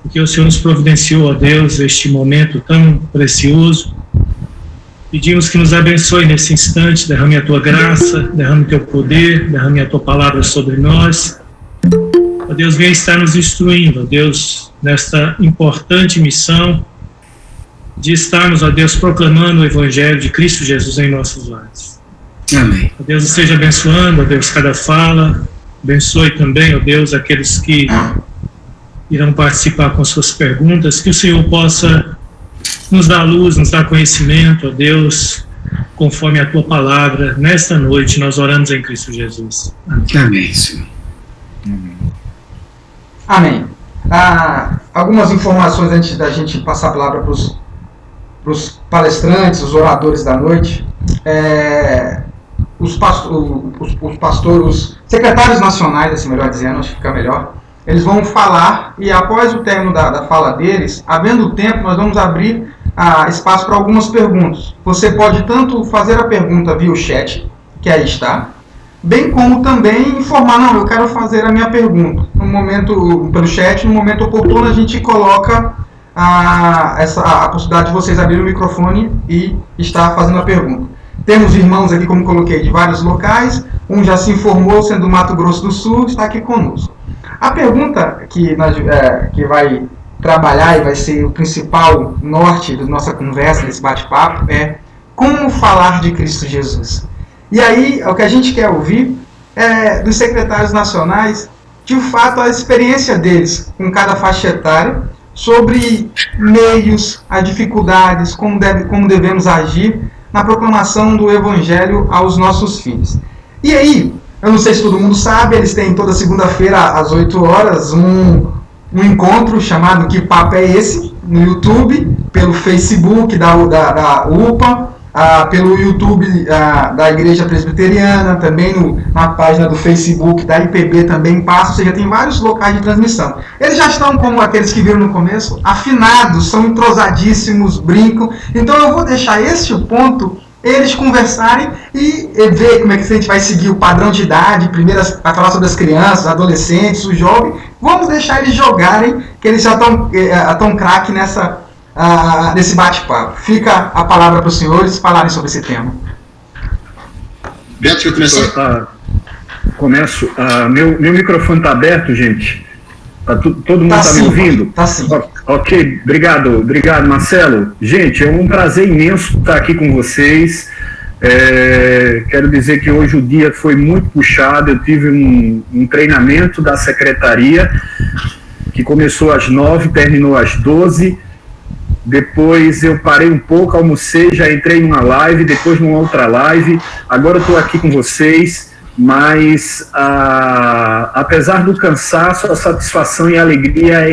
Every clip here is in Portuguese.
porque o Senhor nos providenciou, ó Deus, este momento tão precioso. Pedimos que nos abençoe nesse instante, derrame a Tua graça, derrame o Teu poder, derrame a Tua palavra sobre nós. Ó Deus, venha estar nos instruindo, ó Deus, nesta importante missão de estarmos, ó Deus, proclamando o Evangelho de Cristo Jesus em nossos lares. Amém. Ó Deus, esteja abençoando, ó Deus, cada fala. Abençoe também, ó Deus, aqueles que irão participar com suas perguntas. Que o Senhor possa nos dar luz, nos dar conhecimento, ó Deus, conforme a Tua palavra. Nesta noite nós oramos em Cristo Jesus. Amém, Senhor. Amém. Algumas informações antes da gente passar a palavra para os palestrantes, os oradores da noite. Os secretários nacionais, assim, melhor dizendo, acho que fica melhor, eles vão falar e após o término da fala deles, havendo tempo, nós vamos abrir espaço para algumas perguntas. Você pode tanto fazer a pergunta via o chat, que aí está, bem como também informar, não, eu quero fazer a minha pergunta. No momento, pelo chat, no momento oportuno, a gente coloca a possibilidade de vocês abrirem o microfone e estar fazendo a pergunta. Temos irmãos aqui, como coloquei, de vários locais. Um já se informou, sendo do Mato Grosso do Sul, está aqui conosco. A pergunta que vai trabalhar e vai ser o principal norte da nossa conversa, desse bate-papo, é como falar de Cristo Jesus. E aí, o que a gente quer ouvir é dos secretários nacionais, de fato, a experiência deles com cada faixa etária, sobre meios, as dificuldades, como devemos agir na proclamação do Evangelho aos nossos filhos. E aí, eu não sei se todo mundo sabe, eles têm toda segunda-feira às 8 horas um encontro chamado Que Papo é Esse? No YouTube, pelo Facebook da UPA, pelo YouTube da Igreja Presbiteriana, também na página do Facebook da IPB também passa, ou seja, tem vários locais de transmissão. Eles já estão, como aqueles que viram no começo, afinados, são entrosadíssimos, brincam. Então eu vou deixar este ponto, eles conversarem e ver como é que a gente vai seguir o padrão de idade, primeiro a falar sobre as crianças, adolescentes, os jovens. Vamos deixar eles jogarem, que eles já estão craque nesse bate-papo. Fica a palavra para os senhores falarem sobre esse tema. Beto, quer começar? Começo. Meu microfone está aberto, gente? Todo mundo está me ouvindo? Tá sim. Ok, obrigado, Marcelo. Gente, é um prazer imenso estar aqui com vocês. Quero dizer que hoje o dia foi muito puxado. Eu tive um treinamento da secretaria que começou às 9, terminou às 12. Depois eu parei um pouco, almocei, já entrei numa live, depois numa outra live. Agora eu estou aqui com vocês, mas apesar do cansaço, a satisfação e a alegria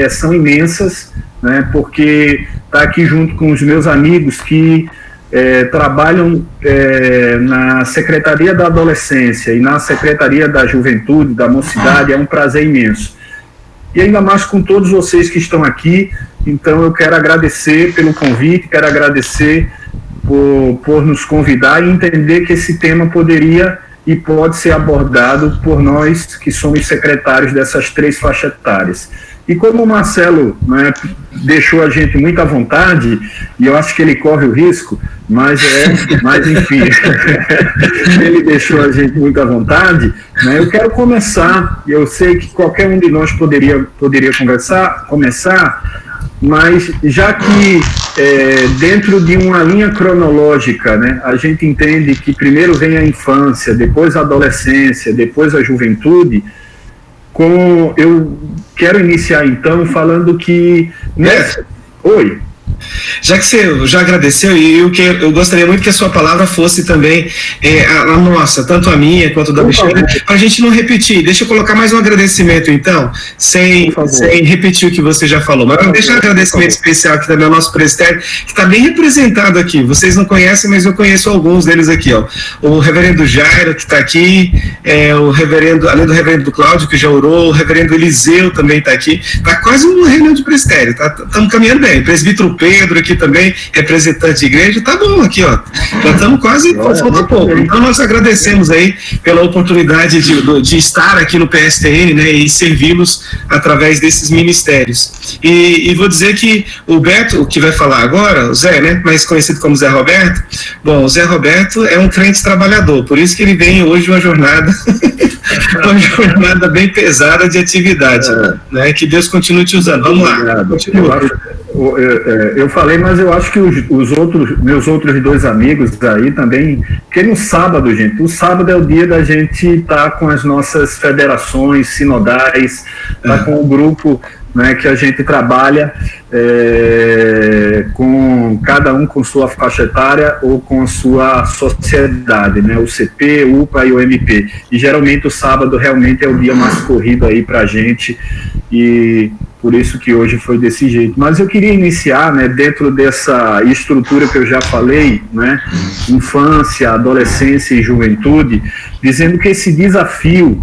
são imensas, né, porque estar aqui junto com os meus amigos que trabalham na Secretaria da Adolescência e na Secretaria da Juventude, da Mocidade, é um prazer imenso. E ainda mais com todos vocês que estão aqui. Então eu quero agradecer pelo convite, quero agradecer por nos convidar e entender que esse tema poderia e pode ser abordado por nós que somos secretários dessas 3 faixas etárias. E como o Marcelo, né, deixou a gente muito à vontade, e eu acho que ele corre o risco, mas enfim, ele deixou a gente muito à vontade, né, eu quero começar, eu sei que qualquer um de nós poderia começar, mas já que dentro de uma linha cronológica, né, a gente entende que primeiro vem a infância, depois a adolescência, depois a juventude, eu quero iniciar então falando que... Oi. Já que você já agradeceu, e eu gostaria muito que a sua palavra fosse também a nossa, tanto a minha quanto a da Alexandre, para a gente não repetir. Deixa eu colocar mais um agradecimento, então, sem repetir o que você já falou. Mas deixa um agradecimento especial aqui também ao nosso presbitério, que está bem representado aqui. Vocês não conhecem, mas eu conheço alguns deles aqui, ó. O reverendo Jairo, que está aqui, além do reverendo Cláudio, que já orou, o reverendo Eliseu também está aqui. Está quase uma reunião de presbitério, estamos caminhando bem. Presbítero Pedro, Pedro aqui também, representante de igreja, tá bom aqui, ó. Já estamos quase, falta pouco. Então nós agradecemos aí pela oportunidade de estar aqui no PSTN, né, e servi-los através desses ministérios. E vou dizer que o Beto, que vai falar agora, o Zé, né, mais conhecido como Zé Roberto, bom, o Zé Roberto é um crente trabalhador, por isso que ele vem hoje uma jornada bem pesada de atividade, né, que Deus continue te usando. Vamos lá, continua. Eu falei, mas eu acho que meus outros dois amigos aí também, porque no sábado, gente, o sábado é o dia da gente estar com as nossas federações sinodais, com o grupo, né, que a gente trabalha com cada um com sua faixa etária ou com sua sociedade, né, o CP, o UPA e o MP. E geralmente o sábado realmente é o dia mais corrido aí para a gente, e por isso que hoje foi desse jeito. Mas eu queria iniciar, né, dentro dessa estrutura que eu já falei, né, infância, adolescência e juventude, dizendo que esse desafio,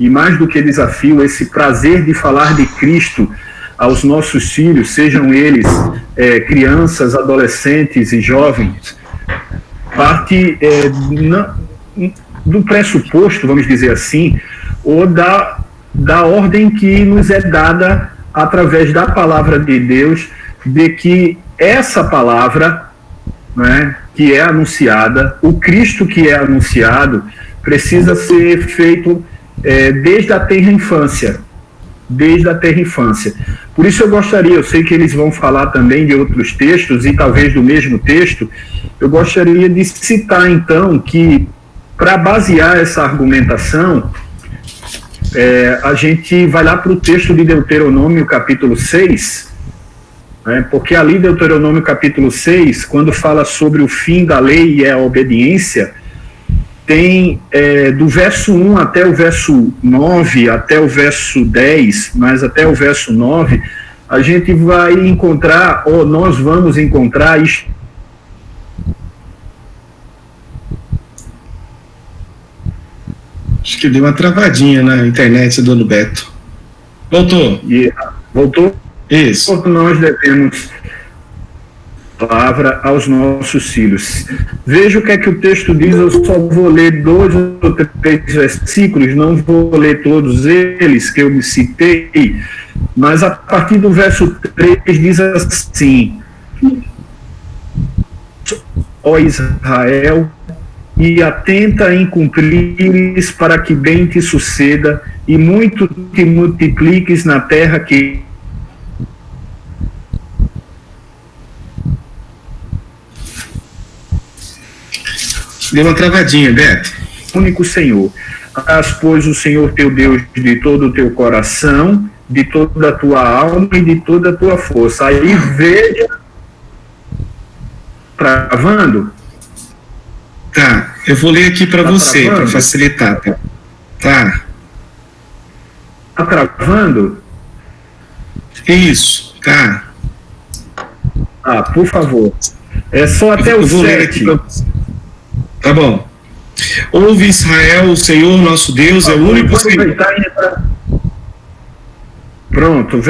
e mais do que desafio, esse prazer de falar de Cristo aos nossos filhos, sejam eles crianças, adolescentes e jovens, parte do pressuposto, vamos dizer assim, ou da ordem que nos é dada através da palavra de Deus, de que essa palavra, né, que é anunciada, o Cristo que é anunciado, precisa ser feito desde a tenra infância. Desde a tenra infância. Por isso eu sei que eles vão falar também de outros textos, e talvez do mesmo texto, eu gostaria de citar então que, para basear essa argumentação, a gente vai lá para o texto de Deuteronômio capítulo 6, né, porque ali Deuteronômio capítulo 6, quando fala sobre o fim da lei e a obediência, tem do verso 1 até o verso 9, até o verso 10, mas até o verso 9, a gente vai encontrar, ou nós vamos encontrar isso. Acho que deu uma travadinha na internet do Beto. Voltou. Voltou? Isso. Nós devemos palavra aos nossos filhos. Veja o que é que o texto diz, eu só vou ler 2 ou 3 versículos, não vou ler todos eles que eu me citei, mas a partir do verso 3 diz assim: ó Israel, e atenta em cumprires para que bem te suceda e muito te multipliques na terra que deu uma travadinha, Beto. Único Senhor. Pois o Senhor teu Deus de todo o teu coração, de toda a tua alma e de toda a tua força. Aí veja, travando. Tá, eu vou ler aqui para você, para facilitar. Tá. Tá travando? Isso, tá. Por favor. É só até o 7. Tá bom. Ouve Israel, o Senhor nosso Deus é o único Senhor. Pronto,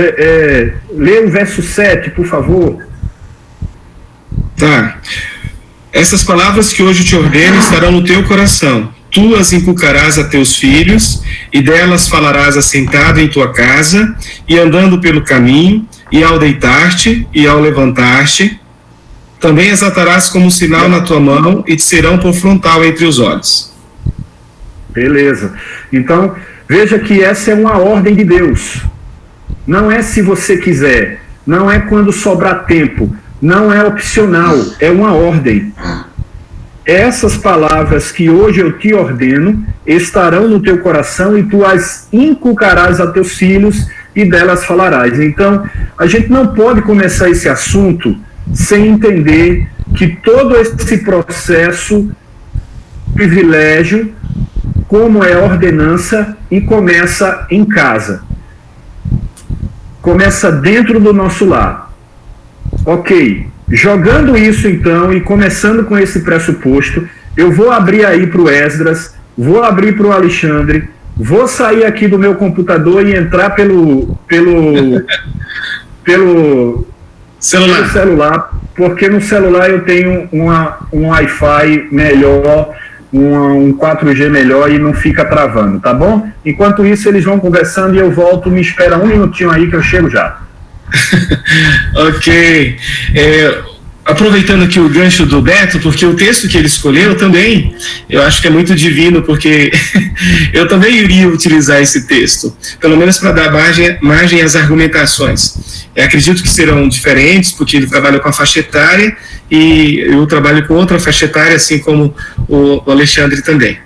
lê o verso 7, por favor. Tá. Essas palavras que hoje te ordeno estarão no teu coração. Tu as inculcarás a teus filhos, e delas falarás assentado em tua casa, e andando pelo caminho, e ao deitar-te, e ao levantar-te. Também as atarás como sinal na tua mão e te serão por frontal entre os olhos. Beleza. Então, veja que essa é uma ordem de Deus. Não é se você quiser, não é quando sobrar tempo, não é opcional, é uma ordem. Essas palavras que hoje eu te ordeno estarão no teu coração e tu as inculcarás a teus filhos e delas falarás. Então, a gente não pode começar esse assunto sem entender que todo esse processo, privilégio, como é ordenança, e começa em casa. Começa dentro do nosso lar. Ok, jogando isso então e começando com esse pressuposto, eu vou abrir aí para o Esdras, vou abrir para o Alexandre, vou sair aqui do meu computador e entrar pelo Celular. Porque no celular eu tenho um Wi-Fi melhor, um 4G melhor e não fica travando, tá bom? Enquanto isso, eles vão conversando e eu volto, me espera um minutinho aí que eu chego já. Ok. Aproveitando aqui o gancho do Beto, porque o texto que ele escolheu também, eu acho que é muito divino, porque eu também iria utilizar esse texto, pelo menos para dar margem às argumentações. Eu acredito que serão diferentes, porque ele trabalha com a faixa etária e eu trabalho com outra faixa etária, assim como o Alexandre também.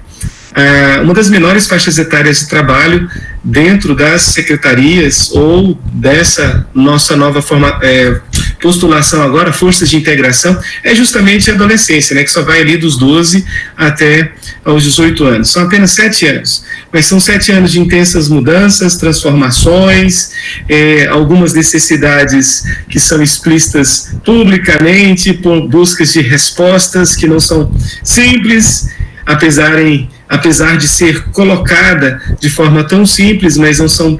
Uma das menores faixas etárias de trabalho dentro das secretarias ou dessa nossa nova postulação agora, forças de integração, é justamente a adolescência, né, que só vai ali dos 12 até aos 18 anos. São apenas 7 anos, mas são 7 anos de intensas mudanças, transformações, algumas necessidades que são explícitas publicamente por buscas de respostas que não são simples, apesar de ser colocada de forma tão simples, mas não são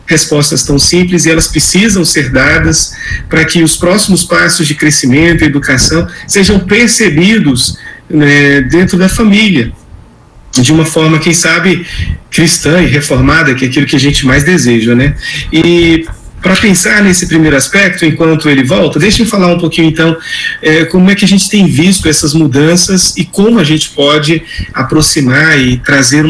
respostas tão simples, e elas precisam ser dadas para que os próximos passos de crescimento e educação sejam percebidos, né, dentro da família, de uma forma, quem sabe, cristã e reformada, que é aquilo que a gente mais deseja, né? E para pensar nesse primeiro aspecto, enquanto ele volta, deixa eu falar um pouquinho, então, como é que a gente tem visto essas mudanças e como a gente pode aproximar e trazer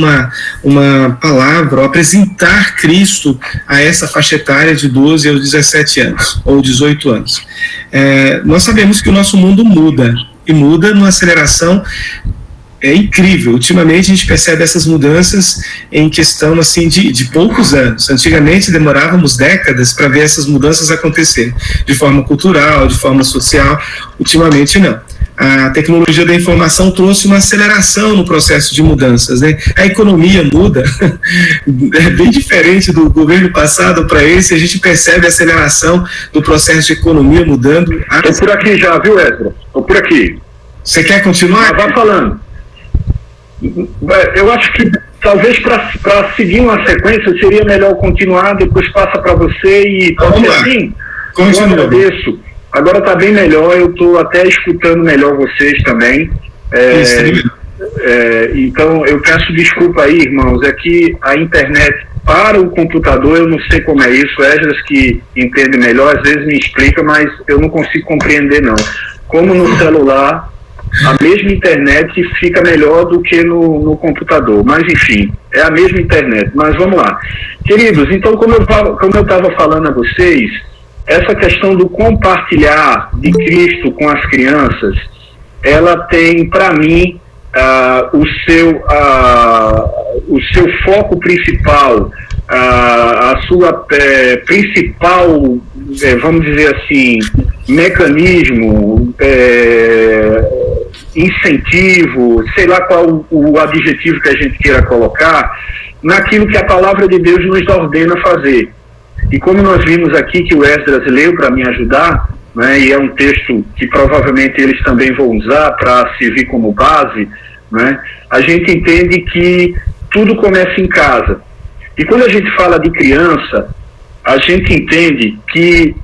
uma palavra, ou apresentar Cristo a essa faixa etária de 12 aos 17 anos, ou 18 anos. Nós sabemos que o nosso mundo muda, e muda numa aceleração incrível. Ultimamente a gente percebe essas mudanças em questão assim de poucos anos. Antigamente demorávamos décadas para ver essas mudanças acontecer, de forma cultural, de forma social. Ultimamente não. A tecnologia da informação trouxe uma aceleração no processo de mudanças, né? A economia muda, é bem diferente do governo passado para esse. A gente percebe a aceleração do processo de economia mudando. Estou por aqui já, viu, Ezra? Estou por aqui. Você quer continuar? Vai falando. Eu acho que talvez para seguir uma sequência seria melhor continuar, depois passa para você e pode ser assim. Continua. Eu agradeço. Agora está bem melhor, eu estou até escutando melhor vocês também. Então eu peço desculpa aí, irmãos, é que a internet para o computador, eu não sei como é isso, o Esdras que entende melhor, às vezes me explica, mas eu não consigo compreender não. Como no celular, a mesma internet fica melhor do que no computador, mas enfim, é a mesma internet. Mas vamos lá, queridos, então como eu estava falando a vocês, essa questão do compartilhar de Cristo com as crianças, ela tem para mim o seu foco principal, a sua principal, vamos dizer assim, mecanismo, incentivo, sei lá qual o adjetivo que a gente queira colocar, naquilo que a palavra de Deus nos ordena fazer. E como nós vimos aqui que o Esdras leu para me ajudar, né, e é um texto que provavelmente eles também vão usar para servir como base, né, a gente entende que tudo começa em casa. E quando a gente fala de criança, a gente entende que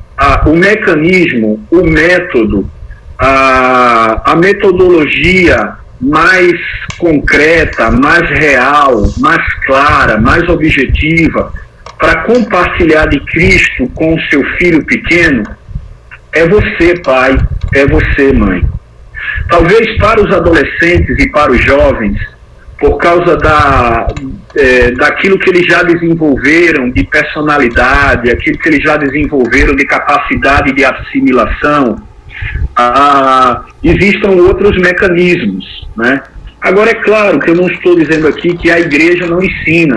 o mecanismo, o método, a metodologia mais concreta, mais real, mais clara, mais objetiva para compartilhar de Cristo com o seu filho pequeno é você, pai, é você, mãe. Talvez para os adolescentes e para os jovens, por causa daquilo que eles já desenvolveram de personalidade, aquilo que eles já desenvolveram de capacidade de assimilação, existam outros mecanismos, né? Agora, é claro que eu não estou dizendo aqui que a igreja não ensina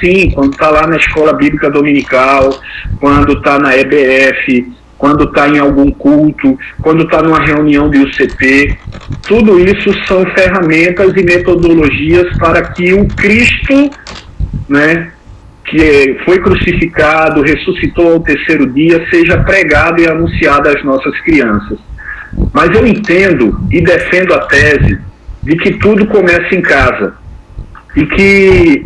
sim, quando está lá na escola bíblica dominical, quando está na EBF, quando está em algum culto, quando está numa reunião de UCP, tudo isso são ferramentas e metodologias para que o Cristo, né, que foi crucificado, ressuscitou ao terceiro dia, seja pregado e anunciado às nossas crianças. Mas eu entendo e defendo a tese de que tudo começa em casa e que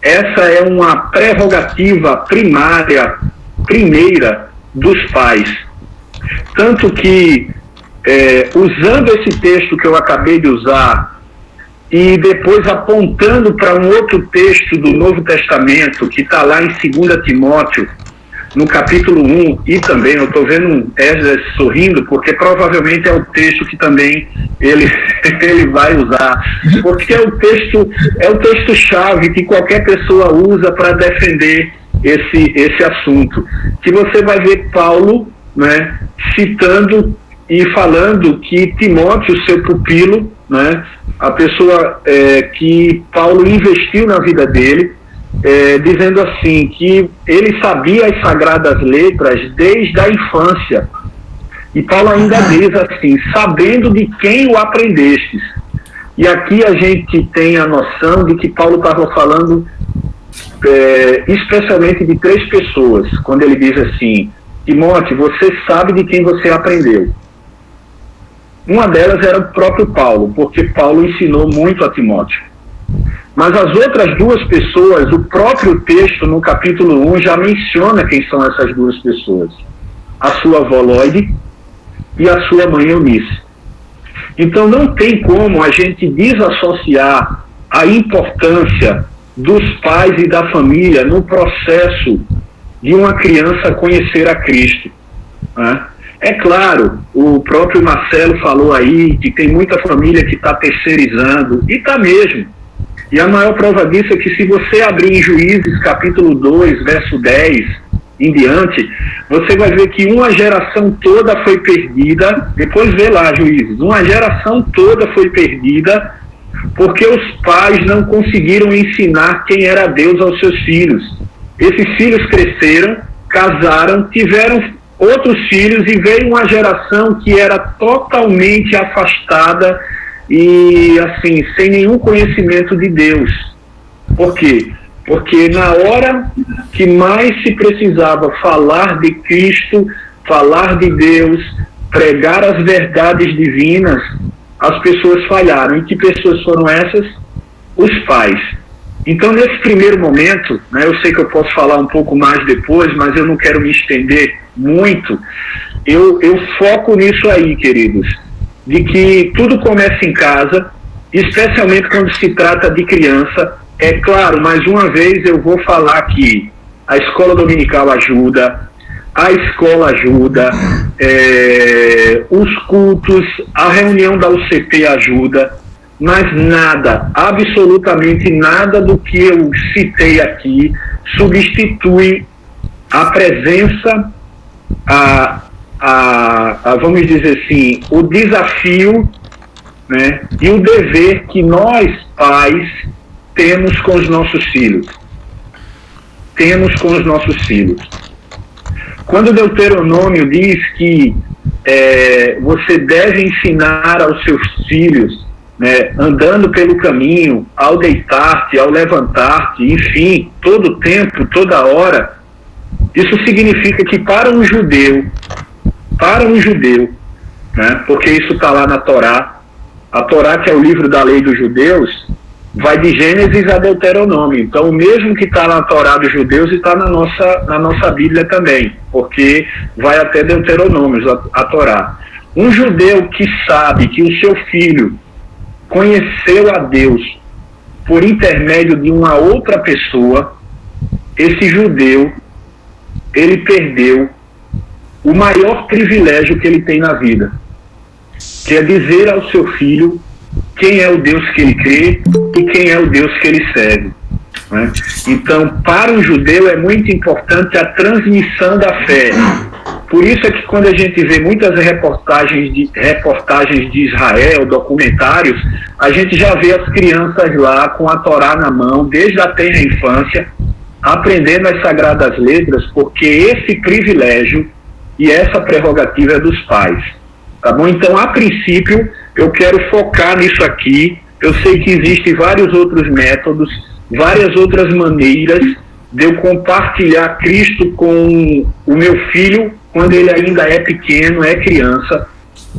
essa é uma prerrogativa primeira dos pais. Tanto que, usando esse texto que eu acabei de usar, e depois apontando para um outro texto do Novo Testamento, que está lá em 2 Timóteo, no capítulo 1, e também eu estou vendo um Esdras sorrindo, porque provavelmente é o texto que também ele vai usar, porque é o texto-chave que qualquer pessoa usa para defender esse assunto, que você vai ver Paulo, né, citando e falando que Timóteo, seu pupilo, né, a pessoa que Paulo investiu na vida dele, dizendo assim, que ele sabia as sagradas letras desde a infância. E Paulo ainda diz assim, sabendo de quem o aprendestes. E aqui a gente tem a noção de que Paulo estava falando especialmente de 3 pessoas, quando ele diz assim, Timóteo, você sabe de quem você aprendeu. Uma delas era o próprio Paulo, porque Paulo ensinou muito a Timóteo. Mas as outras 2 pessoas, o próprio texto no capítulo 1 já menciona quem são essas 2 pessoas. A sua avó Loide e a sua mãe Eunice. Então não tem como a gente desassociar a importância dos pais e da família no processo de uma criança conhecer a Cristo, né? É claro, o próprio Marcelo falou aí que tem muita família que está terceirizando, e está mesmo. E a maior prova disso é que se você abrir em Juízes capítulo 2, verso 10 em diante, você vai ver que uma geração toda foi perdida, depois vê lá Juízes, uma geração toda foi perdida porque os pais não conseguiram ensinar quem era Deus aos seus filhos. Esses filhos cresceram, casaram, tiveram outros filhos e veio uma geração que era totalmente afastada e assim, sem nenhum conhecimento de Deus. Por quê? Porque na hora que mais se precisava falar de Cristo, falar de Deus, pregar as verdades divinas, as pessoas falharam. E que pessoas foram essas? Os pais. Então, nesse primeiro momento, né, eu sei que eu posso falar um pouco mais depois, mas eu não quero me estender muito, eu foco nisso aí, queridos, de que tudo começa em casa, especialmente quando se trata de criança. É claro, mais uma vez eu vou falar que a escola dominical ajuda, a escola ajuda, os cultos, a reunião da UCP ajuda, mas nada, absolutamente nada do que eu citei aqui substitui a presença, vamos dizer assim, o desafio, né, e o dever que nós, pais, temos com os nossos filhos. Quando Deuteronômio diz que você deve ensinar aos seus filhos, né, andando pelo caminho, ao deitar-te, ao levantar-te, enfim, todo tempo, toda hora, isso significa que para um judeu, né, porque isso está lá na Torá, a Torá, que é o livro da lei dos judeus, vai de Gênesis a Deuteronômio. Então, o mesmo que está na Torá dos judeus está na nossa Bíblia também, porque vai até Deuteronômio, a Torá. Um judeu que sabe que o seu filho conheceu a Deus por intermédio de uma outra pessoa, esse judeu, ele perdeu o maior privilégio que ele tem na vida, que é dizer ao seu filho quem é o Deus que ele crê e quem é o Deus que ele serve, né? Então, para o judeu é muito importante a transmissão da fé. Por isso é que quando a gente vê muitas reportagens de Israel, documentários, a gente já vê as crianças lá com a Torá na mão, desde a tenra infância, aprendendo as sagradas letras, porque esse privilégio e essa prerrogativa é dos pais. Tá bom? Então, a princípio, eu quero focar nisso aqui. Eu sei que existem vários outros métodos, várias outras maneiras de eu compartilhar Cristo com o meu filho quando ele ainda é pequeno, é criança,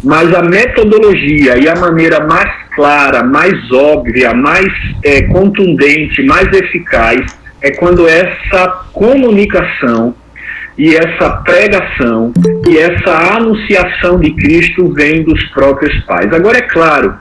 mas a metodologia e a maneira mais clara, mais óbvia, mais contundente, mais eficaz, é quando essa comunicação e essa pregação e essa anunciação de Cristo vem dos próprios pais. Agora, é claro,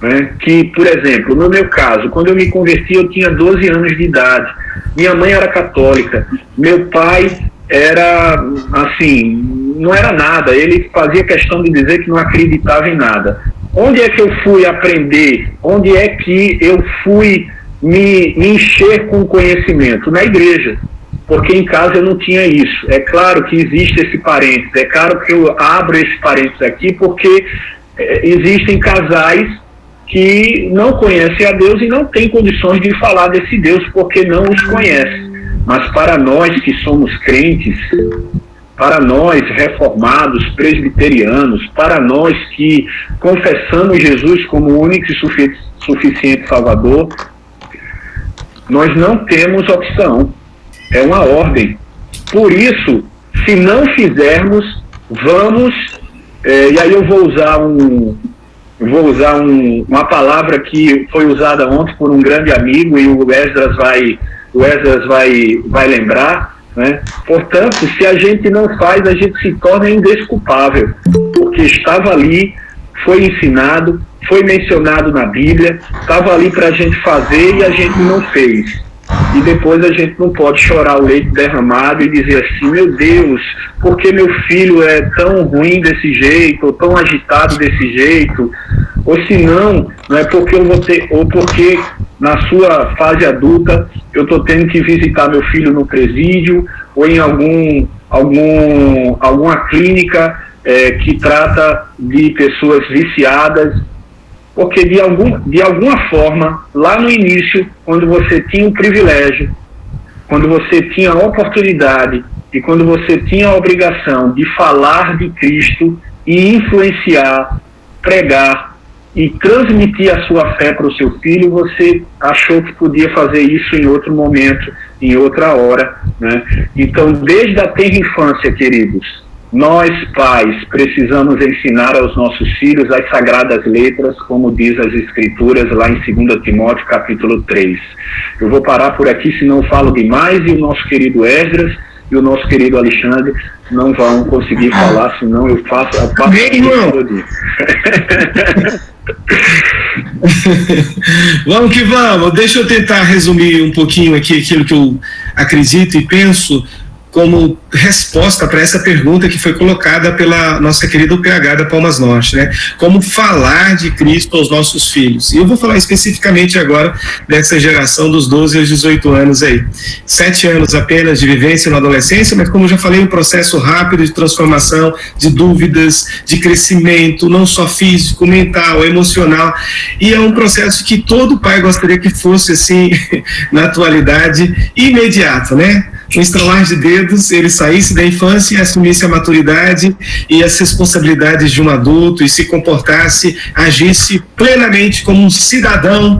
né, que, por exemplo, no meu caso, quando eu me converti, eu tinha 12 anos de idade. Minha mãe era católica, meu pai era, assim, não era nada, ele fazia questão de dizer que não acreditava em nada. Onde é que eu fui aprender? Onde é que eu fui me encher com conhecimento? Na igreja, porque em casa eu não tinha isso. É claro que existe esse parênteses, é claro que eu abro esse parênteses aqui porque existem casais que não conhecem a Deus e não têm condições de falar desse Deus porque não os conhecem. Mas para nós que somos crentes, para nós reformados, presbiterianos, para nós que confessamos Jesus como o único e suficiente Salvador, nós não temos opção. É uma ordem. Por isso, se não fizermos, vamos... e aí eu vou usar uma palavra que foi usada ontem por um grande amigo e o Esdras vai lembrar, né? Portanto, se a gente não faz, a gente se torna indesculpável, porque estava ali, foi ensinado, foi mencionado na Bíblia, estava ali para a gente fazer e a gente não fez. E depois a gente não pode chorar o leite derramado e dizer assim, meu Deus, por que meu filho é tão ruim desse jeito, ou tão agitado desse jeito, ou se não é porque eu vou ter, ou porque na sua fase adulta eu estou tendo que visitar meu filho no presídio, ou em alguma clínica que trata de pessoas viciadas. Porque de alguma forma, lá no início, quando você tinha o privilégio, quando você tinha a oportunidade e quando você tinha a obrigação de falar de Cristo e influenciar, pregar e transmitir a sua fé para o seu filho, você achou que podia fazer isso em outro momento, em outra hora, né? Então, desde a tenra infância, queridos, nós, pais, precisamos ensinar aos nossos filhos as sagradas letras, como diz as Escrituras lá em 2 Timóteo, capítulo 3. Eu vou parar por aqui, senão falo demais, e o nosso querido Esdras e o nosso querido Alexandre não vão conseguir falar, senão eu faço a parte do Vamos que vamos. Deixa eu tentar resumir um pouquinho aqui aquilo que eu acredito e penso como resposta para essa pergunta que foi colocada pela nossa querida UPH da Palmas Norte, né? Como falar de Cristo aos nossos filhos. E eu vou falar especificamente agora dessa geração dos 12 aos 18 anos aí. 7 anos apenas de vivência na adolescência, mas como eu já falei, um processo rápido de transformação, de dúvidas, de crescimento, não só físico, mental, emocional. E é um processo que todo pai gostaria que fosse assim, na atualidade, imediato, né? Um estralar de dedos, ele saísse da infância e assumisse a maturidade e as responsabilidades de um adulto e se comportasse, agisse plenamente como um cidadão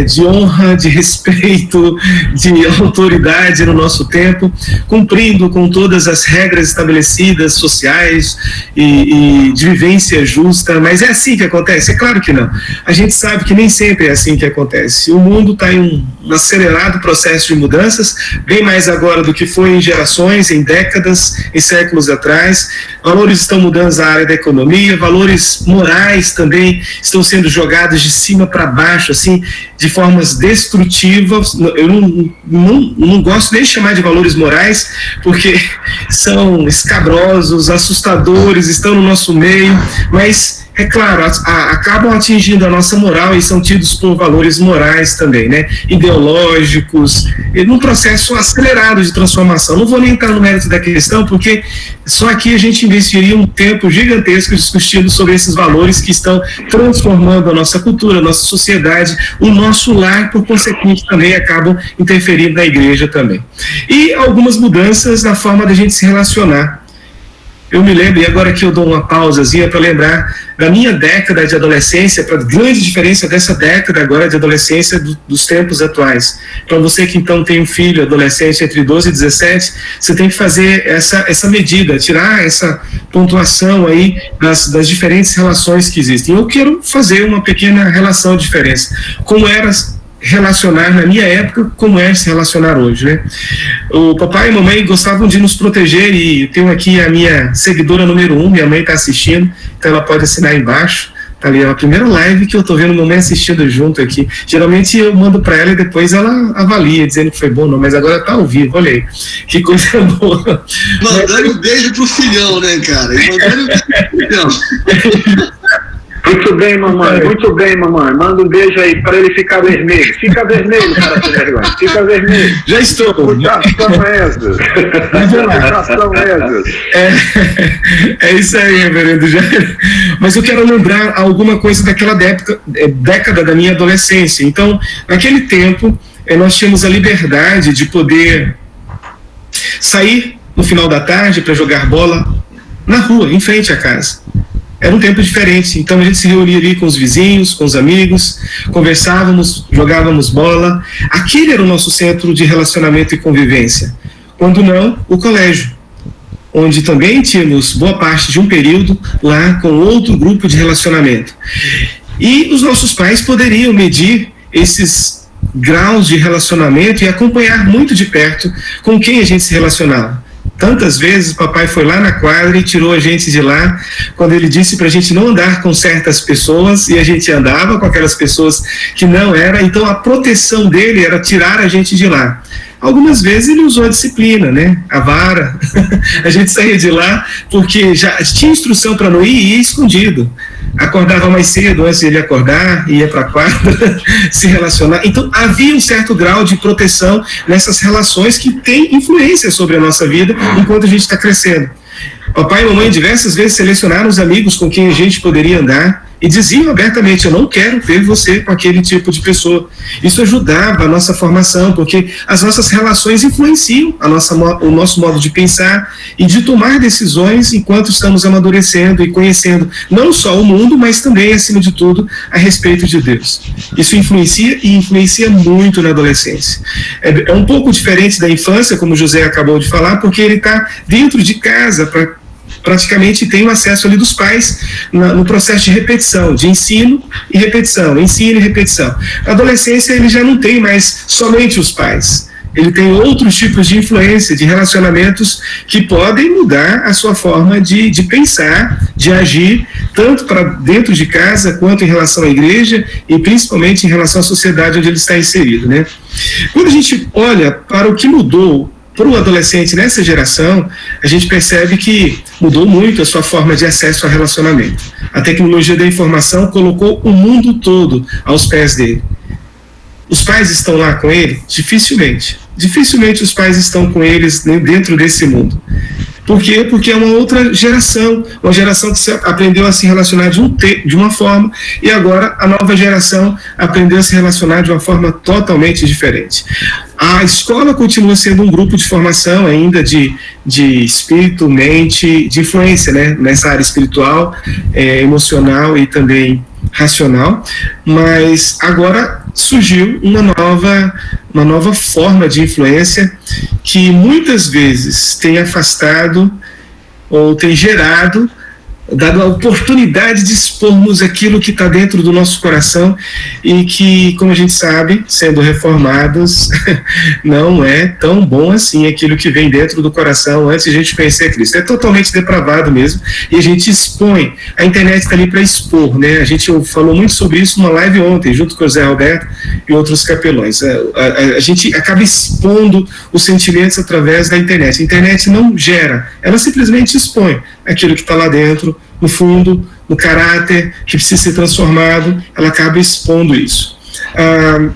de honra, de respeito, de autoridade no nosso tempo, cumprindo com todas as regras estabelecidas, sociais e de vivência justa. Mas é assim que acontece? É claro que não. A gente sabe que nem sempre é assim que acontece. O mundo está em um acelerado processo de mudanças, bem mais agora do que foi em gerações, em décadas, em séculos atrás. Valores estão mudando na área da economia, valores morais também estão sendo jogados de cima para baixo, assim, de formas destrutivas. Eu não gosto nem de chamar de valores morais, porque são escabrosos, assustadores, estão no nosso meio, mas é claro, acabam atingindo a nossa moral e são tidos por valores morais também, né? Ideológicos, num processo acelerado de transformação. Não vou nem entrar no mérito da questão, porque só aqui a gente investiria um tempo gigantesco discutindo sobre esses valores que estão transformando a nossa cultura, a nossa sociedade, o nosso lar, por consequente, também acabam interferindo na igreja também. E algumas mudanças na forma da gente se relacionar. Eu me lembro, e agora que eu dou uma pausazinha para lembrar da minha década de adolescência, para a grande diferença dessa década agora de adolescência dos tempos atuais. Para você que então tem um filho adolescente entre 12 e 17, você tem que fazer essa medida, tirar essa pontuação aí das diferentes relações que existem. Eu quero fazer uma pequena relação de diferença. Como era relacionar na minha época como é se relacionar hoje, né? O papai e a mamãe gostavam de nos proteger, e tenho aqui a minha seguidora número 1, minha mãe está assistindo, então ela pode assinar embaixo. Tá ali, é a primeira live que eu tô vendo mamãe assistindo junto aqui. Geralmente eu mando para ela e depois ela avalia, dizendo que foi bom, não, mas agora tá ao vivo, olha aí. Que coisa boa. Mandando um beijo pro filhão, né, cara? E mandando um beijo pro filhão. Muito bem, mamãe, muito bem, mamãe. Manda um beijo aí para ele ficar vermelho. Fica vermelho, cara, sem vergonha. Fica vermelho. Já estou. Cuidação essas. Cuidação essas. É isso aí, reverendo. Mas eu quero lembrar alguma coisa daquela década da minha adolescência. Então, naquele tempo, nós tínhamos a liberdade de poder sair no final da tarde para jogar bola na rua, em frente à casa. Era um tempo diferente, então a gente se reunia ali com os vizinhos, com os amigos, conversávamos, jogávamos bola. Aquele era o nosso centro de relacionamento e convivência. Quando não, o colégio, onde também tínhamos boa parte de um período lá com outro grupo de relacionamento. E os nossos pais poderiam medir esses graus de relacionamento e acompanhar muito de perto com quem a gente se relacionava. Tantas vezes o papai foi lá na quadra e tirou a gente de lá, quando ele disse para a gente não andar com certas pessoas, e a gente andava com aquelas pessoas que não era, então a proteção dele era tirar a gente de lá. Algumas vezes ele usou a disciplina, né? A vara. A gente saía de lá porque já tinha instrução para não ir e ia escondido. Acordava mais cedo antes de ele acordar, ia para a quadra, se relacionar. Então havia um certo grau de proteção nessas relações que tem influência sobre a nossa vida enquanto a gente está crescendo. Papai e mamãe diversas vezes selecionaram os amigos com quem a gente poderia andar e diziam abertamente: eu não quero ver você com aquele tipo de pessoa. Isso ajudava a nossa formação, porque as nossas relações influenciam o nosso modo de pensar e de tomar decisões enquanto estamos amadurecendo e conhecendo não só o mundo, mas também, acima de tudo, a respeito de Deus. Isso influencia e influencia muito na adolescência. É um pouco diferente da infância, como o José acabou de falar, porque ele está dentro de casa, praticamente tem o acesso ali dos pais no processo de repetição, de ensino e repetição. Na adolescência ele já não tem mais somente os pais, ele tem outros tipos de influência, de relacionamentos que podem mudar a sua forma de pensar, de agir, tanto para dentro de casa quanto em relação à igreja e principalmente em relação à sociedade onde ele está inserido, né? Quando a gente olha para o que mudou para o adolescente nessa geração, a gente percebe que mudou muito a sua forma de acesso ao relacionamento. A tecnologia da informação colocou o mundo todo aos pés dele. Os pais estão lá com ele? Dificilmente os pais estão com eles dentro desse mundo. Por quê? Porque é uma outra geração, uma geração que aprendeu a se relacionar de uma forma, e agora a nova geração aprendeu a se relacionar de uma forma totalmente diferente. A escola continua sendo um grupo de formação ainda de espírito, mente, de influência, né, nessa área espiritual, emocional e também racional, mas agora surgiu uma nova forma de influência que muitas vezes tem afastado ou tem gerado, dado a oportunidade de expormos aquilo que está dentro do nosso coração e que, como a gente sabe, sendo reformados, não é tão bom assim aquilo que vem dentro do coração antes de a gente conhecer Cristo. É totalmente depravado mesmo, e a gente expõe. A internet está ali para expor, né? A gente falou muito sobre isso numa live ontem, junto com o Zé Roberto e outros capelões. A gente acaba expondo os sentimentos através da internet. A internet não gera, ela simplesmente expõe aquilo que está lá dentro, no fundo, no caráter, que precisa ser transformado, ela acaba expondo isso.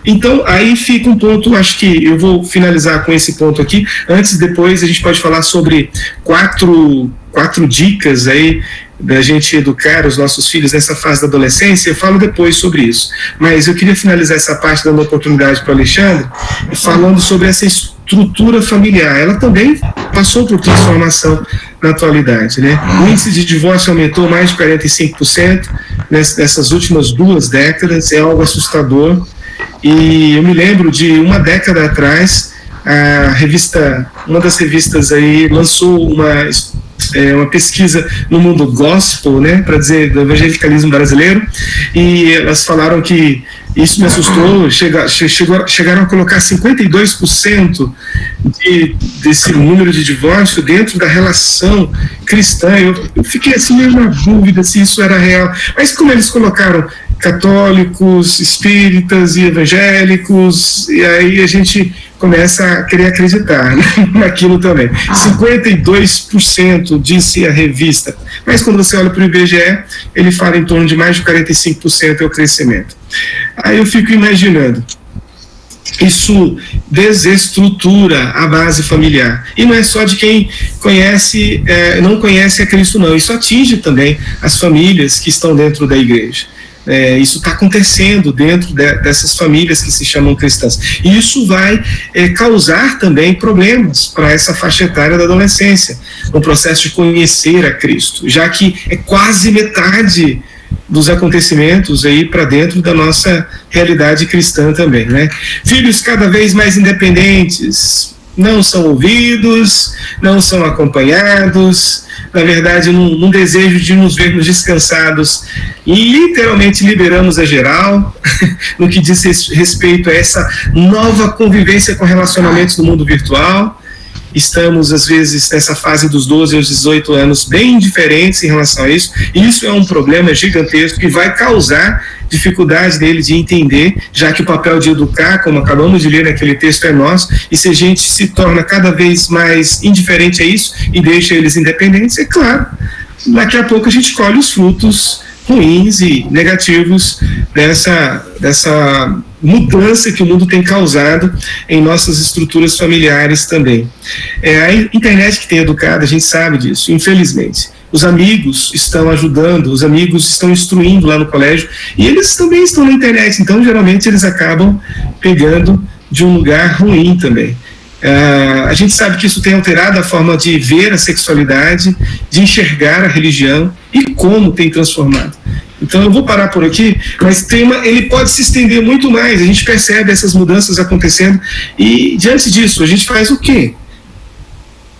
Então, aí fica um ponto, acho que eu vou finalizar com esse ponto aqui. Antes, depois, a gente pode falar sobre quatro dicas aí da gente educar os nossos filhos nessa fase da adolescência. Eu falo depois sobre isso. Mas eu queria finalizar essa parte dando oportunidade para o Alexandre, falando sobre essa estrutura familiar. Ela também passou por transformação na atualidade, né? O índice de divórcio aumentou mais de 45% nessas últimas 2 décadas, é algo assustador. E eu me lembro de uma década atrás, uma das revistas aí lançou uma pesquisa no mundo gospel, né, para dizer, do evangelicalismo brasileiro, e elas falaram que isso me assustou, chegaram a colocar 52% desse número de divórcio dentro da relação cristã. Eu fiquei assim meio na dúvida se isso era real, mas como eles colocaram católicos, espíritas e evangélicos, e aí a gente começa a querer acreditar, né, naquilo também. 52% disse a revista, mas quando você olha para o IBGE, ele fala em torno de mais de 45% é o crescimento. Aí eu fico imaginando, isso desestrutura a base familiar, e não é só de quem conhece, não conhece a Cristo não, isso atinge também as famílias que estão dentro da igreja. Isso está acontecendo dentro dessas famílias que se chamam cristãs. E isso vai causar também problemas para essa faixa etária da adolescência, no processo de conhecer a Cristo, já que é quase metade dos acontecimentos aí para dentro da nossa realidade cristã também, né? Filhos cada vez mais independentes, não são ouvidos, não são acompanhados, na verdade, num desejo de nos vermos descansados, literalmente liberamos a geral, no que diz respeito a essa nova convivência com relacionamentos no mundo virtual. Estamos, às vezes, nessa fase dos 12 aos 18 anos, bem diferentes em relação a isso, e isso é um problema gigantesco que vai causar dificuldade dele de entender, já que o papel de educar, como acabamos de ler naquele texto, é nosso, e se a gente se torna cada vez mais indiferente a isso e deixa eles independentes, é claro, daqui a pouco a gente colhe os frutos ruins e negativos dessa mudança que o mundo tem causado em nossas estruturas familiares também. A internet que tem educado, a gente sabe disso, infelizmente. Os amigos estão ajudando, os amigos estão instruindo lá no colégio, e eles também estão na internet, então geralmente eles acabam pegando de um lugar ruim também. A gente sabe que isso tem alterado a forma de ver a sexualidade, de enxergar a religião e como tem transformado. Então eu vou parar por aqui, mas ele pode se estender muito mais, a gente percebe essas mudanças acontecendo, e diante disso a gente faz o quê?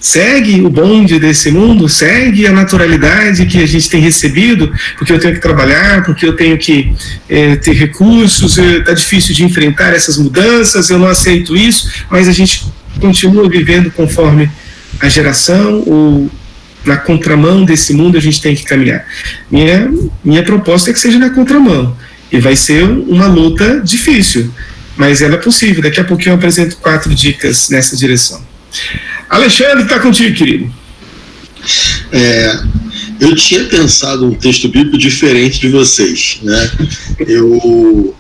Segue o bonde desse mundo, segue a naturalidade que a gente tem recebido, porque eu tenho que trabalhar, porque eu tenho que ter recursos, está difícil de enfrentar essas mudanças, eu não aceito isso, mas a gente continua vivendo conforme a geração, ou na contramão desse mundo a gente tem que caminhar. Minha proposta é que seja na contramão, e vai ser uma luta difícil, mas ela é possível. Daqui a pouquinho eu apresento 4 dicas nessa direção. Alexandre, está contigo, querido. Eu tinha pensado um texto bíblico diferente de vocês, né? Eu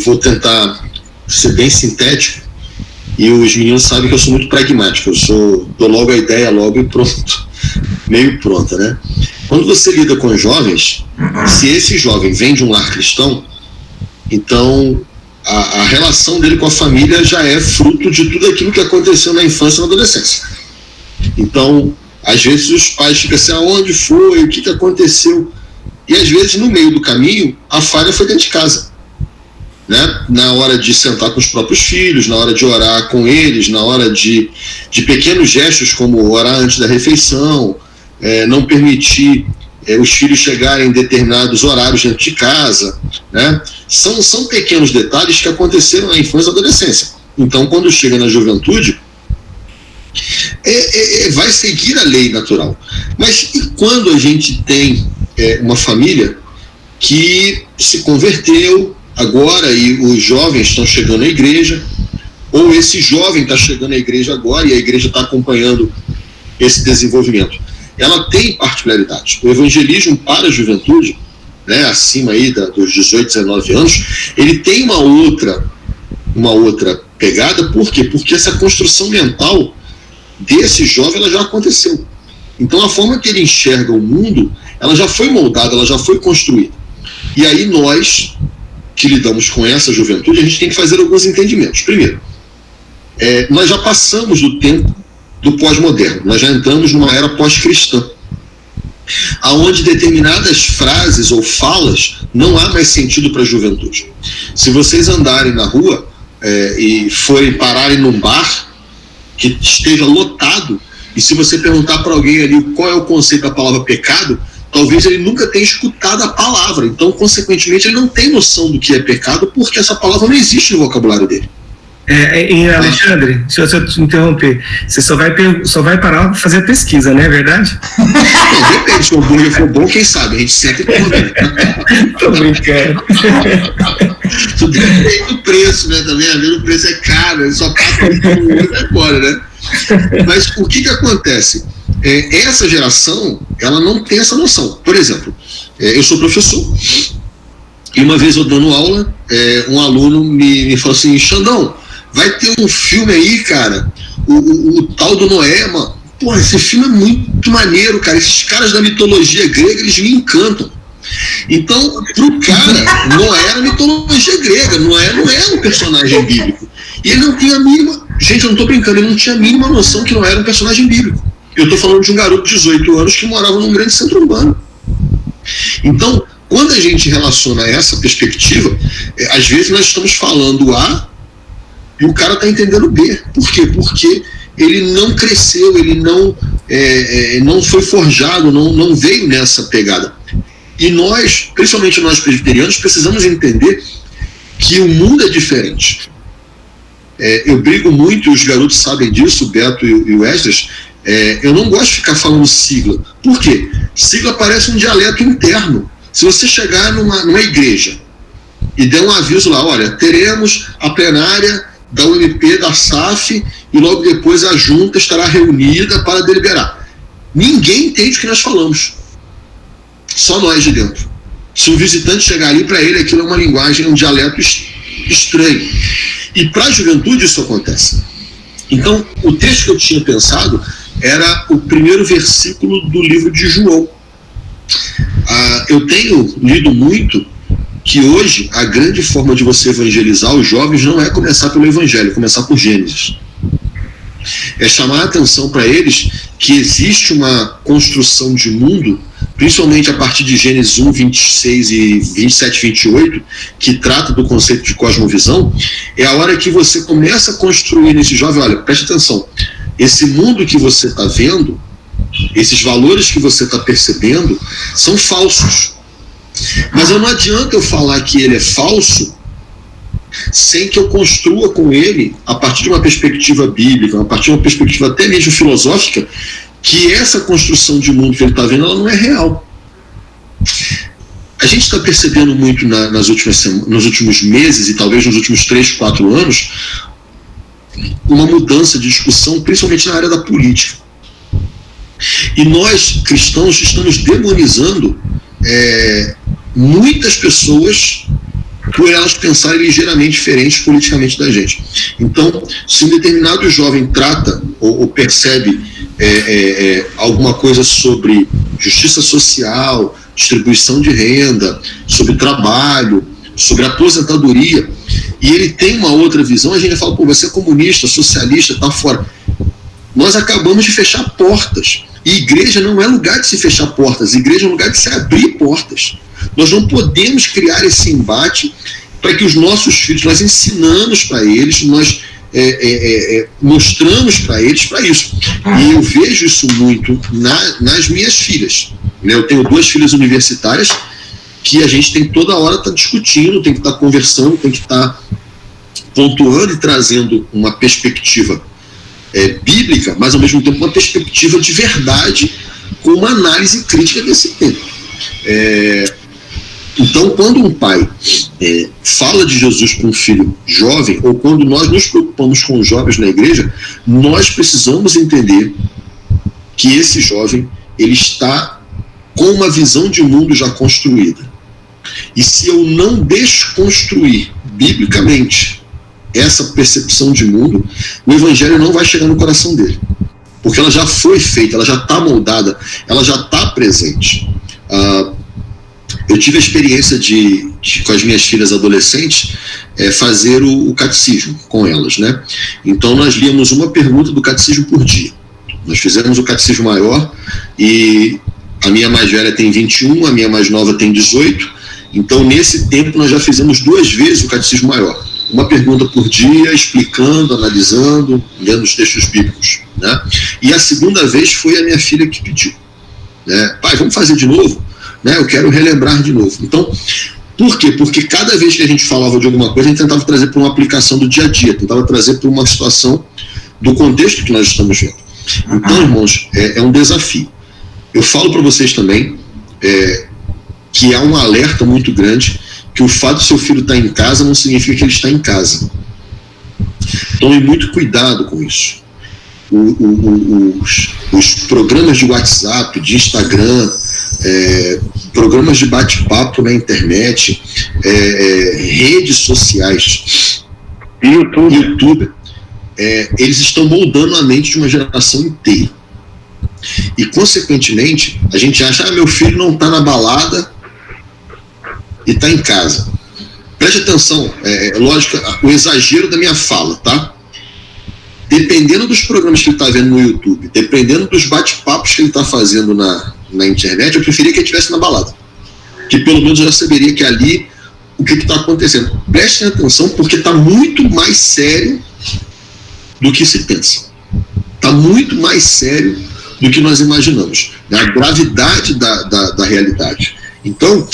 vou tentar ser bem sintético, e os meninos sabem que eu sou muito pragmático, dou logo a ideia, logo e pronto, meio pronta, né? Quando você lida com jovens, se esse jovem vem de um lar cristão, então a relação dele com a família já é fruto de tudo aquilo que aconteceu na infância e na adolescência. Então, às vezes os pais ficam assim, aonde foi, o que aconteceu? E às vezes no meio do caminho, a falha foi dentro de casa, né? Na hora de sentar com os próprios filhos, na hora de orar com eles, na hora de pequenos gestos como orar antes da refeição, não permitir os filhos chegarem em determinados horários dentro de casa, né? São pequenos detalhes que aconteceram na infância e adolescência. Então, quando chega na juventude, vai seguir a lei natural. Mas e quando a gente tem uma família que se converteu agora e os jovens estão chegando à igreja, ou esse jovem está chegando à igreja agora e a igreja está acompanhando esse desenvolvimento? Ela tem particularidades. O evangelismo para a juventude, né, acima aí dos 18, 19 anos, ele tem uma outra pegada. Por quê? Porque essa construção mental desse jovem ela já aconteceu. Então a forma que ele enxerga o mundo, ela já foi moldada, ela já foi construída. E aí nós, que lidamos com essa juventude, a gente tem que fazer alguns entendimentos. Primeiro, nós já passamos do tempo do pós-moderno, nós já entramos numa era pós-cristã, aonde determinadas frases ou falas não há mais sentido para a juventude. Se vocês andarem na rua e forem pararem num bar que esteja lotado E se você perguntar para alguém ali qual é o conceito da palavra pecado, talvez ele nunca tenha escutado a palavra. Então, consequentemente, ele não tem noção do que é pecado, porque essa palavra não existe no vocabulário dele. E Alexandre, se eu te interromper, você só vai parar para fazer a pesquisa, não é verdade? Não, depende, se o hambúrguer for bom, quem sabe, a gente sempre come. Tô brincando. Tudo depende do preço, né? Também, às vezes o preço é caro, ele só passa o olho e vai embora, né? Mas o que acontece? Essa geração, ela não tem essa noção. Por exemplo, eu sou professor, e uma vez eu dando aula, um aluno me falou assim: Xandão, vai ter um filme aí, cara, o tal do Noé, mano. Porra, esse filme é muito maneiro, cara. Esses caras da mitologia grega, eles me encantam. Então, pro cara, Noé era mitologia grega. Noé não é um personagem bíblico. E ele não tinha a mínima... Gente, eu não tô brincando, ele não tinha a mínima noção que Noé era um personagem bíblico. Eu tô falando de um garoto de 18 anos que morava num grande centro urbano. Então, quando a gente relaciona essa perspectiva, às vezes nós estamos falando A e o cara está entendendo B. Por quê? Porque ele não cresceu, ele não foi forjado, não veio nessa pegada. E nós, principalmente nós presbiterianos, precisamos entender que o mundo é diferente. Eu brigo muito, e os garotos sabem disso, o Beto e o Esdras. Eu não gosto de ficar falando sigla. Por quê? Sigla parece um dialeto interno. Se você chegar numa igreja e der um aviso lá, olha, teremos a plenária da UMP, da SAF, e logo depois a junta estará reunida para deliberar. Ninguém entende o que nós falamos. Só nós de dentro. Se um visitante chegar ali, para ele aquilo é uma linguagem, um dialeto estranho. E para a juventude isso acontece. Então, o texto que eu tinha pensado era o primeiro versículo do livro de João. Eu tenho lido muito que hoje a grande forma de você evangelizar os jovens não é começar pelo Evangelho, é começar por Gênesis. É chamar a atenção para eles que existe uma construção de mundo, principalmente a partir de Gênesis 1, 26 e 27, 28, que trata do conceito de cosmovisão. É a hora que você começa a construir nesse jovem, olha, preste atenção, esse mundo que você está vendo, esses valores que você está percebendo, são falsos. Mas não adianta eu falar que ele é falso sem que eu construa com ele, a partir de uma perspectiva bíblica, a partir de uma perspectiva até mesmo filosófica, que essa construção de mundo que ele está vendo, ela não é real. A gente está percebendo muito nos últimos meses, e talvez nos últimos 3, 4 anos, uma mudança de discussão, principalmente na área da política. E nós, cristãos, estamos demonizando muitas pessoas por elas pensarem ligeiramente diferente politicamente da gente. Então, se um determinado jovem trata ou percebe alguma coisa sobre justiça social, distribuição de renda, sobre trabalho, sobre aposentadoria, e ele tem uma outra visão, a gente fala, pô, você é comunista, socialista, tá fora. Nós acabamos de fechar portas. E igreja não é lugar de se fechar portas, igreja é lugar de se abrir portas. Nós não podemos criar esse embate para que os nossos filhos, nós ensinamos para eles, nós mostramos para eles para isso. E eu vejo isso muito nas minhas filhas. Eu tenho 2 filhas universitárias que a gente tem toda hora estar discutindo, tem que estar conversando, tem que estar pontuando e trazendo uma perspectiva bíblica, mas ao mesmo tempo uma perspectiva de verdade, com uma análise crítica desse tempo. Então, quando um pai fala de Jesus para um filho jovem, ou quando nós nos preocupamos com os jovens na igreja, nós precisamos entender que esse jovem, ele está com uma visão de mundo já construída. E se eu não desconstruir biblicamente essa percepção de mundo, o evangelho não vai chegar no coração dele, porque ela já foi feita, ela já está moldada, ela já está presente. Eu tive a experiência de com as minhas filhas adolescentes, fazer o catecismo com elas, né? Então nós líamos uma pergunta do catecismo por dia. Nós fizemos o catecismo maior, e a minha mais velha tem 21, a minha mais nova tem 18, então nesse tempo nós já fizemos 2 vezes o catecismo maior. uma pergunta por dia, explicando, analisando, lendo os textos bíblicos, né? E a segunda vez foi a minha filha que pediu, né? Pai, vamos fazer de novo, né? Eu quero relembrar de novo. Então, por quê? Porque cada vez que a gente falava de alguma coisa, a gente tentava trazer para uma aplicação do dia a dia, tentava trazer para uma situação do contexto que nós estamos vendo. Então, irmãos, é um desafio. Eu falo para vocês também que há um alerta muito grande, que o fato de seu filho estar em casa não significa que ele está em casa. Tome muito cuidado com isso. Os programas de WhatsApp, de Instagram, programas de bate-papo na internet, redes sociais, YouTube, eles estão moldando a mente de uma geração inteira. E, consequentemente, a gente acha, meu filho não está na balada e está em casa. Preste atenção, lógico, o exagero da minha fala, tá? Dependendo dos programas que ele está vendo no YouTube, dependendo dos bate-papos que ele está fazendo na internet, eu preferia que ele estivesse na balada. Que pelo menos eu já saberia que ali o que está acontecendo. Prestem atenção, porque está muito mais sério do que se pensa. Está muito mais sério do que nós imaginamos. A gravidade da realidade. Então,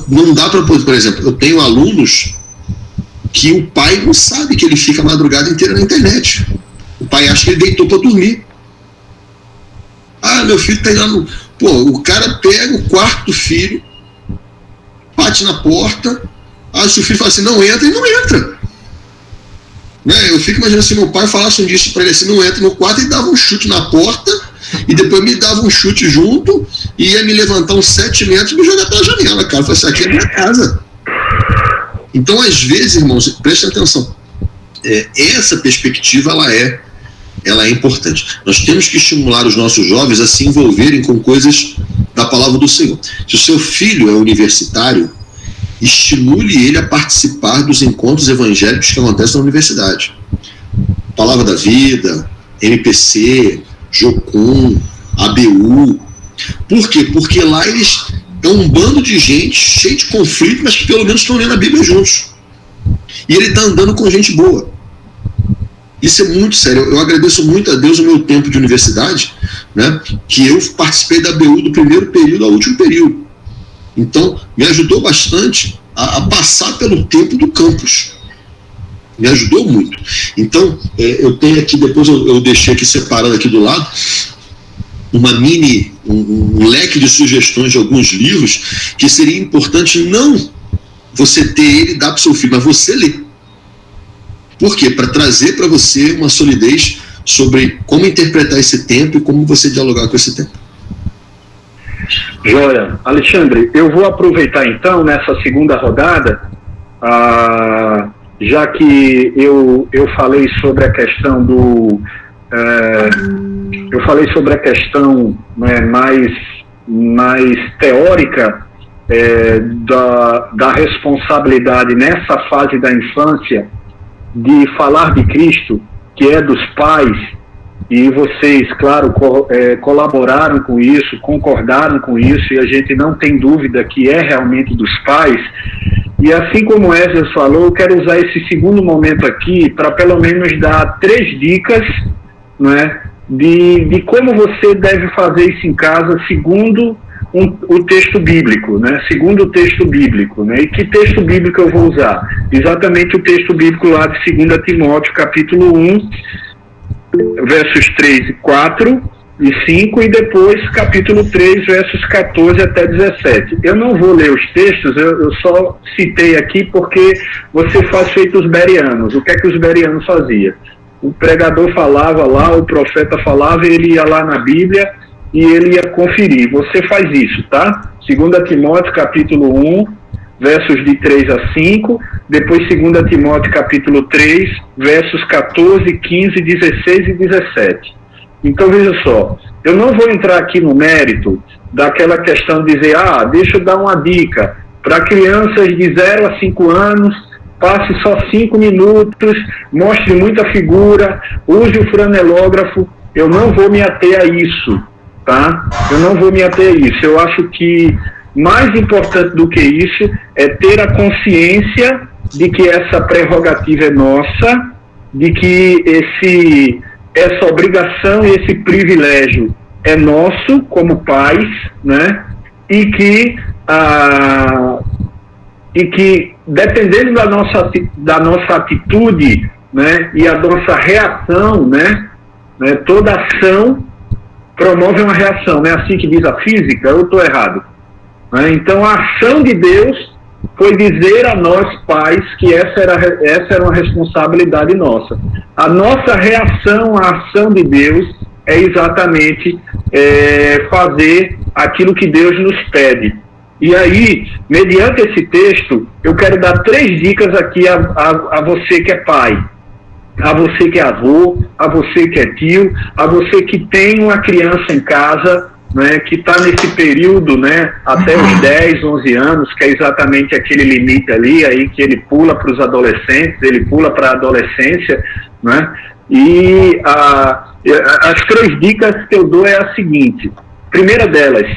não dá para, por exemplo, eu tenho alunos que o pai não sabe que ele fica a madrugada inteira na internet. O pai acha que ele deitou para dormir. Ah, meu filho está indo lá no... Pô, o cara pega o quarto do filho, bate na porta, se o filho fala assim, não entra, ele não entra. Né? Eu fico imaginando se meu pai falasse um dia para ele assim, não entra no quarto, ele dava um chute na porta, e depois me dava um chute junto, e ia me levantar uns 7 metros e me jogar pela janela, cara. Eu falei assim, aqui é minha casa. Então, às vezes, irmãos, prestem atenção, essa perspectiva, ela é importante. Nós temos que estimular os nossos jovens a se envolverem com coisas da palavra do Senhor. Se o seu filho é universitário, estimule ele a participar dos encontros evangélicos que acontecem na universidade. Palavra da Vida, MPC, Jocum, ABU. Por quê? Porque lá eles... É um bando de gente cheio de conflito, mas que pelo menos estão lendo a Bíblia juntos. E ele está andando com gente boa. Isso é muito sério. Eu agradeço muito a Deus o meu tempo de universidade, né, que eu participei da BU do primeiro período ao último período. Então, me ajudou bastante a passar pelo tempo do campus. Me ajudou muito. Então, eu tenho aqui, depois eu deixei aqui separado aqui do lado, um leque de sugestões de alguns livros que seria importante não você ter ele e dar para o seu filho, mas você ler. Por quê? Para trazer para você uma solidez sobre como interpretar esse tempo e como você dialogar com esse tempo. Joia. Alexandre, eu vou aproveitar então nessa segunda rodada, já que eu falei sobre a questão do... eu falei sobre a questão, né, mais teórica da responsabilidade nessa fase da infância de falar de Cristo, que é dos pais, e vocês, claro, colaboraram com isso, concordaram com isso, e a gente não tem dúvida que é realmente dos pais. E assim como o Esdras falou, eu quero usar esse segundo momento aqui para pelo menos dar 3 dicas, né, de como você deve fazer isso em casa segundo o texto bíblico, né? Segundo o texto bíblico, né? E que texto bíblico eu vou usar? Exatamente o texto bíblico lá de 2 Timóteo, capítulo 1, versos 3 e 4 e 5, e depois capítulo 3, versos 14 até 17. Eu não vou ler os textos, eu só citei aqui porque você faz feito os bereanos. O que é que os bereanos faziam? O pregador falava lá, o profeta falava, ele ia lá na Bíblia e ele ia conferir. Você faz isso, tá? 2 Timóteo, capítulo 1, versos de 3 a 5, depois 2 Timóteo, capítulo 3, versos 14, 15, 16 e 17. Então, veja só, eu não vou entrar aqui no mérito daquela questão de dizer, deixa eu dar uma dica, para crianças de 0 a 5 anos, passe só 5 minutos, mostre muita figura, use o franelógrafo. Eu não vou me ater a isso, tá? Eu não vou me ater a isso. Eu acho que mais importante do que isso é ter a consciência de que essa prerrogativa é nossa, de que essa obrigação e esse privilégio é nosso como pais, né? E que dependendo da nossa atitude, né, e a nossa reação, né, toda ação promove uma reação, não é assim que diz a física? Eu estou errado, né? Então a ação de Deus foi dizer a nós pais que essa era uma responsabilidade nossa. A nossa reação à ação de Deus é exatamente fazer aquilo que Deus nos pede. E aí, mediante esse texto, eu quero dar 3 dicas aqui a você que é pai, a você que é avô, a você que é tio, a você que tem uma criança em casa, né, que está nesse período, né, até os 10, 11 anos, que é exatamente aquele limite ali, aí que ele pula para os adolescentes, ele pula para a adolescência, né, e as 3 dicas que eu dou é a seguinte: primeira delas,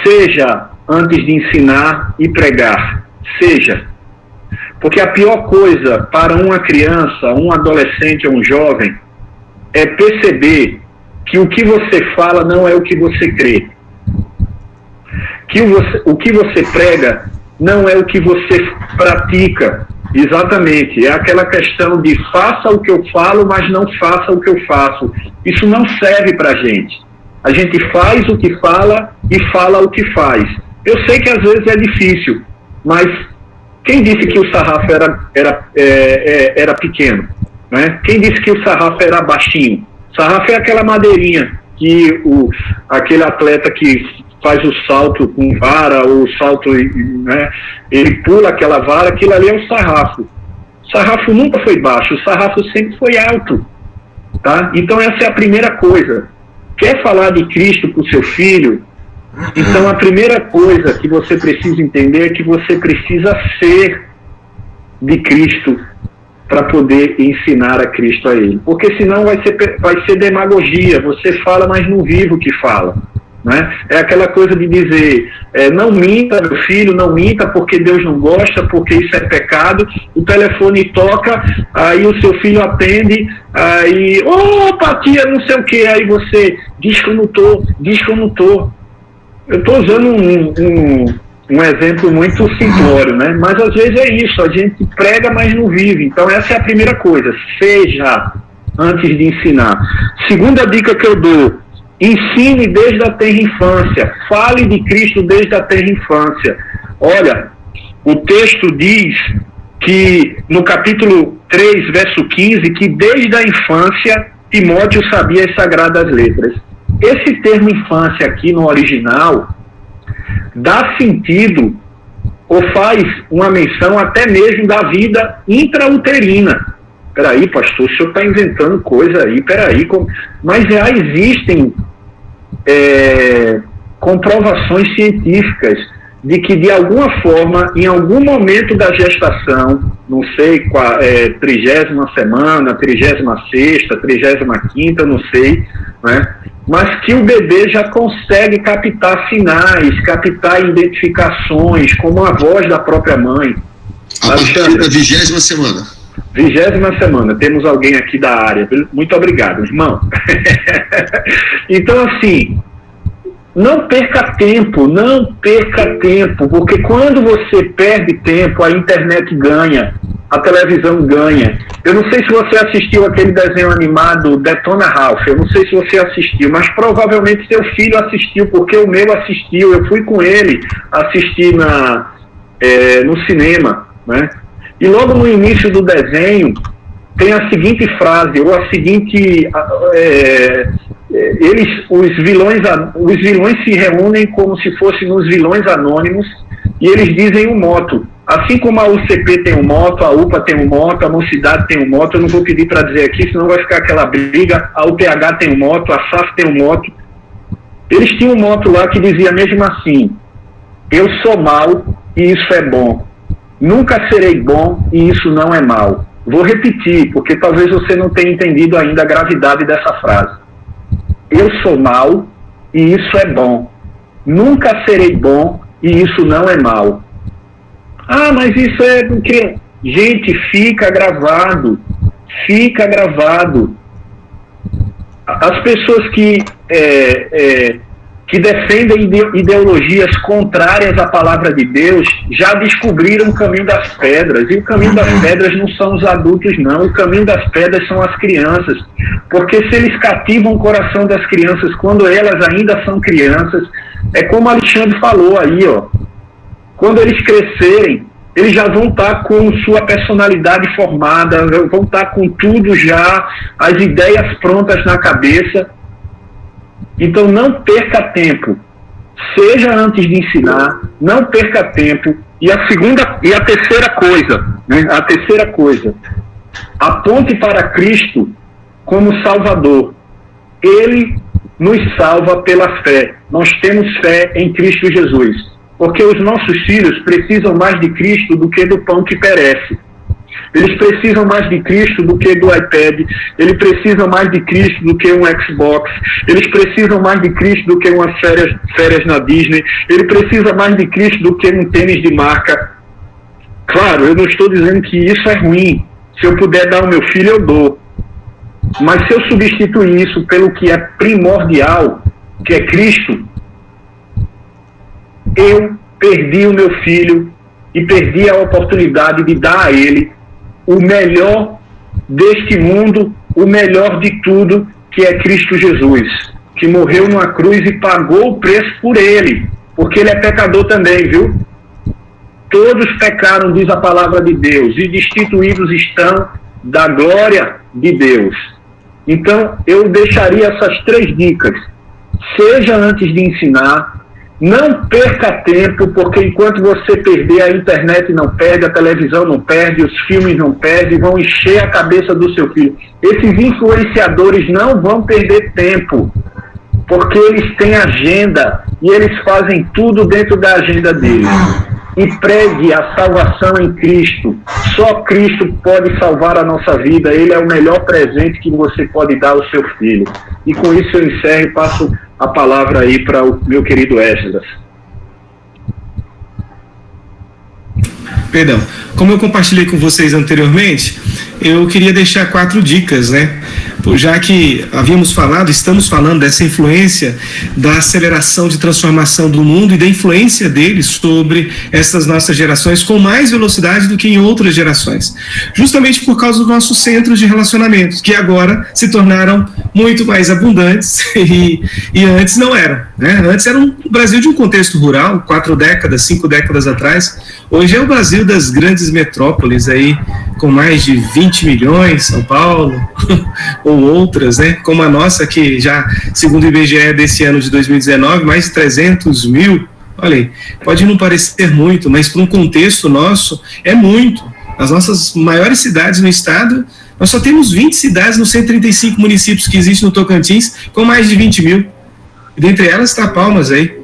seja antes de ensinar e pregar, seja. Porque a pior coisa para uma criança, um adolescente ou um jovem é perceber que o que você fala não é o que você crê. Que o que você prega não é o que você pratica. Exatamente. É aquela questão de faça o que eu falo, mas não faça o que eu faço. Isso não serve para a gente. A gente faz o que fala e fala o que faz. Eu sei que às vezes é difícil, mas quem disse que o sarrafo era pequeno? Né? Quem disse que o sarrafo era baixinho? Sarrafo é aquela madeirinha que aquele atleta que faz o salto com vara, ou o salto, né, ele pula aquela vara, aquilo ali é o sarrafo. O sarrafo nunca foi baixo, o sarrafo sempre foi alto. Tá? Então essa é a primeira coisa. Quer falar de Cristo para o seu filho? Então a primeira coisa que você precisa entender é que você precisa ser de Cristo para poder ensinar a Cristo a ele. Porque senão vai ser demagogia, você fala, mas não vive o que fala. Né? É aquela coisa de dizer, não minta, meu filho, não minta porque Deus não gosta, porque isso é pecado. O telefone toca, aí o seu filho atende, aí, opa, tia, não sei o que, aí você diz que eu não tô. Eu estou usando um exemplo muito simplório, né? Mas às vezes é isso, a gente prega, mas não vive. Então essa é a primeira coisa, seja antes de ensinar. Segunda dica que eu dou: ensine desde a tenra infância, fale de Cristo desde a tenra infância. Olha, o texto diz que no capítulo 3, verso 15, que desde a infância Timóteo sabia as sagradas letras. Esse termo infância aqui no original dá sentido ou faz uma menção até mesmo da vida intrauterina. Peraí, pastor, o senhor está inventando coisa aí, peraí. Mas já existem comprovações científicas de que, de alguma forma, em algum momento da gestação, não sei, 30ª semana, 36ª, 35ª, não sei, né? Mas que o bebê já consegue captar sinais, captar identificações, como a voz da própria mãe. A partir da 20ª semana. 20ª semana, temos alguém aqui da área. Muito obrigado, irmão. Então, assim, não perca tempo, porque quando você perde tempo, a internet ganha, a televisão ganha. Eu não sei se você assistiu aquele desenho animado Detona Ralph, eu não sei se você assistiu, mas provavelmente seu filho assistiu, porque o meu assistiu, eu fui com ele assistir no cinema, né? E logo no início do desenho tem a seguinte frase, ou a seguinte... os vilões se reúnem como se fossem nos vilões anônimos e eles dizem um moto. Assim como a UCP tem um moto, a UPA tem um moto, a Mocidade tem um moto, eu não vou pedir para dizer aqui, senão vai ficar aquela briga. A UPH tem um moto, a SAF tem um moto. Eles tinham um moto lá que dizia mesmo assim: eu sou mal e isso é bom. Nunca serei bom e isso não é mal. Vou repetir, porque talvez você não tenha entendido ainda a gravidade dessa frase. Eu sou mal e isso é bom. Nunca serei bom e isso não é mal. Ah, mas isso é... Gente, fica gravado. Fica gravado. As pessoas que defendem ideologias contrárias à palavra de Deus já descobriram o caminho das pedras. E o caminho das pedras não são os adultos, não. O caminho das pedras são as crianças. Porque se eles cativam o coração das crianças quando elas ainda são crianças, é como o Alexandre falou aí, ó. Quando eles crescerem, eles já vão estar com sua personalidade formada, vão estar com tudo já, as ideias prontas na cabeça. Então não perca tempo, seja antes de ensinar, não perca tempo. E a terceira coisa, né? A terceira coisa, aponte para Cristo como Salvador. Ele nos salva pela fé. Nós temos fé em Cristo Jesus. Porque os nossos filhos precisam mais de Cristo do que do pão que perece. Eles precisam mais de Cristo do que do iPad. Eles precisam mais de Cristo do que um Xbox. Eles precisam mais de Cristo do que umas férias na Disney. Ele precisa mais de Cristo do que um tênis de marca. Claro, eu não estou dizendo que isso é ruim. Se eu puder dar ao meu filho, eu dou. Mas se eu substituir isso pelo que é primordial, que é Cristo, eu perdi o meu filho e perdi a oportunidade de dar a ele o melhor deste mundo, o melhor de tudo, que é Cristo Jesus, que morreu numa cruz e pagou o preço por ele, porque ele é pecador também, viu? Todos pecaram, diz a palavra de Deus, e destituídos estão da glória de Deus. Então, eu deixaria essas 3 dicas. Seja antes de ensinar. Não perca tempo, porque enquanto você perder, a internet não perde, a televisão não perde, os filmes não perdem, vão encher a cabeça do seu filho. Esses influenciadores não vão perder tempo, porque eles têm agenda e eles fazem tudo dentro da agenda deles. E pregue a salvação em Cristo. Só Cristo pode salvar a nossa vida. Ele é o melhor presente que você pode dar ao seu filho. E com isso eu encerro e passo a palavra aí para o meu querido Esdras. Perdão. Como eu compartilhei com vocês anteriormente, eu queria deixar 4 dicas, né? Já que estamos falando dessa influência da aceleração de transformação do mundo e da influência dele sobre essas nossas gerações com mais velocidade do que em outras gerações. Justamente por causa dos nossos centros de relacionamentos, que agora se tornaram muito mais abundantes e antes não eram, né? Antes era um Brasil de um contexto rural, 4 décadas, 5 décadas atrás. Hoje é o Brasil das grandes metrópoles aí, com mais de 20 milhões, São Paulo, ou outras, né, como a nossa, que já, segundo o IBGE desse ano de 2019, mais de 300 mil, olha aí, pode não parecer muito, mas para um contexto nosso, é muito. As nossas maiores cidades no estado, nós só temos 20 cidades nos 135 municípios que existem no Tocantins, com mais de 20 mil, e dentre elas está Palmas aí.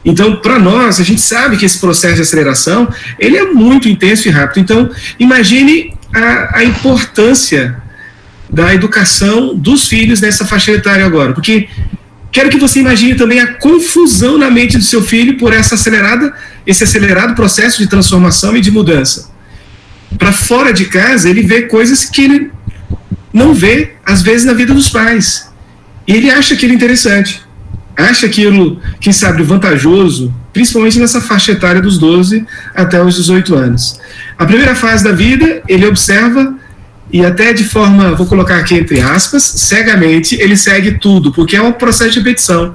Então, para nós, a gente sabe que esse processo de aceleração, ele é muito intenso e rápido. Então, imagine a importância da educação dos filhos nessa faixa etária agora, porque quero que você imagine também a confusão na mente do seu filho por esse acelerado processo de transformação e de mudança. Para fora de casa, ele vê coisas que ele não vê, às vezes, na vida dos pais. E ele acha aquilo interessante, acha aquilo, quem sabe, vantajoso, principalmente nessa faixa etária dos 12 até os 18 anos. A primeira fase da vida, ele observa e até de forma, vou colocar aqui entre aspas, cegamente, ele segue tudo, porque é um processo de repetição.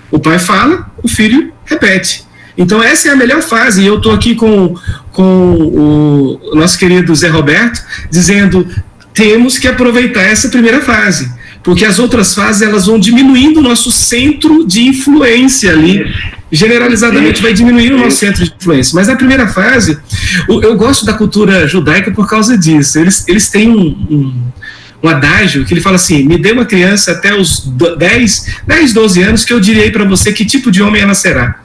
O pai fala, o filho repete. Então essa é a melhor fase, e eu estou aqui com o nosso querido Zé Roberto, dizendo, temos que aproveitar essa primeira fase, porque as outras fases elas vão diminuindo o nosso centro de influência ali, generalizadamente vai diminuir o nosso centro de influência. Mas na primeira fase, eu gosto da cultura judaica por causa disso. Eles têm um adágio que ele fala assim, me dê uma criança até os 10, 12 anos que eu direi para você que tipo de homem ela será.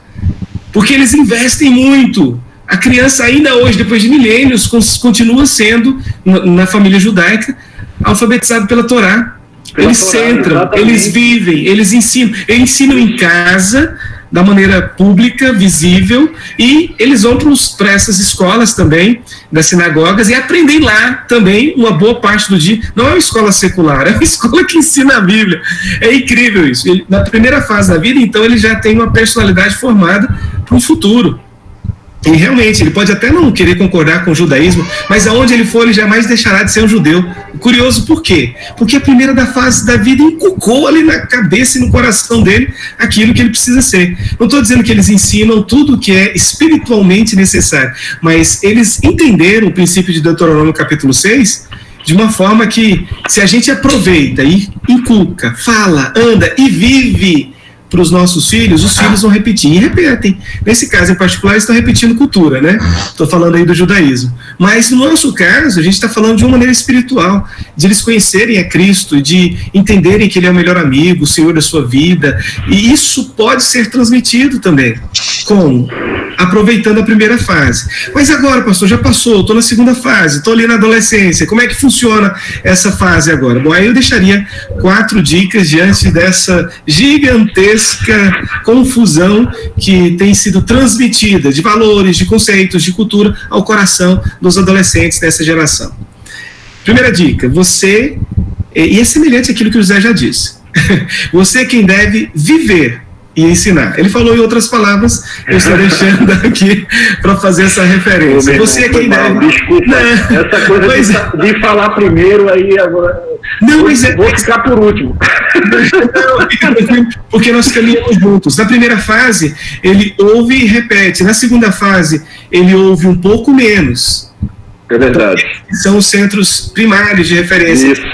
Porque eles investem muito. A criança ainda hoje, depois de milênios, continua sendo, na família judaica, alfabetizado pela Torá. Eles centram, eles vivem, eles ensinam em casa da maneira pública, visível, e eles vão para essas escolas também, das sinagogas, e aprendem lá também uma boa parte do dia. Não é uma escola secular, é uma escola que ensina a Bíblia. É incrível isso. Na primeira fase da vida, então, ele já tem uma personalidade formada para o futuro. E realmente, ele pode até não querer concordar com o judaísmo, mas aonde ele for, ele jamais deixará de ser um judeu. Curioso por quê? Porque a primeira da fase da vida inculcou ali na cabeça e no coração dele aquilo que ele precisa ser. Não estou dizendo que eles ensinam tudo o que é espiritualmente necessário, mas eles entenderam o princípio de Deuteronômio capítulo 6 de uma forma que, se a gente aproveita e inculca, fala, anda e vive para os nossos filhos, os filhos vão repetir, e repetem. Nesse caso em particular, eles estão repetindo cultura, né? Estou falando aí do judaísmo. Mas no nosso caso, a gente está falando de uma maneira espiritual, de eles conhecerem a Cristo, de entenderem que Ele é o melhor amigo, o Senhor da sua vida, e isso pode ser transmitido também. Como? Aproveitando a primeira fase. Mas agora, pastor, já passou, estou na segunda fase, estou ali na adolescência, como é que funciona essa fase agora? Bom, aí eu deixaria 4 dicas diante dessa gigantesca confusão que tem sido transmitida de valores, de conceitos, de cultura ao coração dos adolescentes dessa geração. Primeira dica, você, e é semelhante àquilo que o José já disse, você é quem deve viver e ensinar. Ele falou em outras palavras, eu estou deixando aqui para fazer essa referência. Você é quem deve... Desculpa, essa coisa de falar primeiro, aí agora... Não, mas vou ficar por último. Não, porque nós caminhamos juntos. Na primeira fase, ele ouve e repete. Na segunda fase, ele ouve um pouco menos. É verdade. São os centros primários de referência. Isso.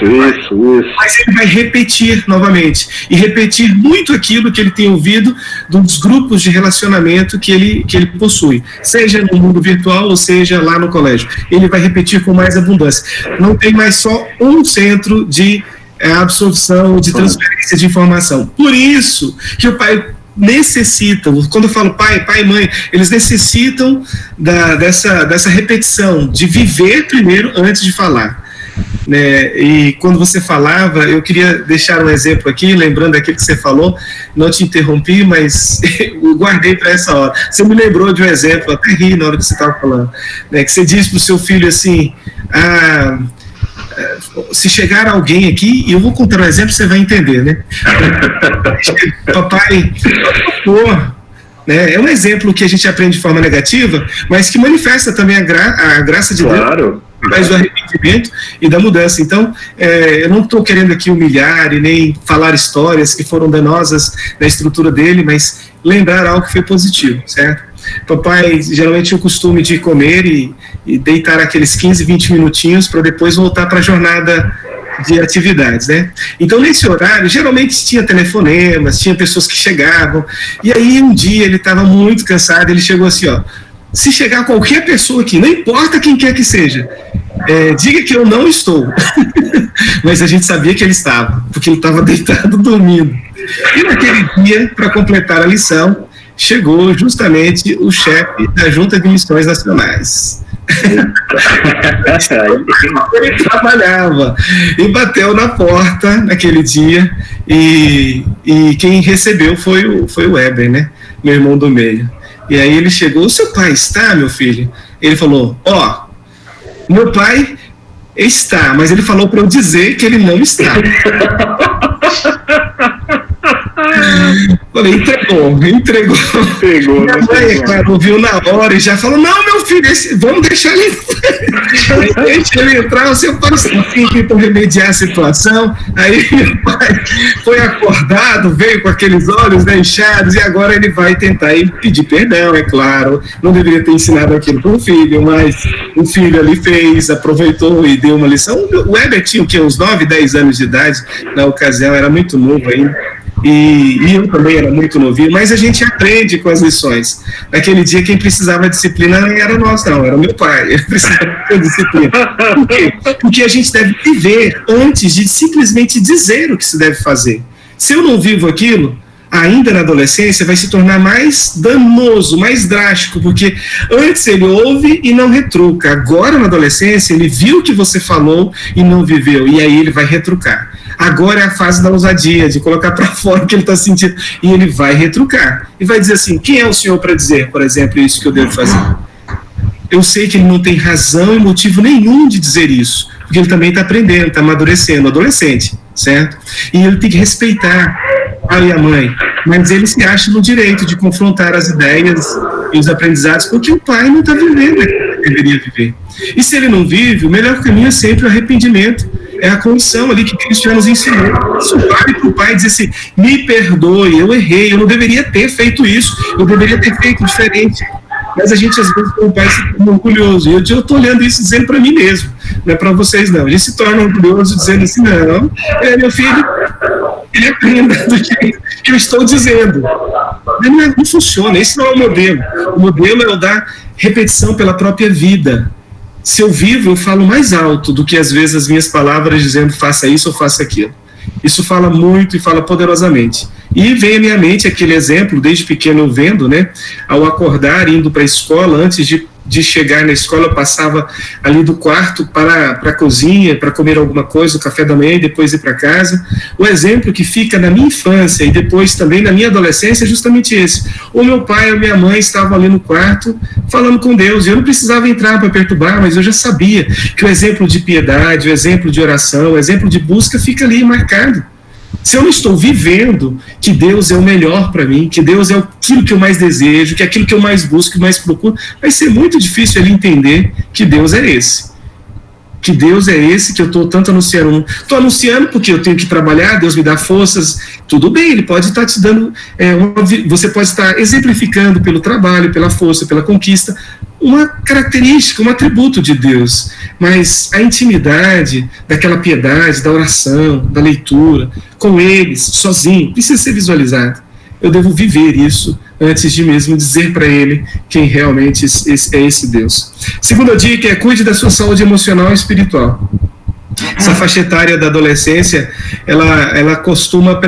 Mas ele vai repetir novamente. E repetir muito aquilo que ele tem ouvido dos grupos de relacionamento que ele possui. Seja no mundo virtual ou seja lá no colégio. Ele vai repetir com mais abundância. Não tem mais só um centro de absorção, de transferência de informação. Por isso que o pai necessitam, quando eu falo pai e mãe, eles necessitam dessa repetição, de viver primeiro antes de falar. Né? E quando você falava, eu queria deixar um exemplo aqui, lembrando daquilo que você falou, não te interrompi, mas eu guardei para essa hora. Você me lembrou de um exemplo, até ri na hora que você estava falando, né? Que você diz para o seu filho assim, se chegar alguém aqui, e eu vou contar um exemplo, você vai entender, né? Papai, né? É um exemplo que a gente aprende de forma negativa, mas que manifesta também a graça de Deus, através do arrependimento e da mudança. Então, eu não estou querendo aqui humilhar e nem falar histórias que foram danosas na estrutura dele, mas lembrar algo que foi positivo, certo? Papai geralmente tinha o costume de comer e deitar aqueles 15, 20 minutinhos para depois voltar para a jornada de atividades, né? Então, nesse horário, geralmente tinha telefonemas, tinha pessoas que chegavam, e aí um dia ele estava muito cansado, ele chegou assim, ó, se chegar qualquer pessoa aqui, não importa quem quer que seja, diga que eu não estou. Mas a gente sabia que ele estava, porque ele estava deitado dormindo. E naquele dia, para completar a lição, chegou justamente o chefe da Junta de Missões Nacionais. Ele trabalhava e bateu na porta naquele dia e quem recebeu foi o Weber, né? Meu irmão do meio. E aí ele chegou, seu pai está, meu filho? Ele falou, meu pai está, mas ele falou para eu dizer que ele não está. Falei, entregou. Minha mãe, claro, ouviu na hora e já falou, não, meu filho, vamos deixar ele deixa ele entrar, o seu pai tentou remediar a situação. Aí meu pai foi acordado, veio com aqueles olhos, né, inchados, e agora ele vai tentar pedir perdão, é claro, não deveria ter ensinado aquilo para o filho, mas o filho ali fez, aproveitou e deu uma lição. O Weber tinha o quê? Uns 9, 10 anos de idade, na ocasião, era muito novo ainda. E eu também era muito novinho, mas a gente aprende com as lições. Naquele dia, quem precisava de disciplina não era nós, não, era o meu pai. Ele precisava de disciplina. Por quê? Porque a gente deve viver antes de simplesmente dizer o que se deve fazer. Se eu não vivo aquilo, ainda na adolescência, vai se tornar mais danoso, mais drástico, porque antes ele ouve e não retruca. Agora, na adolescência, ele viu o que você falou e não viveu, e aí ele vai retrucar. Agora é a fase da ousadia, de colocar para fora o que ele está sentindo. E ele vai retrucar. E vai dizer assim, quem é o senhor para dizer, por exemplo, isso que eu devo fazer? Eu sei que ele não tem razão e motivo nenhum de dizer isso, porque ele também está aprendendo, está amadurecendo, adolescente, certo? E ele tem que respeitar o pai e a mãe, mas ele se acha no direito de confrontar as ideias e os aprendizados, porque o pai não está vivendo o que ele deveria viver. E se ele não vive, o melhor caminho é sempre o arrependimento, é a condição ali que Cristo já nos ensinou. Isso vale para o pai dizer assim, me perdoe, eu errei, eu não deveria ter feito isso, eu deveria ter feito diferente. Mas a gente, às vezes, como pai, se torna orgulhoso. E eu estou olhando isso dizendo para mim mesmo, não é para vocês, não. A gente se torna orgulhoso dizendo assim, não, meu filho, ele aprenda do que eu estou dizendo. Não funciona, esse não é o modelo. O modelo é o da repetição pela própria vida. Se eu vivo, eu falo mais alto do que, às vezes, as minhas palavras dizendo faça isso ou faça aquilo. Isso fala muito e fala poderosamente. E vem à minha mente aquele exemplo, desde pequeno eu vendo, né? Ao acordar, indo para a escola, antes de chegar na escola, eu passava ali do quarto para a cozinha, para comer alguma coisa, o café da manhã e depois ir para casa. O exemplo que fica na minha infância e depois também na minha adolescência é justamente esse. O meu pai ou minha mãe estavam ali no quarto falando com Deus, e eu não precisava entrar para perturbar, mas eu já sabia que o exemplo de piedade, o exemplo de oração, o exemplo de busca fica ali marcado. Se eu não estou vivendo que Deus é o melhor para mim, que Deus é aquilo que eu mais desejo, que é aquilo que eu mais busco, que mais procuro, vai ser muito difícil ele entender que Deus é esse. Que Deus é esse que eu estou tanto anunciando. Estou anunciando porque eu tenho que trabalhar, Deus me dá forças. Tudo bem, ele pode estar te dando, você pode estar exemplificando pelo trabalho, pela força, pela conquista, uma característica, um atributo de Deus. Mas a intimidade daquela piedade, da oração, da leitura, com eles, sozinho, precisa ser visualizado. Eu devo viver isso antes de mesmo dizer para ele quem realmente é esse Deus. Segunda dica é cuide da sua saúde emocional e espiritual. Essa faixa etária da adolescência, ela costuma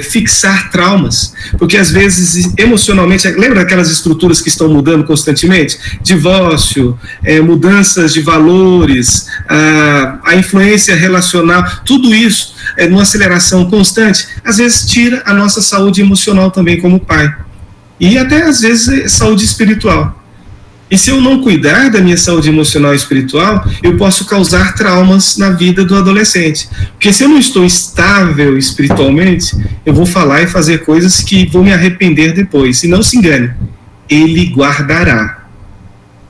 fixar traumas, porque às vezes emocionalmente, lembra daquelas estruturas que estão mudando constantemente? Divórcio, mudanças de valores, a influência relacional, tudo isso numa aceleração constante, às vezes tira a nossa saúde emocional também como pai, e até às vezes saúde espiritual. E se eu não cuidar da minha saúde emocional e espiritual, eu posso causar traumas na vida do adolescente. Porque se eu não estou estável espiritualmente, eu vou falar e fazer coisas que vou me arrepender depois. E não se engane, ele guardará.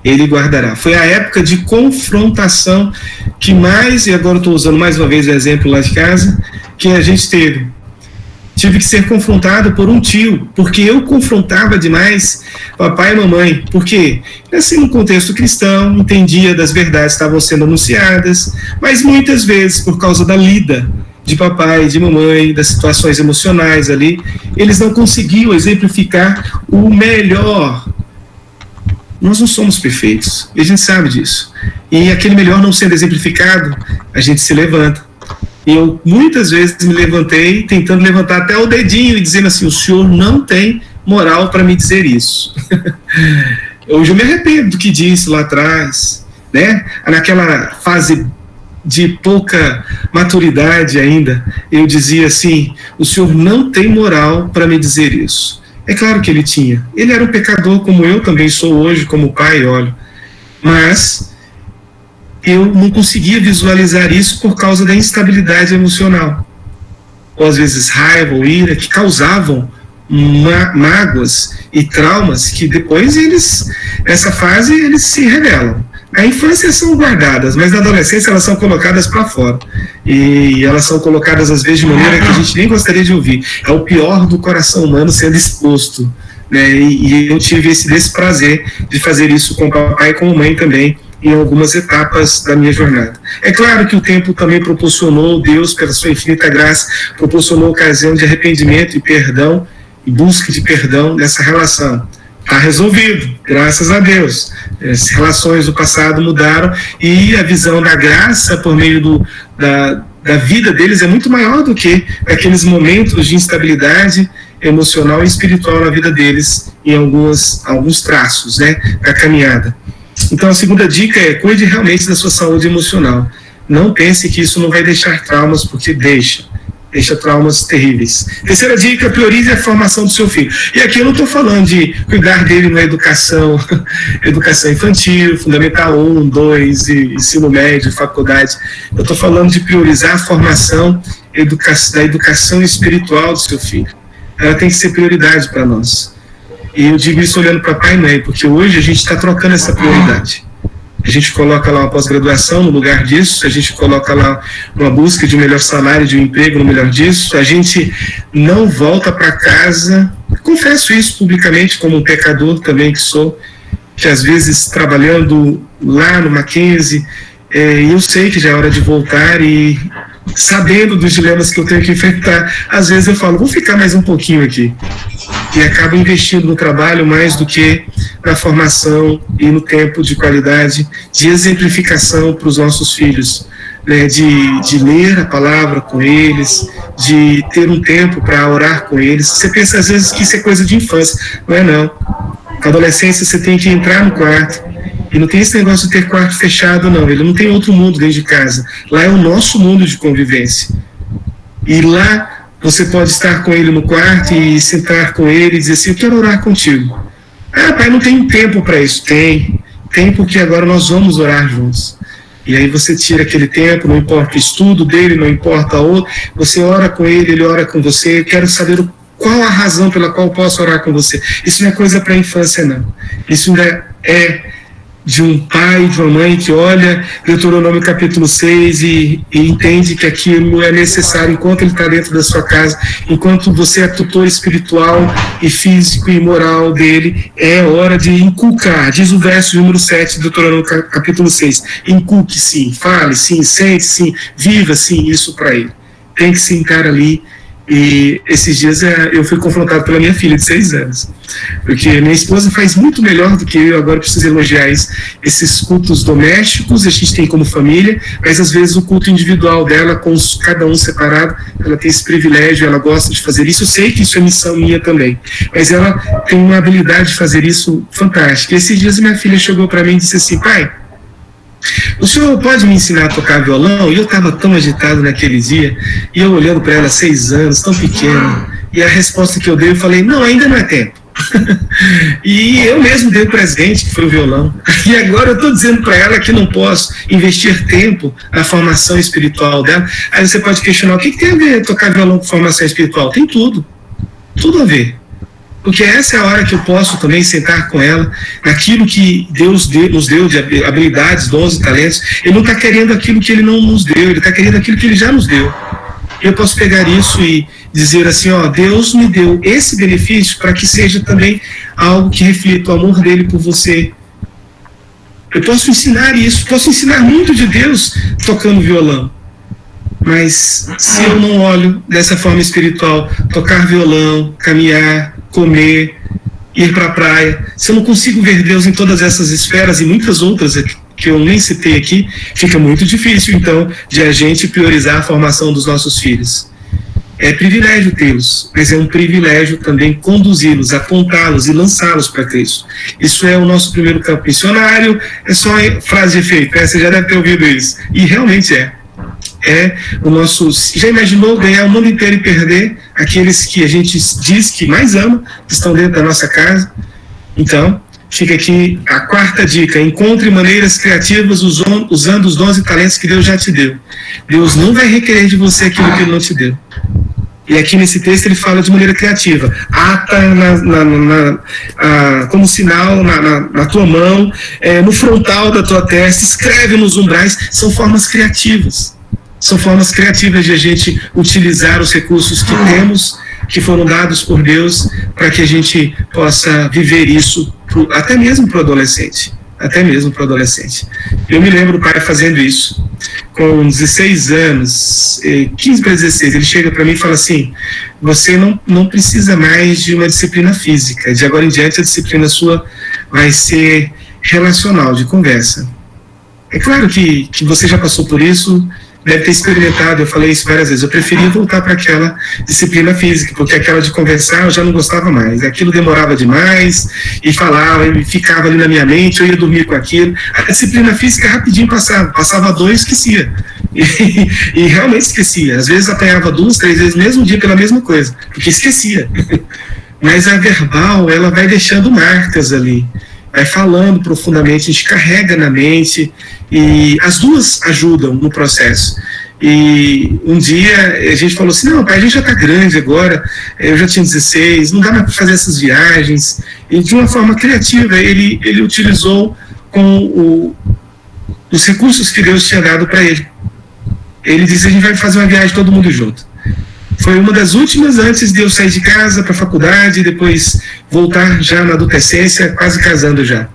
Ele guardará. Foi a época de confrontação que mais, e agora estou usando mais uma vez o exemplo lá de casa, que a gente teve. Tive que ser confrontado por um tio, porque eu confrontava demais papai e mamãe, porque, assim, no contexto cristão, entendia das verdades que estavam sendo anunciadas, mas muitas vezes, por causa da lida de papai e de mamãe, das situações emocionais ali, eles não conseguiam exemplificar o melhor. Nós não somos perfeitos, e a gente sabe disso. E aquele melhor não sendo exemplificado, a gente se levanta. E eu muitas vezes me levantei tentando levantar até o dedinho e dizendo assim, o senhor não tem moral para me dizer isso. Hoje eu me arrependo do que disse lá atrás, né? Naquela fase de pouca maturidade ainda, eu dizia assim, o senhor não tem moral para me dizer isso. É claro que ele tinha. Ele era um pecador como eu também sou hoje, como pai, olha. Mas eu não conseguia visualizar isso por causa da instabilidade emocional. Ou às vezes raiva ou ira, que causavam mágoas e traumas que depois nessa fase, eles se revelam. Na infância são guardadas, mas na adolescência elas são colocadas para fora. E elas são colocadas às vezes de maneira que a gente nem gostaria de ouvir. É o pior do coração humano sendo exposto. Né? E eu tive esse desprazer de fazer isso com o papai e com a mãe também, em algumas etapas da minha jornada. É claro que o tempo também proporcionou, Deus, pela sua infinita graça, proporcionou ocasião de arrependimento e perdão, e busca de perdão nessa relação. Está resolvido, graças a Deus. As relações do passado mudaram e a visão da graça por meio da vida deles é muito maior do que aqueles momentos de instabilidade emocional e espiritual na vida deles, em alguns traços, né, da caminhada. Então a segunda dica é cuide realmente da sua saúde emocional. Não pense que isso não vai deixar traumas, porque deixa. deixa traumas terríveis. Terceira dica, priorize a formação do seu filho. E aqui eu não estou falando de cuidar dele na educação infantil, fundamental 1, 2, ensino médio, faculdade. Eu estou falando de priorizar a formação da educação espiritual do seu filho. Ela tem que ser prioridade para nós. E eu digo isso olhando para pai e mãe, porque hoje a gente está trocando essa prioridade. A gente coloca lá uma pós-graduação no lugar disso, a gente coloca lá uma busca de um melhor salário, de um emprego no melhor disso, a gente não volta para casa, confesso isso publicamente como um pecador também que sou, que às vezes trabalhando lá no Mackenzie, eu sei que já é hora de voltar e sabendo dos dilemas que eu tenho que enfrentar, às vezes eu falo, vou ficar mais um pouquinho aqui. E acabo investindo no trabalho mais do que na formação e no tempo de qualidade, de exemplificação para os nossos filhos, né? De ler a palavra com eles, de ter um tempo para orar com eles. Você pensa às vezes que isso é coisa de infância, não é não. Na adolescência você tem que entrar no quarto, e não tem esse negócio de ter quarto fechado não, ele não tem outro mundo dentro de casa, lá é o nosso mundo de convivência. E lá você pode estar com ele no quarto e sentar com ele e dizer assim, eu quero orar contigo. Ah, pai, não tenho tempo para isso. Tem porque agora nós vamos orar juntos. E aí você tira aquele tempo, não importa o estudo dele, não importa a outra, você ora com ele, ele ora com você, eu quero saber qual a razão pela qual eu posso orar com você. Isso não é coisa para a infância, não. Isso ainda é de um pai, de uma mãe que olha Deuteronômio capítulo 6 e entende que aquilo é necessário enquanto ele está dentro da sua casa, enquanto você é tutor espiritual e físico e moral dele, é hora de inculcar. Diz o verso número 7 de Deuteronômio capítulo 6, inculque sim, fale sim, sente sim, viva sim isso para ele. Tem que sentar ali. E esses dias eu fui confrontado pela minha filha de 6 anos, porque minha esposa faz muito melhor do que eu, agora preciso elogiar isso. Esses cultos domésticos a gente tem como família, mas às vezes o culto individual dela, com cada um separado, ela tem esse privilégio, ela gosta de fazer isso. Eu sei que isso é missão minha também, mas ela tem uma habilidade de fazer isso fantástica. E esses dias minha filha chegou para mim e disse assim, pai, o senhor pode me ensinar a tocar violão? E eu estava tão agitado naquele dia, e eu olhando para ela, 6 anos, tão pequena, e a resposta que eu dei, eu falei, não, ainda não é tempo. E eu mesmo dei o presente, que foi o violão, e agora eu estou dizendo para ela que não posso investir tempo na formação espiritual dela. Aí você pode questionar, o que tem a ver tocar violão com formação espiritual? Tem tudo a ver. Porque essa é a hora que eu posso também sentar com ela naquilo que Deus nos deu de habilidades, dons e talentos. Ele não está querendo aquilo que ele não nos deu, ele está querendo aquilo que ele já nos deu. Eu posso pegar isso e dizer assim, ó, Deus me deu esse benefício para que seja também algo que reflita o amor dele por você. Eu posso ensinar isso, posso ensinar muito de Deus tocando violão. Mas se eu não olho dessa forma espiritual, tocar violão, caminhar, comer, ir para a praia, se eu não consigo ver Deus em todas essas esferas e muitas outras que eu nem citei aqui, fica muito difícil, então, de a gente priorizar a formação dos nossos filhos. É privilégio tê-los, mas é um privilégio também conduzi-los, apontá-los e lançá-los para Cristo. Isso é o nosso primeiro campo missionário, é só frase de efeito, você já deve ter ouvido isso, e realmente é o nosso... Já imaginou ganhar o mundo inteiro e perder aqueles que a gente diz que mais ama, que estão dentro da nossa casa? Então, fica aqui a 4ª dica, encontre maneiras criativas usando os dons e talentos que Deus já te deu. Deus não vai requerer de você aquilo que Ele não te deu. E aqui nesse texto ele fala de maneira criativa. Ata como sinal na tua mão, no frontal da tua testa, escreve nos umbrais, são formas criativas. São formas criativas de a gente utilizar os recursos que temos, que foram dados por Deus, para que a gente possa viver isso, até mesmo para o adolescente. Eu me lembro do pai fazendo isso. Com 16 anos, 15 para 16, ele chega para mim e fala assim, você não precisa mais de uma disciplina física, de agora em diante a disciplina sua vai ser relacional, de conversa. É claro que você já passou por isso, deve ter experimentado, eu falei isso várias vezes, eu preferia voltar para aquela disciplina física, porque aquela de conversar eu já não gostava mais, aquilo demorava demais, e falava, e ficava ali na minha mente, eu ia dormir com aquilo. A disciplina física rapidinho passava 2, esquecia, e realmente esquecia, às vezes apanhava 2, 3 vezes no mesmo dia pela mesma coisa, porque esquecia. Mas a verbal, ela vai deixando marcas ali, vai falando profundamente, a gente carrega na mente, e as duas ajudam no processo. E um dia a gente falou assim, não, pai, a gente já está grande agora, eu já tinha 16, não dá mais para fazer essas viagens. E de uma forma criativa, ele utilizou com os recursos que Deus tinha dado para ele. Ele disse, a gente vai fazer uma viagem todo mundo junto. Foi uma das últimas antes de eu sair de casa para a faculdade, e depois voltar já na adolescência, quase casando já.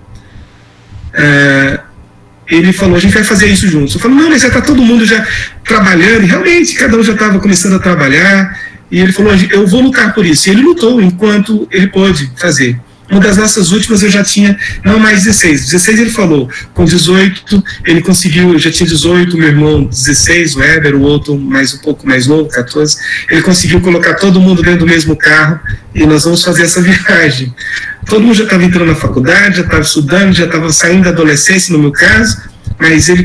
Ele falou, a gente vai fazer isso juntos. Eu falei, não, mas já está todo mundo já trabalhando, e realmente cada um já estava começando a trabalhar, e ele falou, eu vou lutar por isso. E ele lutou enquanto ele pôde fazer. Uma das nossas últimas eu já tinha, não mais 16. 16 ele falou, com 18 ele conseguiu, eu já tinha 18, meu irmão 16, o Weber, o outro um pouco mais novo, 14. Ele conseguiu colocar todo mundo dentro do mesmo carro e nós vamos fazer essa viagem. Todo mundo já estava entrando na faculdade, já estava estudando, já estava saindo da adolescência, no meu caso, mas ele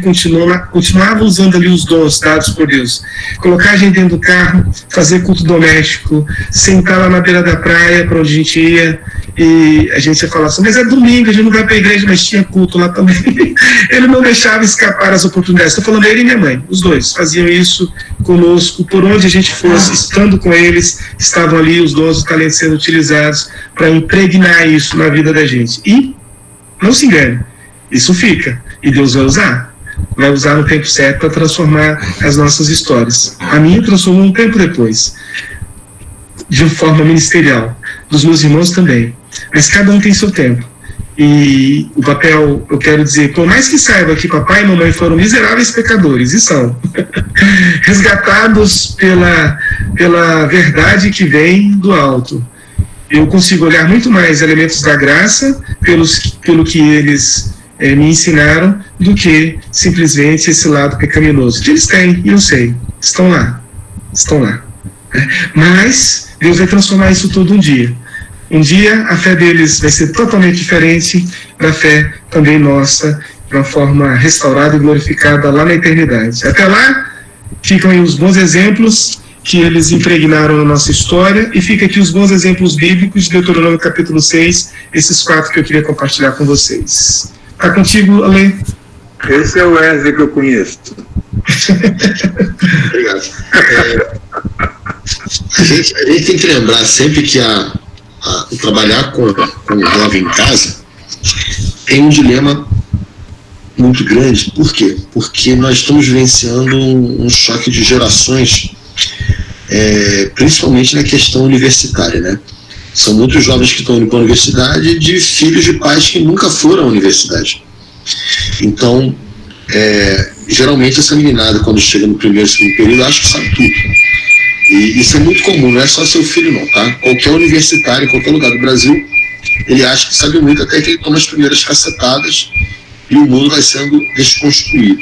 continuava usando ali os dons dados por Deus. Colocar a gente dentro do carro, fazer culto doméstico, sentar lá na beira da praia, para onde a gente ia, e a gente ia falar assim, mas é domingo, a gente não vai para a igreja, mas tinha culto lá também. Ele não deixava escapar as oportunidades. Estou falando ele e minha mãe, os dois faziam isso conosco, por onde a gente fosse, estando com eles, estavam ali os dons, os talentos sendo utilizados para impregnar isso na vida da gente. E não se engane, isso fica, e Deus vai usar no tempo certo para transformar as nossas histórias. A minha transformou um tempo depois, de forma ministerial, dos meus irmãos também, mas cada um tem seu tempo. E o papel, eu quero dizer, por mais que saiba que papai e mamãe foram miseráveis pecadores, e são, resgatados pela verdade que vem do alto, eu consigo olhar muito mais elementos da graça pelo que eles me ensinaram, do que simplesmente esse lado pecaminoso, que eles têm, e eu sei, estão lá. Mas Deus vai transformar isso tudo um dia. Um dia a fé deles vai ser totalmente diferente da fé também nossa, de uma forma restaurada e glorificada lá na eternidade. Até lá, ficam aí os bons exemplos que eles impregnaram na nossa história, e fica aqui os bons exemplos bíblicos de Deuteronômio capítulo 6, esses 4 que eu queria compartilhar com vocês. Está contigo, Ale? Esse é o Wesley que eu conheço. Obrigado. A gente tem que lembrar sempre que o trabalhar com o jovem em casa tem um dilema muito grande. Por quê? Porque nós estamos vivenciando um choque de gerações, principalmente na questão universitária, né? São muitos jovens que estão indo para a universidade de filhos de pais que nunca foram à universidade. Então, geralmente essa meninada, quando chega no primeiro e segundo período, acha que sabe tudo. E isso é muito comum, não é só seu filho não, tá? Qualquer universitário, em qualquer lugar do Brasil, ele acha que sabe muito, até que ele toma as primeiras cacetadas e o mundo vai sendo desconstruído.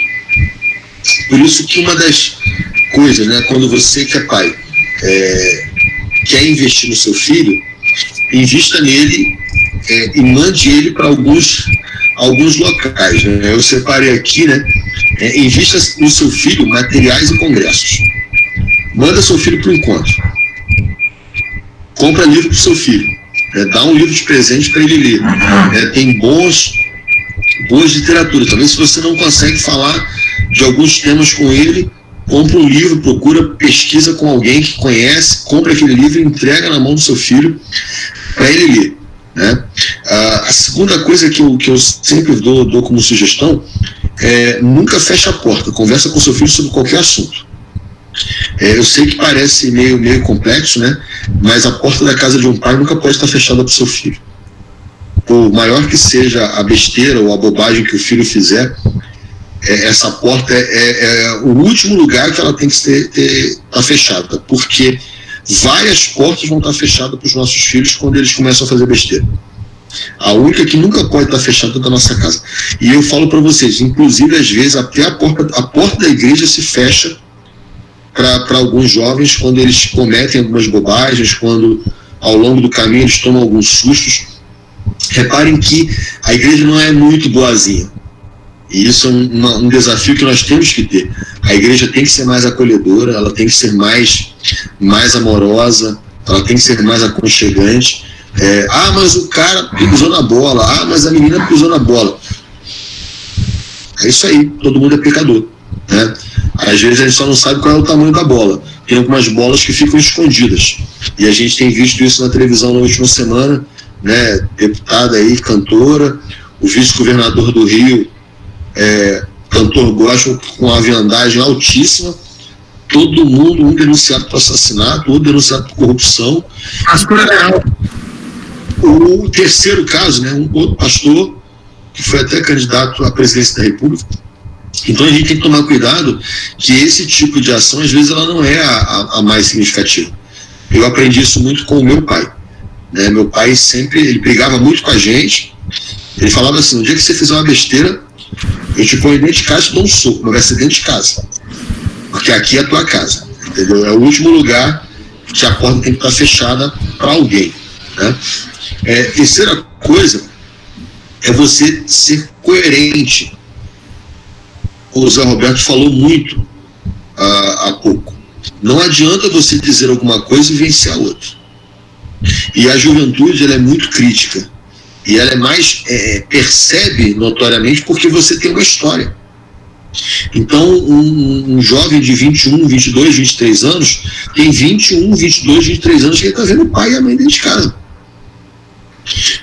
Por isso que uma das coisas, né, quando você que é pai quer investir no seu filho, invista nele e mande ele para alguns locais, né? Eu separei aqui, né? Invista no seu filho materiais e congressos. Manda seu filho para o encontro. Compra livro para o seu filho. Dá um livro de presente para ele ler. Tem boas literaturas. Também, se você não consegue falar de alguns temas com ele, compra um livro, procura, pesquisa com alguém que conhece, compra aquele livro e entrega na mão do seu filho para ele ler, né? A segunda coisa que eu sempre dou como sugestão é nunca feche a porta, conversa com seu filho sobre qualquer assunto. Eu sei que parece meio complexo, né? Mas a porta da casa de um pai nunca pode estar fechada para o seu filho. Por maior que seja a besteira ou a bobagem que o filho fizer, essa porta é o último lugar que ela tem que estar fechada, porque várias portas vão estar fechadas para os nossos filhos quando eles começam a fazer besteira. A única que nunca pode estar fechada é da nossa casa. E eu falo para vocês, inclusive às vezes até a porta da igreja se fecha para alguns jovens quando eles cometem algumas bobagens, quando ao longo do caminho eles tomam alguns sustos. Reparem que a igreja não é muito boazinha. E isso é um desafio que nós temos que ter. A igreja tem que ser mais acolhedora, ela tem que ser mais amorosa, ela tem que ser mais aconchegante. Mas o cara pisou na bola, mas a menina pisou na bola. É isso aí, todo mundo é pecador, né? Às vezes a gente só não sabe qual é o tamanho da bola. Tem algumas bolas que ficam escondidas. E a gente tem visto isso na televisão na última semana, né? Deputada aí, cantora, o vice-governador do Rio, cantor gospel com uma viandagem altíssima, todo mundo, um denunciado por assassinato, outro denunciado por corrupção. O terceiro caso, né, um outro pastor que foi até candidato à presidência da República. Então a gente tem que tomar cuidado que esse tipo de ação, às vezes, ela não é a mais significativa. Eu aprendi isso muito com o meu pai, né? Meu pai sempre, ele brigava muito com a gente, ele falava assim: no dia que você fizer uma besteira, eu te ponho dentro de casa e te dou um soco, mas vai ser dentro de casa, porque aqui é a tua casa, entendeu? É o último lugar que a porta tem que estar fechada para alguém, né? Terceira coisa é você ser coerente. O Zé Roberto falou muito há pouco. Não adianta você dizer alguma coisa e vencer a outra. E a juventude, ela é muito crítica. E ela é mais, percebe notoriamente porque você tem uma história. Então, um jovem de 21, 22, 23 anos, tem 21, 22, 23 anos que ele está vendo o pai e a mãe dentro de casa.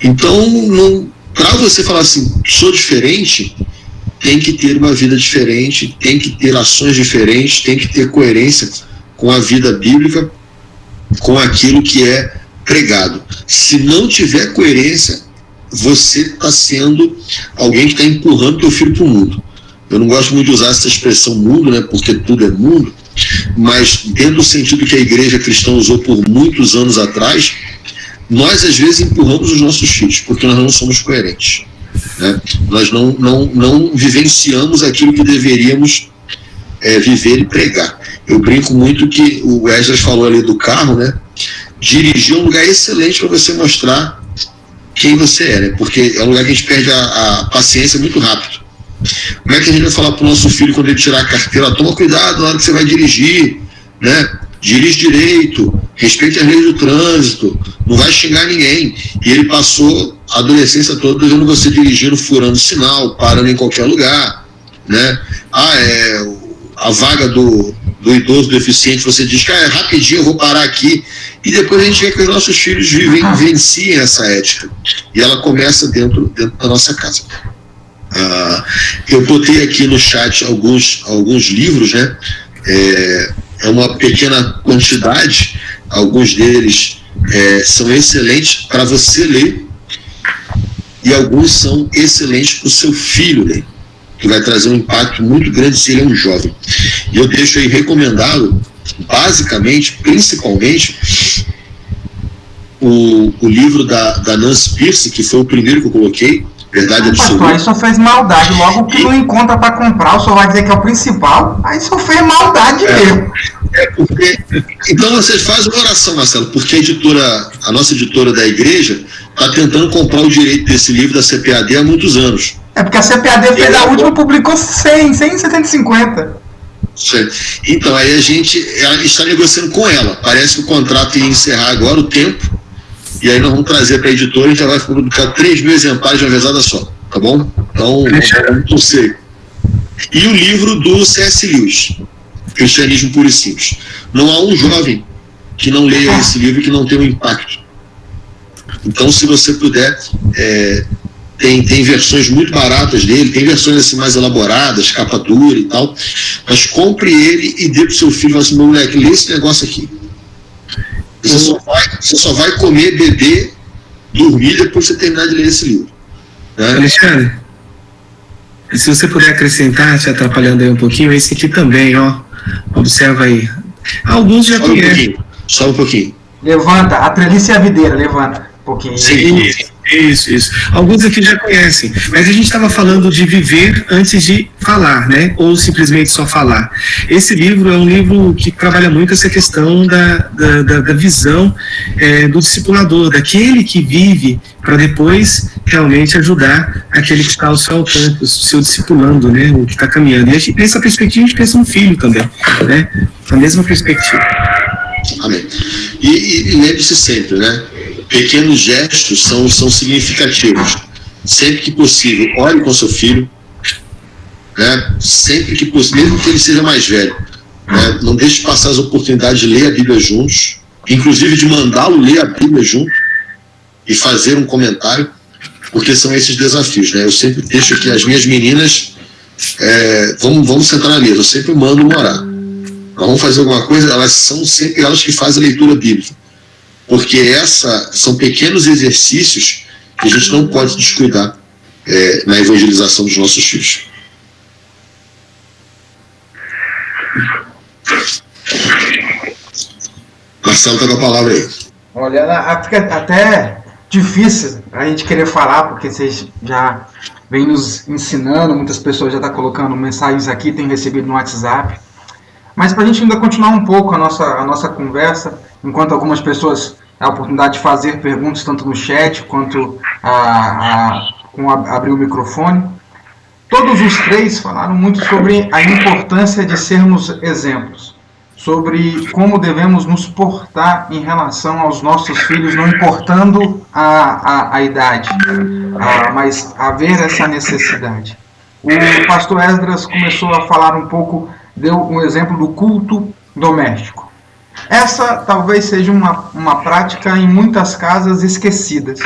Então, para você falar assim, sou diferente, tem que ter uma vida diferente, tem que ter ações diferentes, tem que ter coerência com a vida bíblica, com aquilo que é pregado. Se não tiver coerência, você está sendo alguém que está empurrando teu filho para o mundo. Eu não gosto muito de usar essa expressão mundo, né, porque tudo é mundo, mas dentro do sentido que a igreja cristã usou por muitos anos atrás, nós às vezes empurramos os nossos filhos, porque nós não somos coerentes, né? Nós não vivenciamos aquilo que deveríamos viver e pregar. Eu brinco muito que o Esdras falou ali do carro, né? Dirigir é um lugar excelente para você mostrar quem você é, né? Porque é um lugar que a gente perde a paciência muito rápido. Como é que a gente vai falar para o nosso filho quando ele tirar a carteira? Toma cuidado na hora que você vai dirigir, né? Dirige direito, respeite as leis do trânsito, não vai xingar ninguém. E ele passou a adolescência toda vendo você dirigindo, furando sinal, parando em qualquer lugar, né? A vaga do idoso deficiente, você diz que rapidinho eu vou parar aqui. E depois a gente vê que os nossos filhos vivenciem essa ética. E ela começa dentro da nossa casa. Eu botei aqui no chat alguns livros, né? É uma pequena quantidade, alguns deles são excelentes para você ler e alguns são excelentes para o seu filho ler, que vai trazer um impacto muito grande se ele é um jovem. E eu deixo aí recomendado, basicamente, principalmente, o livro da Nancy Pierce, que foi o primeiro que eu coloquei, Verdade Absoluta. Pastor, aí só fez maldade. Logo o que não encontra para comprar, o senhor vai dizer que é o principal, aí só fez maldade mesmo. Então vocês fazem uma oração, Marcelo, porque a nossa editora da igreja está tentando comprar o direito desse livro da CPAD há muitos anos. É porque a CPAD fez a última, publicou 150. Então aí a gente está negociando com ela. Parece que o contrato ia encerrar agora o tempo. E aí nós vamos trazer para a editora, a gente já vai publicar 3.000 exemplares de uma vezada só, tá bom? Então, vamos torcer. E o livro do C.S. Lewis, Cristianismo Puro e Simples. Não há um jovem que não leia esse livro e que não tenha um impacto. Então, se você puder, tem versões muito baratas dele, tem versões assim mais elaboradas, capa dura e tal, mas compre ele e dê para o seu filho e fala assim: meu moleque, lê esse negócio aqui. Você só vai comer, beber, dormir depois que você terminar de ler esse livro, né? Alexandre, se você puder acrescentar, te atrapalhando aí um pouquinho, esse aqui também, ó. Observa aí. Alguns já Só um pouquinho. Levanta, a treliça e a videira, levanta um pouquinho. Sim. Isso. Alguns aqui já conhecem, mas a gente estava falando de viver antes de falar, né? Ou simplesmente só falar. Esse livro é um livro que trabalha muito essa questão da visão do discipulador, daquele que vive para depois realmente ajudar aquele que está ao seu alcance, o seu discipulando, né? O que está caminhando. E a gente, nessa perspectiva, a gente pensa no filho também, né? A mesma perspectiva. Amém. E lembre-se sempre, né? Pequenos gestos são significativos. Sempre que possível, ore com seu filho, né? Sempre que possível, mesmo que ele seja mais velho, né? Não deixe passar as oportunidades de ler a Bíblia juntos, inclusive de mandá-lo ler a Bíblia junto e fazer um comentário, porque são esses desafios, né? Eu sempre deixo que as minhas meninas vamos sentar na mesa, eu sempre mando orar. Nós vamos fazer alguma coisa, elas são sempre elas que fazem a leitura bíblica, porque são pequenos exercícios que a gente não pode descuidar na evangelização dos nossos filhos. Marcelo está com a palavra aí. Olha, fica até difícil a gente querer falar, porque vocês já vêm nos ensinando, muitas pessoas já estão colocando mensagens aqui, tem recebido no WhatsApp. Mas para a gente ainda continuar um pouco a nossa conversa, enquanto algumas pessoas têm a oportunidade de fazer perguntas, tanto no chat quanto com abrir o microfone, todos os três falaram muito sobre a importância de sermos exemplos, sobre como devemos nos portar em relação aos nossos filhos, não importando a idade, mas haver essa necessidade. O pastor Esdras começou a falar um pouco, deu um exemplo do culto doméstico. Essa talvez seja uma prática em muitas casas esquecidas.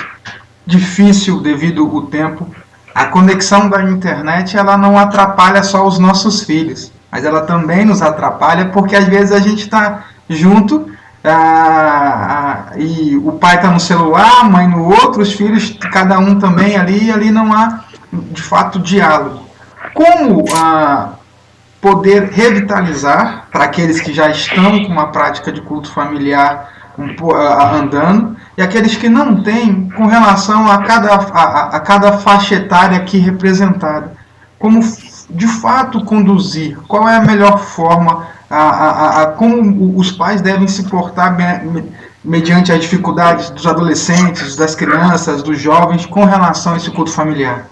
Difícil devido ao tempo. A conexão da internet, ela não atrapalha só os nossos filhos, mas ela também nos atrapalha porque às vezes a gente está junto e o pai está no celular, a mãe no outro, os filhos, cada um também ali, e ali não há de fato diálogo. Como poder revitalizar para aqueles que já estão com uma prática de culto familiar andando, e aqueles que não têm, com relação a cada faixa etária aqui representada. Como de fato conduzir, qual é a melhor forma, como os pais devem se portar mediante as dificuldades dos adolescentes, das crianças, dos jovens, com relação a esse culto familiar.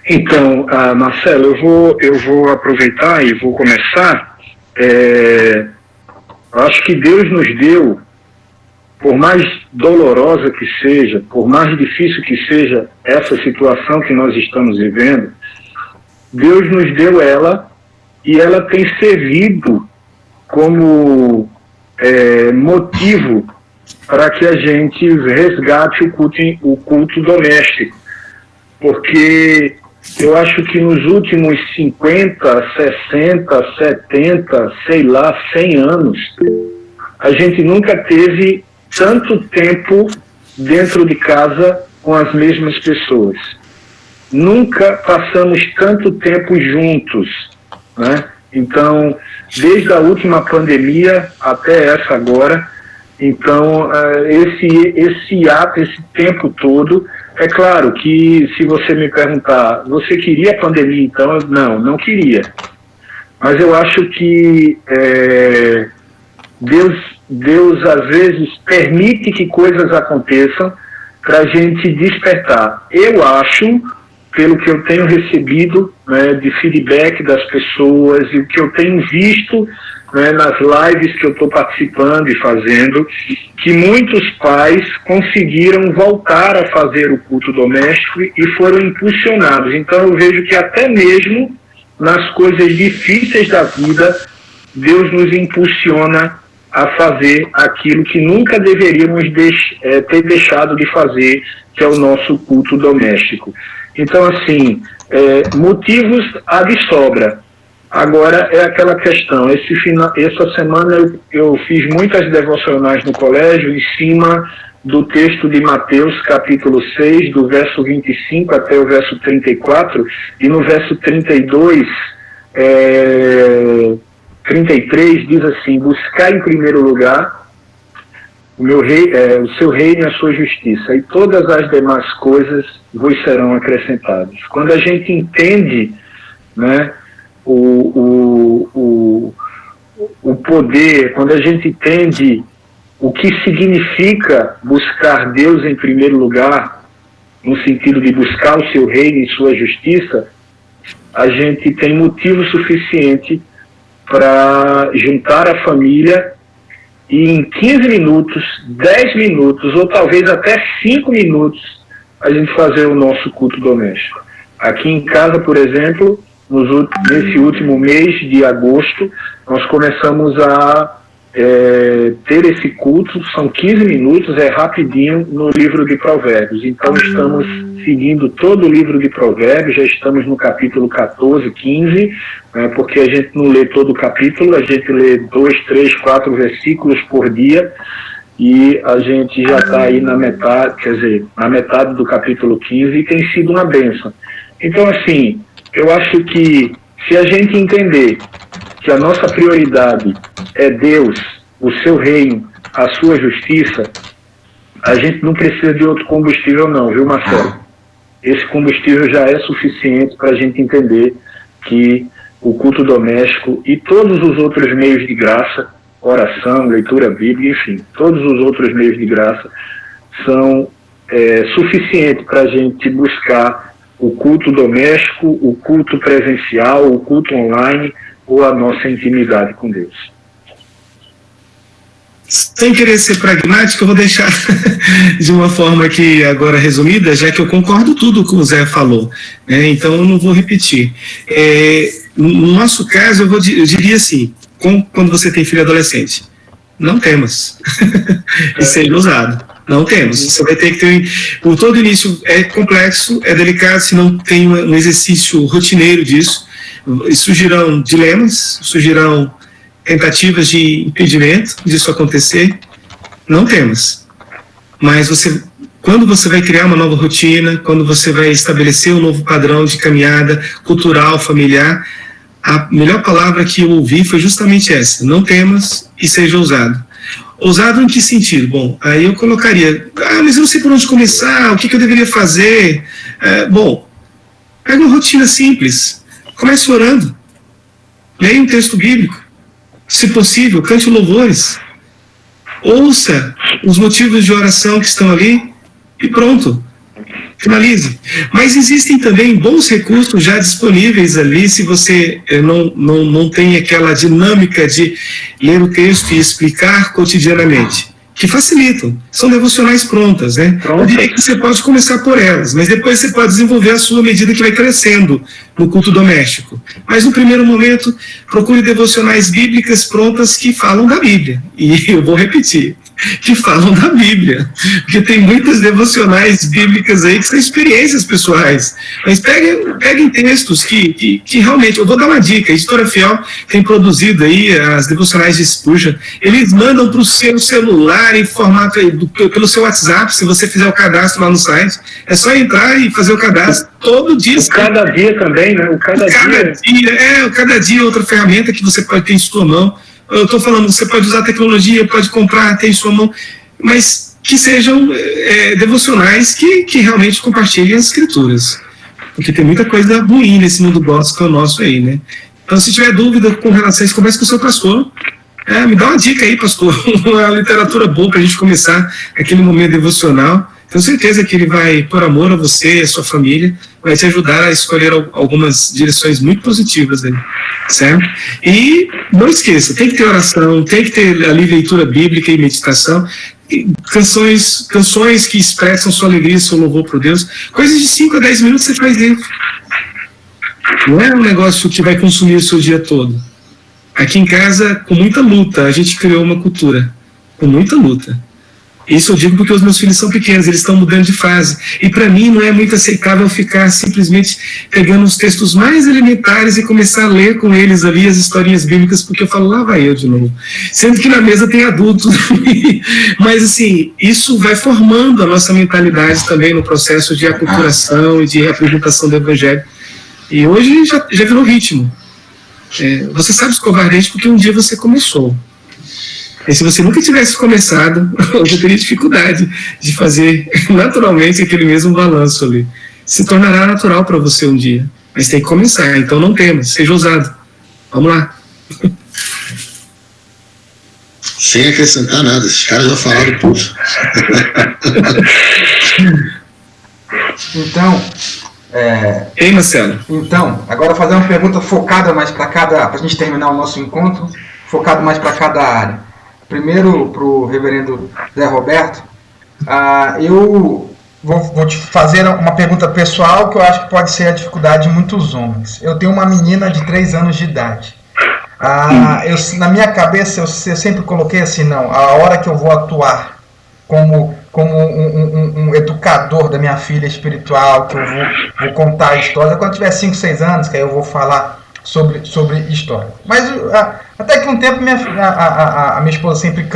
Então, Marcelo, eu vou aproveitar e vou começar. Acho que Deus nos deu, por mais dolorosa que seja, por mais difícil que seja essa situação que nós estamos vivendo, Deus nos deu ela, e ela tem servido como motivo para que a gente resgate o culto doméstico. Porque eu acho que nos últimos 50, 60, 70, sei lá, 100 anos, a gente nunca teve tanto tempo dentro de casa com as mesmas pessoas. Nunca passamos tanto tempo juntos, né? Então, desde a última pandemia até essa agora, então, esse tempo todo, é claro que se você me perguntar, você queria a pandemia então? Não queria. Mas eu acho que Deus às vezes permite que coisas aconteçam para a gente despertar. Eu acho, pelo que eu tenho recebido, né, de feedback das pessoas e o que eu tenho visto, né, nas lives que eu estou participando e fazendo, que muitos pais conseguiram voltar a fazer o culto doméstico e foram impulsionados. Então eu vejo que até mesmo nas coisas difíceis da vida, Deus nos impulsiona a fazer aquilo que nunca deveríamos ter deixado de fazer, que é o nosso culto doméstico. Então, assim, motivos há de sobra. Agora é aquela questão, essa semana eu fiz muitas devocionais no colégio em cima do texto de Mateus, capítulo 6, do verso 25 até o verso 34, e no verso 32, 33 diz assim: buscar em primeiro lugar o seu reino e a sua justiça, e todas as demais coisas vos serão acrescentadas. Quando a gente entende, né, o poder, quando a gente entende o que significa buscar Deus em primeiro lugar, no sentido de buscar o seu reino e sua justiça, a gente tem motivo suficiente para juntar a família e em 15 minutos, 10 minutos ou talvez até 5 minutos a gente fazer o nosso culto doméstico. Aqui em casa, por exemplo, nesse último mês de agosto, nós começamos a ter esse culto, são 15 minutos, é rapidinho, no livro de Provérbios. Então estamos seguindo todo o livro de Provérbios, já estamos no capítulo 14, 15, porque a gente não lê todo o capítulo, a gente lê 2, 3, 4 versículos por dia, e a gente já está aí na metade do capítulo 15, e tem sido uma bênção. Então, assim, eu acho que se a gente entender que a nossa prioridade é Deus, o seu reino, a sua justiça, a gente não precisa de outro combustível não, viu, Marcelo? Esse combustível já é suficiente para a gente entender que o culto doméstico e todos os outros meios de graça, oração, leitura bíblica, enfim, todos os outros meios de graça são suficientes para a gente buscar o culto doméstico, o culto presencial, o culto online, ou a nossa intimidade com Deus. Sem querer ser pragmático, eu vou deixar de uma forma aqui agora resumida, já que eu concordo tudo com o Zé falou, né? Então eu não vou repetir. No nosso caso, eu diria assim, quando você tem filho adolescente, não temas. E seja ousado. Não temos. Você vai ter que ter... Por todo início é complexo, é delicado, se não tem um exercício rotineiro disso. Surgirão dilemas, surgirão tentativas de impedimento disso acontecer. Não temos. Mas quando você vai criar uma nova rotina, quando você vai estabelecer um novo padrão de caminhada cultural, familiar, a melhor palavra que eu ouvi foi justamente essa: não temas e seja ousado. Ousado em que sentido? Bom, aí eu colocaria, mas eu não sei por onde começar, o que eu deveria fazer? Bom, pega uma rotina simples, comece orando, leia um texto bíblico, se possível, cante louvores, ouça os motivos de oração que estão ali e pronto, finalize. Mas existem também bons recursos já disponíveis ali, se você não tem aquela dinâmica de ler o texto e explicar cotidianamente, que facilitam. São devocionais prontas, né? Eu diria que você pode começar por elas, mas depois você pode desenvolver a sua medida que vai crescendo no culto doméstico. Mas no primeiro momento, procure devocionais bíblicas prontas que falam da Bíblia. E eu vou repetir, que falam da Bíblia, porque tem muitas devocionais bíblicas aí que são experiências pessoais, mas peguem textos que realmente, eu vou dar uma dica, a Editora Fiel tem produzido aí as devocionais de Spurgeon, eles mandam para o seu celular em formato aí, pelo seu WhatsApp, se você fizer o cadastro lá no site, é só entrar e fazer o cadastro todo dia. Cada dia também, né? Cada dia outra ferramenta que você pode ter em sua mão. Eu estou falando, você pode usar tecnologia, pode comprar, ter em sua mão, mas que sejam devocionais que realmente compartilhem as escrituras. Porque tem muita coisa ruim nesse mundo gospel nosso aí, né? Então, se tiver dúvida com relação a isso, converse com o seu pastor. Me dá uma dica aí, pastor, uma literatura boa para a gente começar aquele momento devocional. Tenho certeza que ele vai, por amor a você e a sua família, vai te ajudar a escolher algumas direções muito positivas aí, certo? E não esqueça, tem que ter oração, tem que ter ali leitura bíblica e meditação, e canções que expressam sua alegria e seu louvor por Deus. Coisas de 5 a 10 minutos você faz dentro. Não é um negócio que vai consumir o seu dia todo. Aqui em casa, com muita luta, a gente criou uma cultura, com muita luta. Isso eu digo porque os meus filhos são pequenos, eles estão mudando de fase. E para mim não é muito aceitável ficar simplesmente pegando os textos mais elementares e começar a ler com eles ali as historinhas bíblicas, porque eu falo, lá vai eu de novo. Sendo que na mesa tem adultos. Mas assim, isso vai formando a nossa mentalidade também no processo de aculturação e de representação do Evangelho. E hoje já virou ritmo. Você sabe escovar dente porque um dia você começou. E se você nunca tivesse começado, você teria dificuldade de fazer naturalmente aquele mesmo balanço ali. Se tornará natural para você um dia, mas tem que começar, então não temas, seja ousado. Vamos lá. Sem acrescentar nada, esses caras já falaram tudo. Então, Ei, Marcelo. Então, agora fazer uma pergunta focada mais para a gente terminar o nosso encontro, focado mais para cada área. Primeiro, para o reverendo Zé Roberto, eu vou te fazer uma pergunta pessoal que eu acho que pode ser a dificuldade de muitos homens. Eu tenho uma menina de 3 anos de idade. Na minha cabeça, eu sempre coloquei assim, não, a hora que eu vou atuar como um educador da minha filha espiritual, que eu vou contar a história, quando tiver 5, 6 anos, que aí eu vou falar sobre história. Mas até que um tempo a minha esposa sempre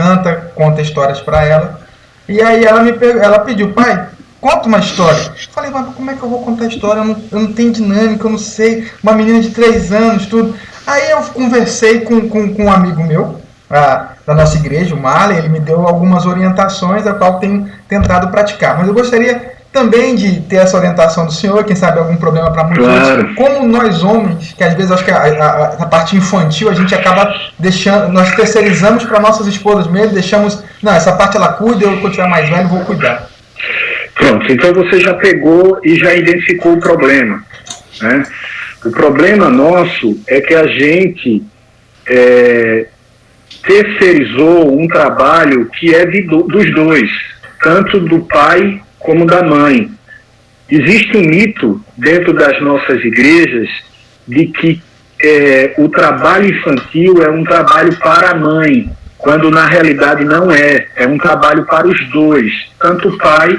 conta histórias para ela, e aí ela pediu, pai, conta uma história. Eu falei, mas como é que eu vou contar história? Eu não tenho dinâmica, eu não sei, uma menina de 3 anos, tudo. Aí eu conversei com um amigo meu, da nossa igreja, o Marley, ele me deu algumas orientações, a qual eu tenho tentado praticar. Mas eu gostaria também de ter essa orientação do senhor, quem sabe algum problema para muitos outros. Como nós homens, que às vezes acho que a parte infantil a gente acaba deixando, nós terceirizamos para nossas esposas mesmo, deixamos, não, essa parte ela cuida, eu quando tiver mais velho vou cuidar. Pronto, então você já pegou e já identificou o problema, né? O problema nosso é que a gente terceirizou um trabalho que é dos dois, tanto do pai como da mãe. Existe um mito dentro das nossas igrejas de que o trabalho infantil é um trabalho para a mãe, quando na realidade não é. É um trabalho para os dois, tanto o pai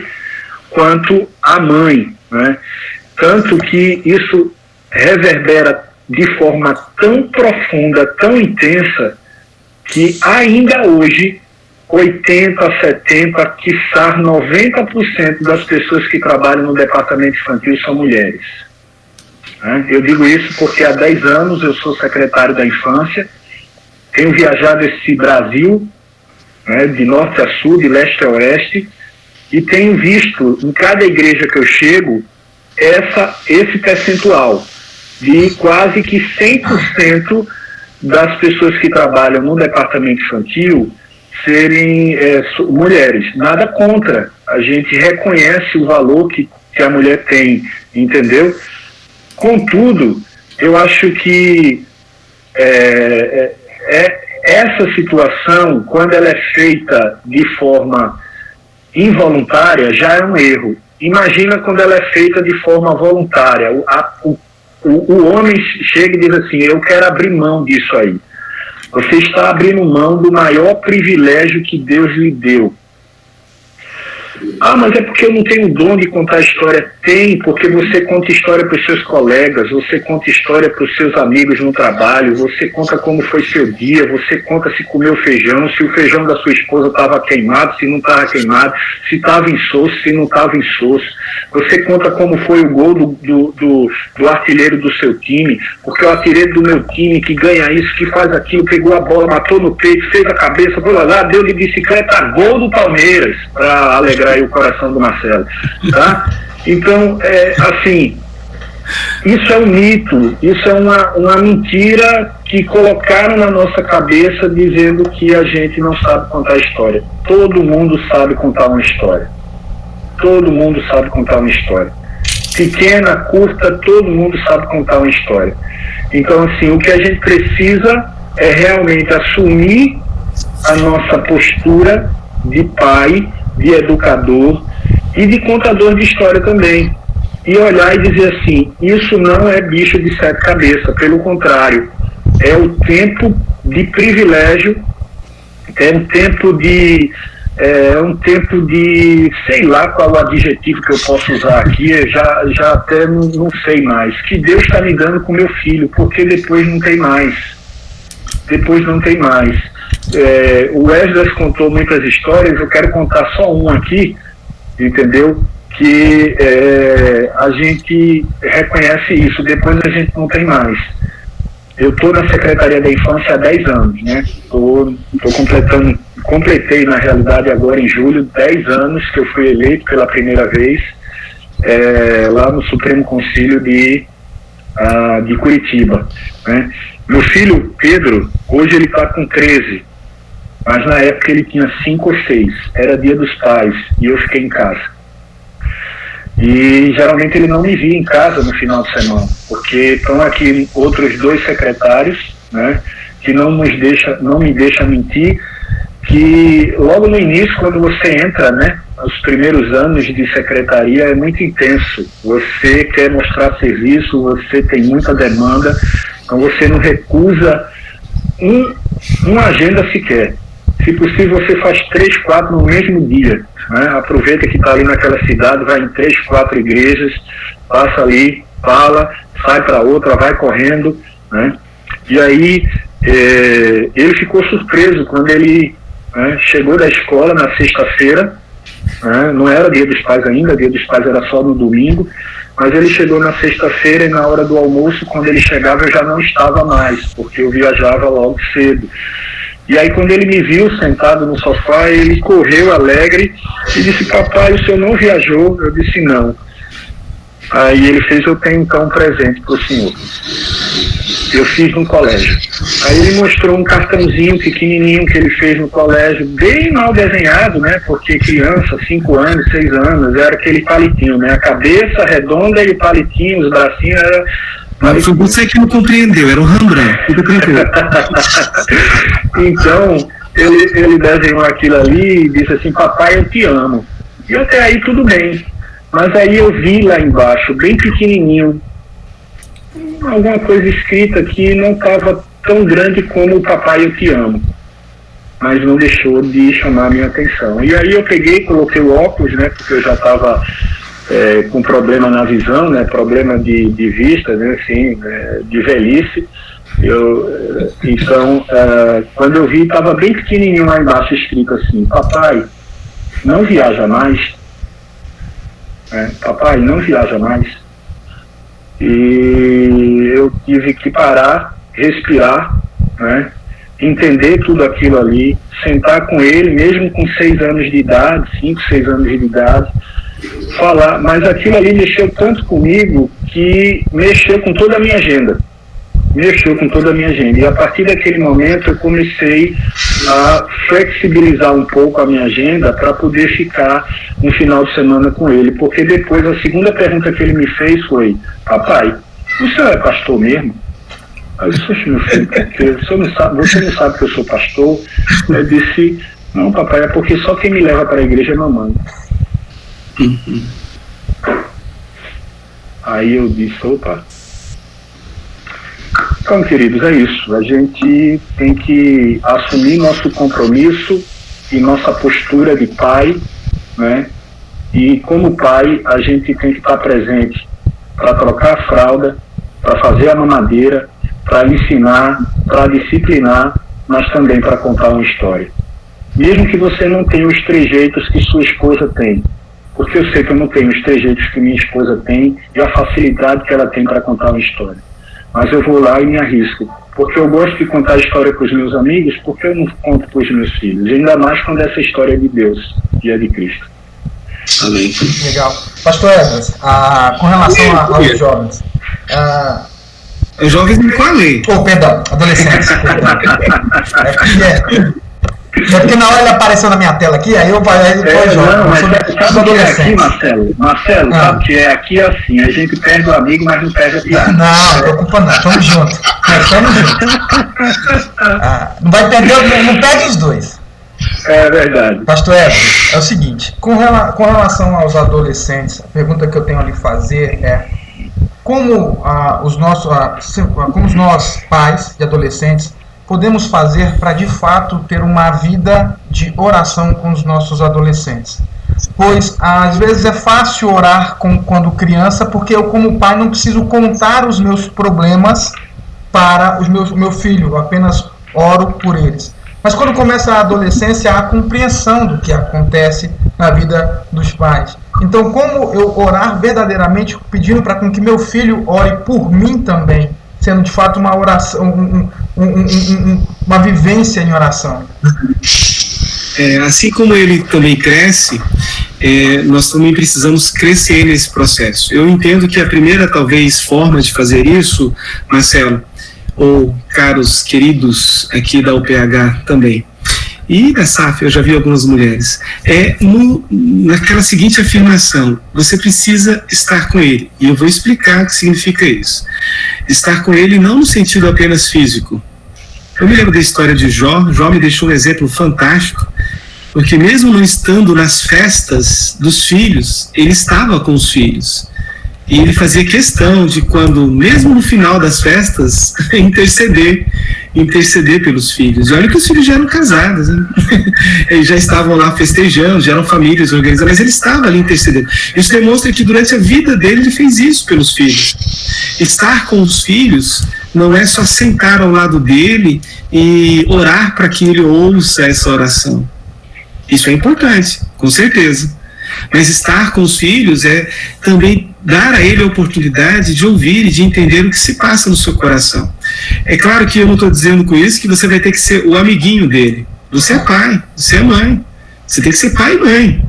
quanto a mãe, né? Tanto que isso reverbera de forma tão profunda, tão intensa, que ainda hoje 80%, 70%, quiçá 90% das pessoas que trabalham no departamento infantil são mulheres. Eu digo isso porque há 10 anos eu sou secretário da infância, tenho viajado esse Brasil, de norte a sul, de leste a oeste, e tenho visto em cada igreja que eu chego esse percentual de quase que 100% das pessoas que trabalham no departamento infantil serem mulheres. Nada contra, a gente reconhece o valor que a mulher tem, entendeu? Contudo, eu acho que essa situação, quando ela é feita de forma involuntária, já é um erro. Imagina quando ela é feita de forma voluntária. O homem chega e diz assim, eu quero abrir mão disso aí. Você está abrindo mão do maior privilégio que Deus lhe deu. Mas é porque eu não tenho o dom de contar história. Tem, porque você conta história para os seus colegas, você conta história para os seus amigos no trabalho, você conta como foi seu dia, você conta se comeu feijão, se o feijão da sua esposa estava queimado, se não estava queimado, se estava insosso, se não estava insosso. Você conta como foi o gol do artilheiro do seu time, porque o artilheiro do meu time que ganha isso, que faz aquilo, pegou a bola, matou no peito, fez a cabeça, foi lá, deu de bicicleta, gol do Palmeiras, para alegrar aí o coração do Marcelo, tá? Então, assim, isso é um mito, isso é uma mentira que colocaram na nossa cabeça dizendo que a gente não sabe contar história. Todo mundo sabe contar uma história. Todo mundo sabe contar uma história. Pequena, curta, todo mundo sabe contar uma história. Então, assim, o que a gente precisa é realmente assumir a nossa postura de pai, de educador e de contador de história também. E olhar e dizer assim, isso não é bicho de 7 cabeças, pelo contrário, é o tempo de privilégio, é um tempo de, sei lá qual o adjetivo que eu posso usar aqui, já até não sei mais, que Deus está me dando com meu filho, porque depois não tem mais. Depois não tem mais. O Wesley contou muitas histórias, eu quero contar só uma aqui, entendeu? Que a gente reconhece isso, depois a gente não tem mais. eu estou na Secretaria da Infância há 10 anos, né? Completei, na realidade, agora em julho, 10 anos que eu fui eleito pela primeira vez lá no Supremo Conselho de Curitiba, né? Meu filho, Pedro, hoje ele está com 13, mas na época ele tinha 5 ou 6, era Dia dos Pais, e eu fiquei em casa. E geralmente ele não me via em casa no final de semana, porque estão aqui outros 2 secretários, né, que não me deixa mentir, que logo no início, quando você entra, né, os primeiros anos de secretaria é muito intenso. Você quer mostrar serviço, você tem muita demanda, então você não recusa uma agenda sequer. Se possível, você faz 3, 4 no mesmo dia, né? Aproveita que está ali naquela cidade, vai em 3, 4 igrejas, passa ali, fala, sai para outra, vai correndo, né? E aí ele ficou surpreso quando ele chegou da escola na sexta-feira, né? Não era Dia dos Pais ainda, Dia dos Pais era só no domingo, mas ele chegou na sexta-feira e na hora do almoço, quando ele chegava, eu já não estava mais, porque eu viajava logo cedo. E aí, quando ele me viu sentado no sofá, ele correu alegre e disse: papai, o senhor não viajou? Eu disse: não. Aí ele fez: eu tenho então um presente para o senhor. Eu fiz no colégio. Aí ele mostrou um cartãozinho pequenininho que ele fez no colégio, bem mal desenhado, né? Porque criança, 5 anos, 6 anos, era aquele palitinho, né? A cabeça redonda e o palitinho, os bracinhos, era... Mas foi você que não compreendeu, era o Rembrandt. Então, ele desenhou aquilo ali e disse assim: papai, eu te amo. E até aí tudo bem. Mas aí eu vi lá embaixo, bem pequenininho, alguma coisa escrita que não estava tão grande como o papai, eu te amo. Mas não deixou de chamar a minha atenção. E aí eu peguei, coloquei o óculos, né? Porque eu já estava... com problema na visão, né, problema de vista, né, assim, de velhice. Então, quando eu vi, estava bem pequenininho lá embaixo escrito assim: papai, não viaja mais. Papai, não viaja mais. E eu tive que parar, respirar, né, entender tudo aquilo ali, sentar com ele, mesmo com 6 anos de idade, 5, 6 anos de idade, falar, mas aquilo ali mexeu tanto comigo que mexeu com toda a minha agenda. E a partir daquele momento eu comecei a flexibilizar um pouco a minha agenda para poder ficar um final de semana com ele, porque depois a segunda pergunta que ele me fez foi: papai, o senhor é pastor mesmo? Eu disse: meu filho, porque você não sabe que eu sou pastor? Eu disse: não, papai, é porque só quem me leva para a igreja é mamãe. Aí eu disse: opa. Então, queridos, é isso. A gente tem que assumir nosso compromisso e nossa postura de pai, né? E como pai, a gente tem que estar presente para trocar a fralda, para fazer a mamadeira, para ensinar, para disciplinar, mas também para contar uma história. Mesmo que você não tenha os trejeitos que sua esposa tem, porque eu sei que eu não tenho os trejeitos que minha esposa tem e a facilidade que ela tem para contar uma história. Mas eu vou lá e me arrisco, porque eu gosto de contar a história para os meus amigos, porque eu não conto para os meus filhos, ainda mais quando essa história é de Deus e é de Cristo. Amém. Legal. Pastor Edwards, com relação aos jovens... Os jovens me falei. Perdão, adolescentes. É porque na hora ele apareceu na minha tela aqui, aí eu falei, não, mas sabe o que é aqui, Marcelo? Sabe o que é aqui? É assim, a gente perde o amigo, mas não perde a piada. Não preocupa não, tamo junto. Não vai perder, não perde os dois. É verdade. Pastor Edson, é o seguinte, com relação aos adolescentes, a pergunta que eu tenho a lhe fazer é: como nós, pais de adolescentes, podemos fazer para de fato ter uma vida de oração com os nossos adolescentes? Pois às vezes é fácil orar quando criança, porque eu, como pai, não preciso contar os meus problemas para o meu filho, eu apenas oro por eles. Mas quando começa a adolescência, há a compreensão do que acontece na vida dos pais. Então, como eu orar verdadeiramente, pedindo para que meu filho ore por mim também, sendo de fato uma oração, uma vivência em oração. Assim como ele também cresce, nós também precisamos crescer nesse processo. Eu entendo que a primeira, talvez, forma de fazer isso, Marcelo, ou caros queridos aqui da UPH também, e da SAF, eu já vi algumas mulheres, naquela seguinte afirmação: você precisa estar com ele. E eu vou explicar o que significa isso. Estar com ele não no sentido apenas físico. Eu me lembro da história de Jó. Jó me deixou um exemplo fantástico, porque mesmo não estando nas festas dos filhos, ele estava com os filhos. E ele fazia questão de, quando, mesmo no final das festas, interceder pelos filhos. E olha que os filhos já eram casados, né? Eles já estavam lá festejando, já eram famílias organizadas, mas ele estava ali intercedendo. Isso demonstra que durante a vida dele ele fez isso pelos filhos. Estar com os filhos não é só sentar ao lado dele e orar para que ele ouça essa oração. Isso é importante, com certeza. Mas estar com os filhos é também dar a ele a oportunidade de ouvir e de entender o que se passa no seu coração. É claro que eu não estou dizendo com isso que você vai ter que ser o amiguinho dele. Você é pai, você é mãe. Você tem que ser pai e mãe.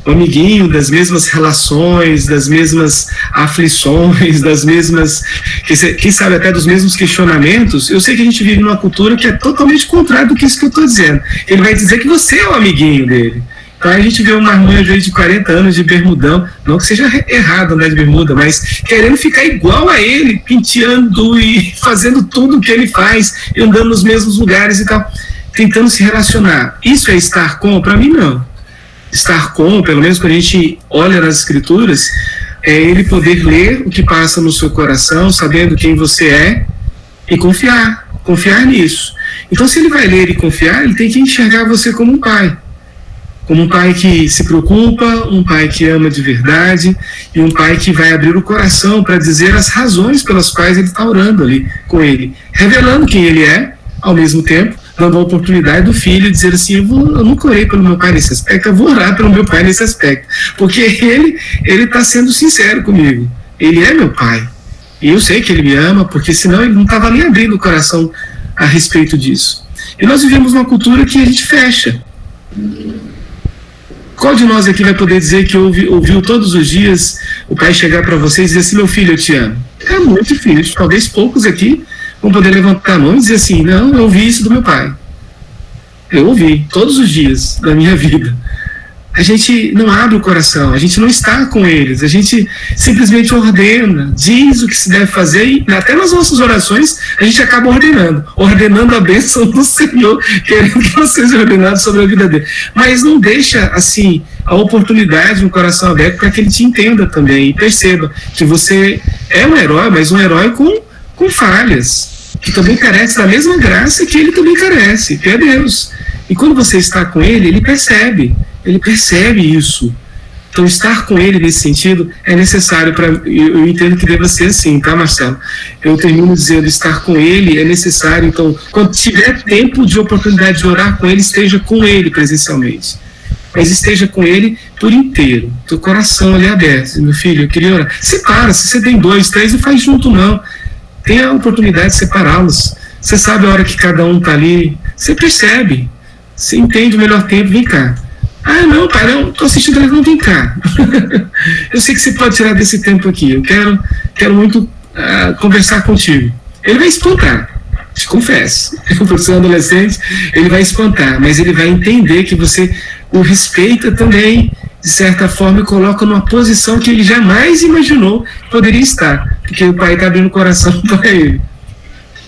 O amiguinho das mesmas relações, das mesmas aflições, das mesmas, quem sabe até dos mesmos questionamentos. Eu sei que a gente vive numa cultura que é totalmente contrária do que isso que eu estou dizendo. Ele vai dizer que você é o amiguinho dele. Então a gente vê um marmanjo aí de 40 anos de bermudão, não que seja errado andar de bermuda, mas querendo ficar igual a ele, penteando e fazendo tudo o que ele faz, e andando nos mesmos lugares e tal, tentando se relacionar. Isso é estar com? Para mim, não. Estar com, pelo menos quando a gente olha nas escrituras, é ele poder ler o que passa no seu coração, sabendo quem você é, e confiar nisso. Então, se ele vai ler e confiar, ele tem que enxergar você como um pai que se preocupa, um pai que ama de verdade, e um pai que vai abrir o coração para dizer as razões pelas quais ele está orando ali com ele, revelando quem ele é, ao mesmo tempo dando a oportunidade do filho dizer assim: eu nunca orei pelo meu pai nesse aspecto, eu vou orar pelo meu pai nesse aspecto, porque ele está sendo sincero comigo, ele é meu pai, e eu sei que ele me ama, porque senão ele não estava nem abrindo o coração a respeito disso. E nós vivemos uma cultura que a gente fecha. Qual de nós aqui vai poder dizer que ouviu todos os dias o pai chegar para você e dizer assim: meu filho, eu te amo? É muito difícil. Talvez poucos aqui vão poder levantar a mão e dizer assim: não, eu ouvi isso do meu pai. Eu ouvi todos os dias da minha vida. A gente não abre o coração, a gente não está com eles, a gente simplesmente ordena, diz o que se deve fazer, e até nas nossas orações a gente acaba ordenando a bênção do Senhor, querendo que não seja ordenado sobre a vida dele. Mas não deixa, assim, a oportunidade, um coração aberto, para que ele te entenda também e perceba que você é um herói, mas um herói com falhas, que também carece da mesma graça que ele também carece, que é Deus. E quando você está com ele, ele percebe isso. Então, estar com ele nesse sentido é necessário para. Eu entendo que deva ser assim, tá, Marcelo? Eu termino dizendo: estar com ele é necessário. Então, quando tiver tempo de oportunidade de orar com ele, esteja com ele presencialmente. Mas esteja com ele por inteiro. Teu coração ali aberto. Meu filho, eu queria orar. Separa, se você tem 2, 3, não faz junto, não. Tenha a oportunidade de separá-los. Você sabe a hora que cada um está ali. Você percebe. Você entende o melhor tempo. Vem cá. Ah, não, pai, não, estou assistindo, não, vem cá. Eu sei que você pode tirar desse tempo aqui. Eu quero muito conversar contigo. Ele vai espantar, te confesso. Por ser um adolescente, ele vai espantar, mas ele vai entender que você o respeita também, de certa forma, e coloca numa posição que ele jamais imaginou que poderia estar, porque o pai está abrindo o coração para ele.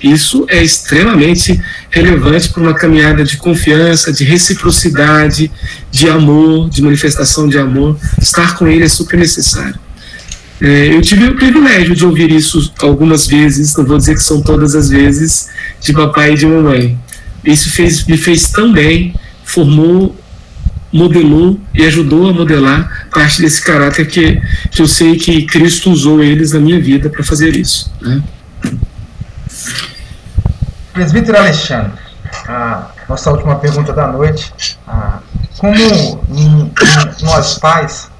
Isso é extremamente relevante para uma caminhada de confiança, de reciprocidade, de amor, de manifestação de amor. Estar com ele é super necessário. Eu tive o privilégio de ouvir isso algumas vezes, não vou dizer que são todas as vezes, de papai e de mamãe. Isso me fez tão bem, formou, modelou e ajudou a modelar parte desse caráter que eu sei que Cristo usou eles na minha vida para fazer isso, né? Presbítero Alexandre, a nossa última pergunta da noite: como nós pais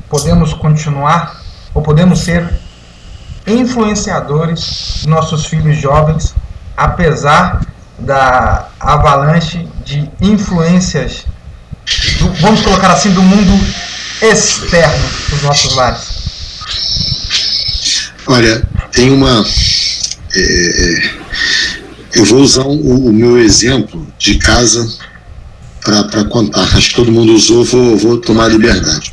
podemos continuar ou podemos ser influenciadores, nossos filhos jovens, apesar da avalanche de influências, vamos colocar assim, do mundo externo dos nossos lares? Olha, tem uma... eu vou usar o meu exemplo de casa para contar. Acho que todo mundo usou, vou tomar a liberdade.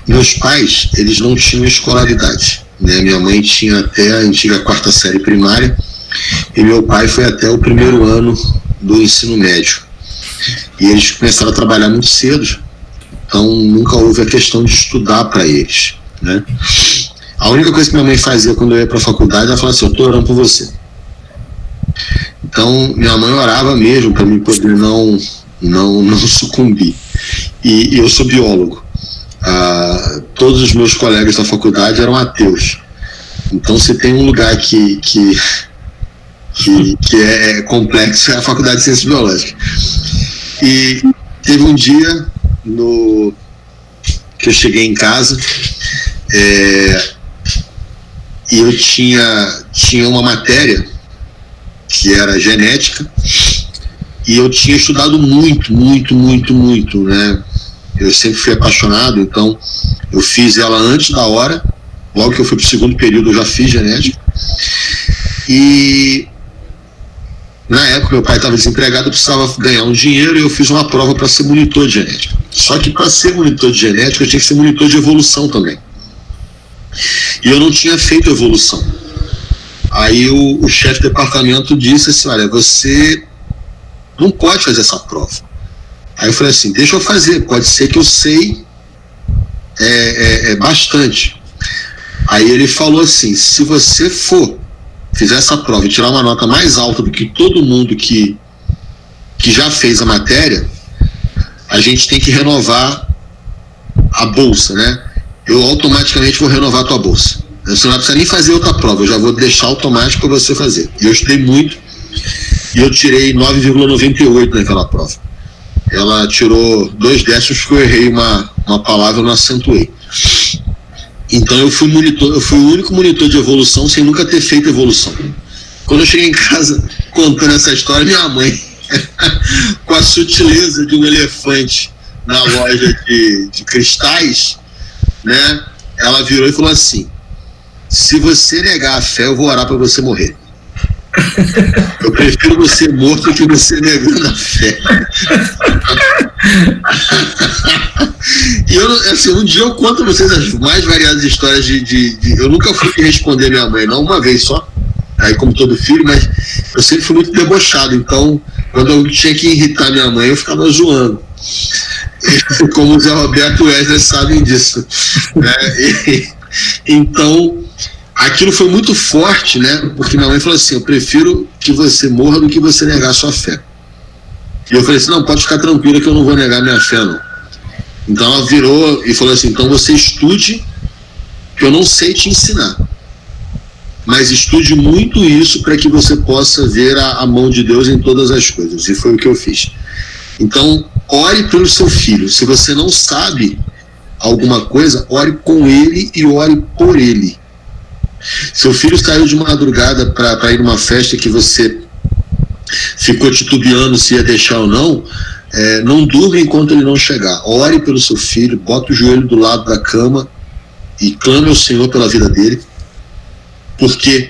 Meus pais, eles não tinham escolaridade, né? Minha mãe tinha até a antiga 4ª série primária e meu pai foi até o 1º ano do ensino médio. E eles começaram a trabalhar muito cedo, então nunca houve a questão de estudar para eles, né? A única coisa que minha mãe fazia quando eu ia para a faculdade, ela falava assim: eu estou orando por você. Então minha mãe orava mesmo para mim poder não sucumbir. E eu sou biólogo. Todos os meus colegas da faculdade eram ateus. Então, se tem um lugar que é complexo, é a Faculdade de Ciências Biológicas. E teve um dia que eu cheguei em casa e eu tinha uma matéria que era genética e eu tinha estudado muito, né? Eu sempre fui apaixonado, então eu fiz ela antes da hora. Logo que eu fui para o 2º período, eu já fiz genética. E na época meu pai estava desempregado, eu precisava ganhar um dinheiro e eu fiz uma prova para ser monitor de genética. Só que para ser monitor de genética, eu tinha que ser monitor de evolução também. E eu não tinha feito evolução. Aí o chefe do departamento disse assim: olha, você não pode fazer essa prova. Aí eu falei assim: deixa eu fazer, pode ser que eu sei bastante. Aí ele falou assim: se você fizer essa prova e tirar uma nota mais alta do que todo mundo que já fez a matéria, a gente tem que renovar a bolsa, né? Eu automaticamente vou renovar a tua bolsa. Você não precisa nem fazer outra prova, eu já vou deixar automático para você fazer. E eu estudei muito e eu tirei 9,98 naquela prova. Ela tirou 2 décimos porque eu errei uma palavra, eu não acentuei. Então eu fui o único monitor de evolução sem nunca ter feito evolução. Quando eu cheguei em casa contando essa história, minha mãe, com a sutileza de um elefante na loja de cristais, né, ela virou e falou assim: se você negar a fé, eu vou orar para você morrer. Eu prefiro você morto que você negando a fé. E eu, assim, um dia eu conto a vocês as mais variadas histórias eu nunca fui responder minha mãe, não uma vez só, aí como todo filho, mas eu sempre fui muito debochado, então quando eu tinha que irritar minha mãe, eu ficava zoando. E, como o Zé Roberto e o Wesley sabem disso, né? Então aquilo foi muito forte, né? Porque minha mãe falou assim: eu prefiro que você morra do que você negar a sua fé. E eu falei assim: não, pode ficar tranquila que eu não vou negar minha fé, não. Então ela virou e falou assim: então você estude, que eu não sei te ensinar, mas estude muito isso para que você possa ver a mão de Deus em todas as coisas. E foi o que eu fiz. Então, ore pelo seu filho. Se você não sabe alguma coisa, ore com ele e ore por ele. Seu filho saiu de madrugada para ir numa festa que você ficou titubeando se ia deixar ou não, não durma enquanto ele não chegar. Ore pelo seu filho, bota o joelho do lado da cama e clame ao Senhor pela vida dele, porque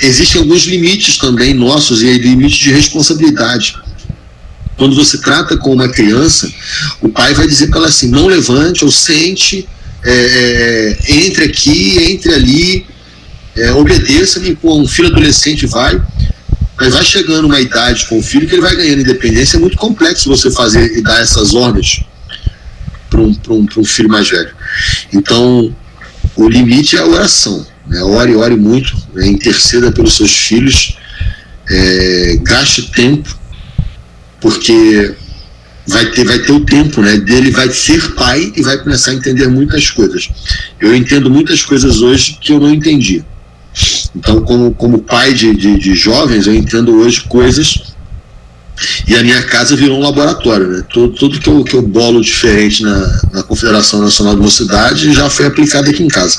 existem alguns limites também nossos e limites de responsabilidade. Quando você trata com uma criança, o pai vai dizer para ela assim: não levante ou sente, entre aqui, entre ali, obedeça-me. Um filho adolescente mas vai chegando uma idade com o filho que ele vai ganhando independência. É muito complexo você fazer e dar essas ordens para um filho mais velho. Então o limite é a oração, né? Ore muito, né? Interceda pelos seus filhos, gaste tempo, porque vai ter o tempo, né, dele, vai ser pai e vai começar a entender muitas coisas. Eu entendo muitas coisas hoje que eu não entendia. Então, como pai de jovens, eu entendo hoje coisas E a minha casa virou um laboratório, né? Tudo que eu bolo diferente na Confederação Nacional de Mocidade já foi aplicado aqui em casa.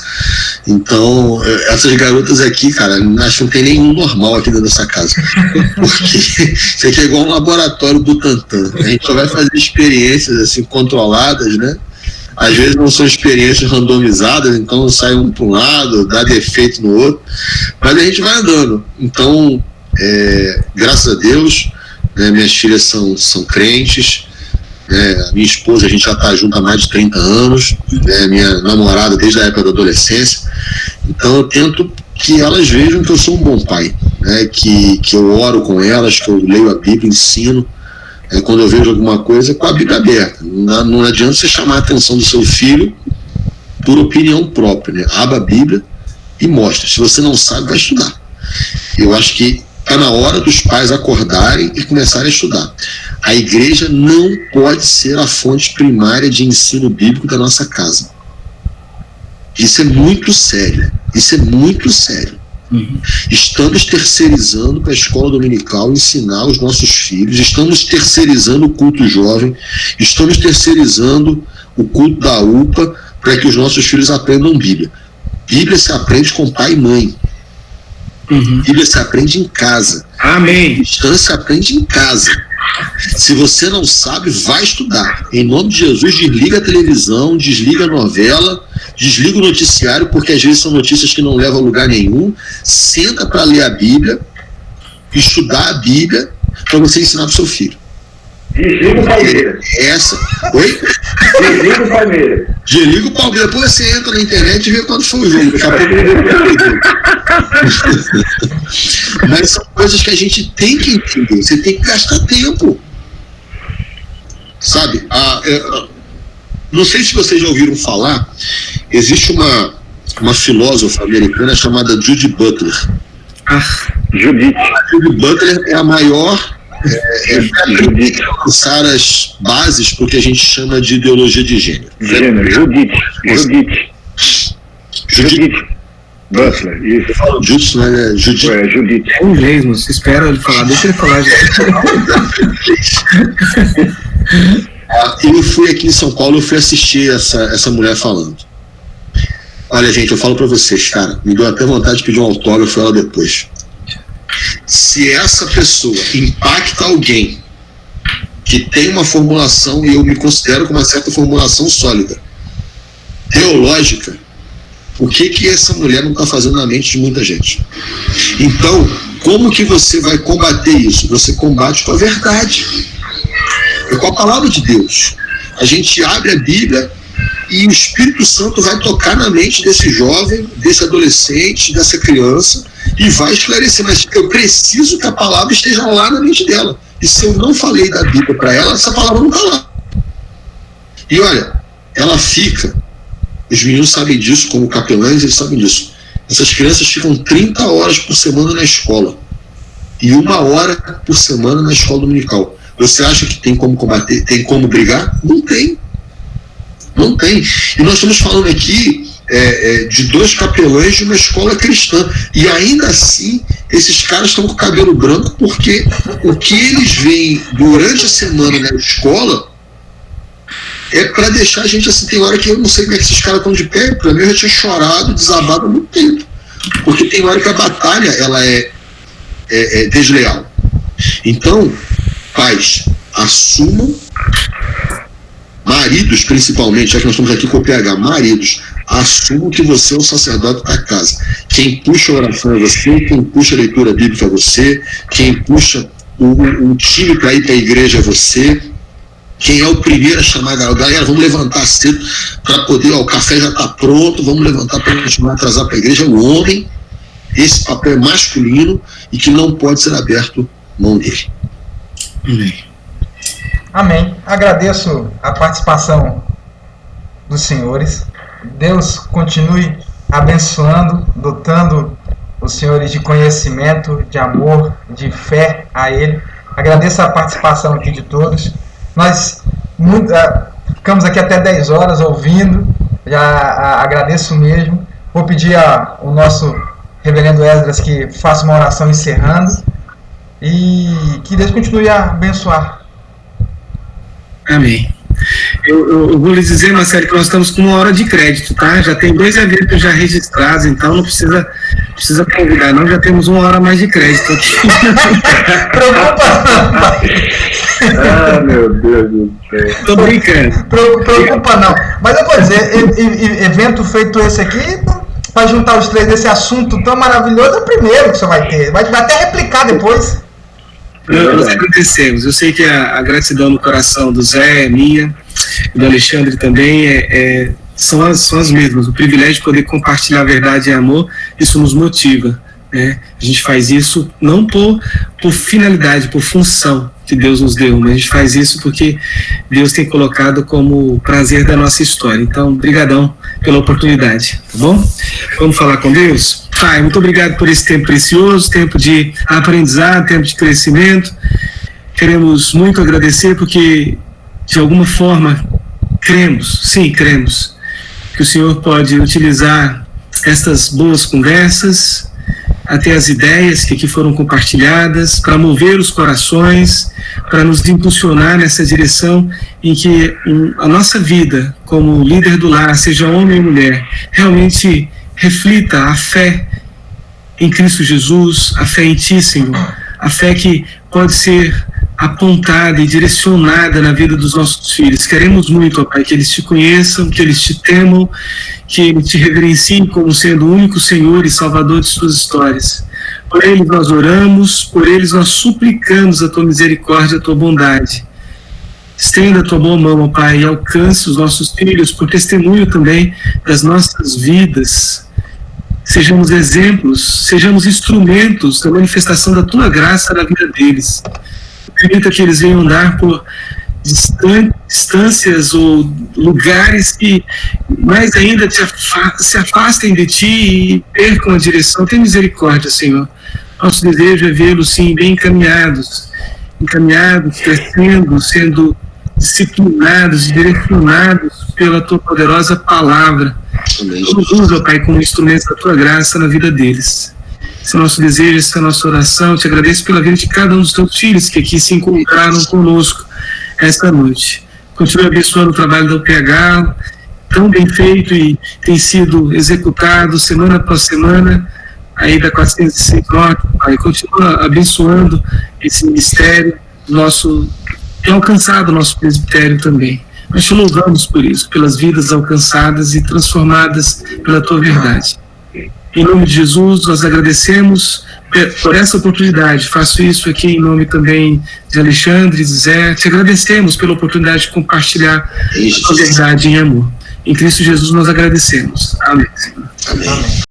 Então, essas garotas aqui, cara, acho que não tem nenhum normal aqui dentro dessa casa. Porque isso aqui é igual um laboratório Butantan. A gente só vai fazer experiências assim controladas, né? Às vezes não são experiências randomizadas, então sai um para um lado, dá defeito no outro, mas a gente vai andando. Então, graças a Deus, né, minhas filhas são crentes, a minha esposa, a gente já está junto há mais de 30 anos, minha namorada desde a época da adolescência. Então eu tento que elas vejam que eu sou um bom pai, né, que eu oro com elas, que eu leio a Bíblia, ensino. Quando eu vejo alguma coisa, com a Bíblia aberta. Não adianta você chamar a atenção do seu filho por opinião própria, né? Abra a Bíblia e mostra. Se você não sabe, vai estudar. Eu acho que está na hora dos pais acordarem e começarem a estudar. A igreja não pode ser a fonte primária de ensino bíblico da nossa casa. Isso é muito sério. Isso é muito sério. Estamos terceirizando para a escola dominical ensinar os nossos filhos, estamos terceirizando o culto jovem, estamos terceirizando o culto da UPA para que os nossos filhos aprendam Bíblia. Bíblia se aprende com pai e mãe. Bíblia se aprende em casa. Amém. Cristã se aprende em casa. Se você não sabe, vai estudar. Em nome de Jesus, desliga a televisão, desliga a novela, desliga o noticiário, porque às vezes são notícias que não levam a lugar nenhum. Senta para ler a Bíblia, estudar a Bíblia, para você ensinar para o seu filho. Desliga o Palmeiras. Oi? Desliga o Palmeiras. Desliga o Palmeiras. Depois você entra na internet e vê quando foi o jogo. Daqui a pouco Mas são coisas que a gente tem que entender. Você tem que gastar tempo. Sabe? Não sei se vocês já ouviram falar, existe uma filósofa americana chamada Judy Butler. Judith. A Judy Butler é a maior lançar as bases porque a gente chama de ideologia de gênero. Judith Butler, isso. Judith, né? Judith. É inglês, mas você espera ele falar, deixa ele falar. Eu fui aqui em São Paulo, eu fui assistir essa mulher falando. Olha, gente, eu falo pra vocês, cara, me deu até vontade de pedir um autógrafo ela depois. Se essa pessoa impacta alguém que tem uma formulação, e eu me considero com uma certa formulação sólida, teológica, o que essa mulher não está fazendo na mente de muita gente? Então, como que você vai combater isso? Você combate com a verdade, com a palavra de Deus. A gente abre a Bíblia e o Espírito Santo vai tocar na mente desse jovem, desse adolescente, dessa criança, e vai esclarecer. Mas eu preciso que a palavra esteja lá na mente dela. E se eu não falei da Bíblia para ela, essa palavra não está lá. E olha, ela fica, os meninos sabem disso, como capelães, eles sabem disso. Essas crianças ficam 30 horas por semana na escola e 1 hora por semana na escola dominical. Você acha que tem como combater, tem como brigar? Não tem. Não tem. E nós estamos falando aqui de 2 capelães de uma escola cristã. E ainda assim, esses caras estão com o cabelo branco porque o que eles veem durante a semana na escola é para deixar a gente assim. Tem hora que eu não sei como é que esses caras estão de pé. Para mim, eu já tinha chorado, desabado há muito tempo. Porque tem hora que a batalha ela é desleal. Então, pais, assumam. Maridos, principalmente, já que nós estamos aqui com o PH, maridos, assumam que você é o sacerdote da casa. Quem puxa a oração é você, quem puxa a leitura bíblica é você, quem puxa o time para ir para a igreja é você, quem é o primeiro a chamar a galera, vamos levantar cedo para poder, o café já está pronto, vamos levantar para a gente não atrasar para a igreja, o homem, esse papel é masculino e que não pode ser aberto mão dele. Amém. Agradeço a participação dos senhores. Deus continue abençoando, dotando os senhores de conhecimento, de amor, de fé a Ele. Agradeço a participação aqui de todos. Nós ficamos aqui até 10 horas ouvindo. Já agradeço mesmo. Vou pedir ao nosso reverendo Esdras que faça uma oração encerrando. e que Deus continue a abençoar. Amém. Eu vou lhes dizer, Marcelo, que nós estamos com 1 hora de crédito, tá? Já tem 2 eventos já registrados, então não precisa convidar, não. Já temos 1 hora mais de crédito aqui. Preocupa não, pai. Ah, meu Deus do céu. Tô brincando. Preocupa não. Mas eu vou dizer, evento feito esse aqui, para juntar os três desse assunto tão maravilhoso, é o primeiro que você vai ter. Vai até replicar depois. Nós agradecemos. Eu sei que a gratidão no coração do Zé, minha, e do Alexandre também são as mesmas. O privilégio de poder compartilhar a verdade e amor, isso nos motiva. Né? A gente faz isso não por finalidade, por função que Deus nos deu, mas a gente faz isso porque Deus tem colocado como prazer da nossa história. Então, brigadão pela oportunidade, tá bom? Vamos falar com Deus? Pai, muito obrigado por esse tempo precioso, tempo de aprendizado, tempo de crescimento. Queremos muito agradecer porque, de alguma forma, cremos que o Senhor pode utilizar estas boas conversas, até as ideias que aqui foram compartilhadas, para mover os corações, para nos impulsionar nessa direção em que a nossa vida, como líder do lar, seja homem ou mulher, realmente reflita a fé em Cristo Jesus, a fé em Ti, Senhor, a fé que pode ser apontada e direcionada na vida dos nossos filhos. Queremos muito, ó Pai, que eles Te conheçam, que eles Te temam, que eles Te reverenciem como sendo o único Senhor e Salvador de suas histórias. Por eles nós oramos, por eles nós suplicamos a Tua misericórdia, a Tua bondade. Estenda a Tua boa mão, ó Pai, e alcance os nossos filhos por testemunho também das nossas vidas. Sejamos exemplos, sejamos instrumentos da manifestação da Tua graça na vida deles. Permita que eles venham andar por distâncias ou lugares que mais ainda se afastem de Ti e percam a direção. Tem misericórdia, Senhor. Nosso desejo é vê-los, sim, bem encaminhados, crescendo, sendo disciplinados e direcionados pela Tua poderosa palavra. Nos usa, Pai, como instrumento da Tua graça na vida deles. Esse é o nosso desejo, essa é a nossa oração. Eu Te agradeço pela vida de cada um dos Teus filhos que aqui se encontraram conosco esta noite. Continue abençoando o trabalho da UPH, tão bem feito e tem sido executado semana após semana, aí da 406 Norte, Pai. Continua abençoando esse ministério nosso, tem alcançado o nosso presbitério também. Nós Te louvamos por isso, pelas vidas alcançadas e transformadas pela Tua verdade. Em nome de Jesus, nós agradecemos por essa oportunidade. Faço isso aqui em nome também de Alexandre, de Zé. Te agradecemos pela oportunidade de compartilhar a verdade em amor. Em Cristo Jesus nós agradecemos. Amém. Amém.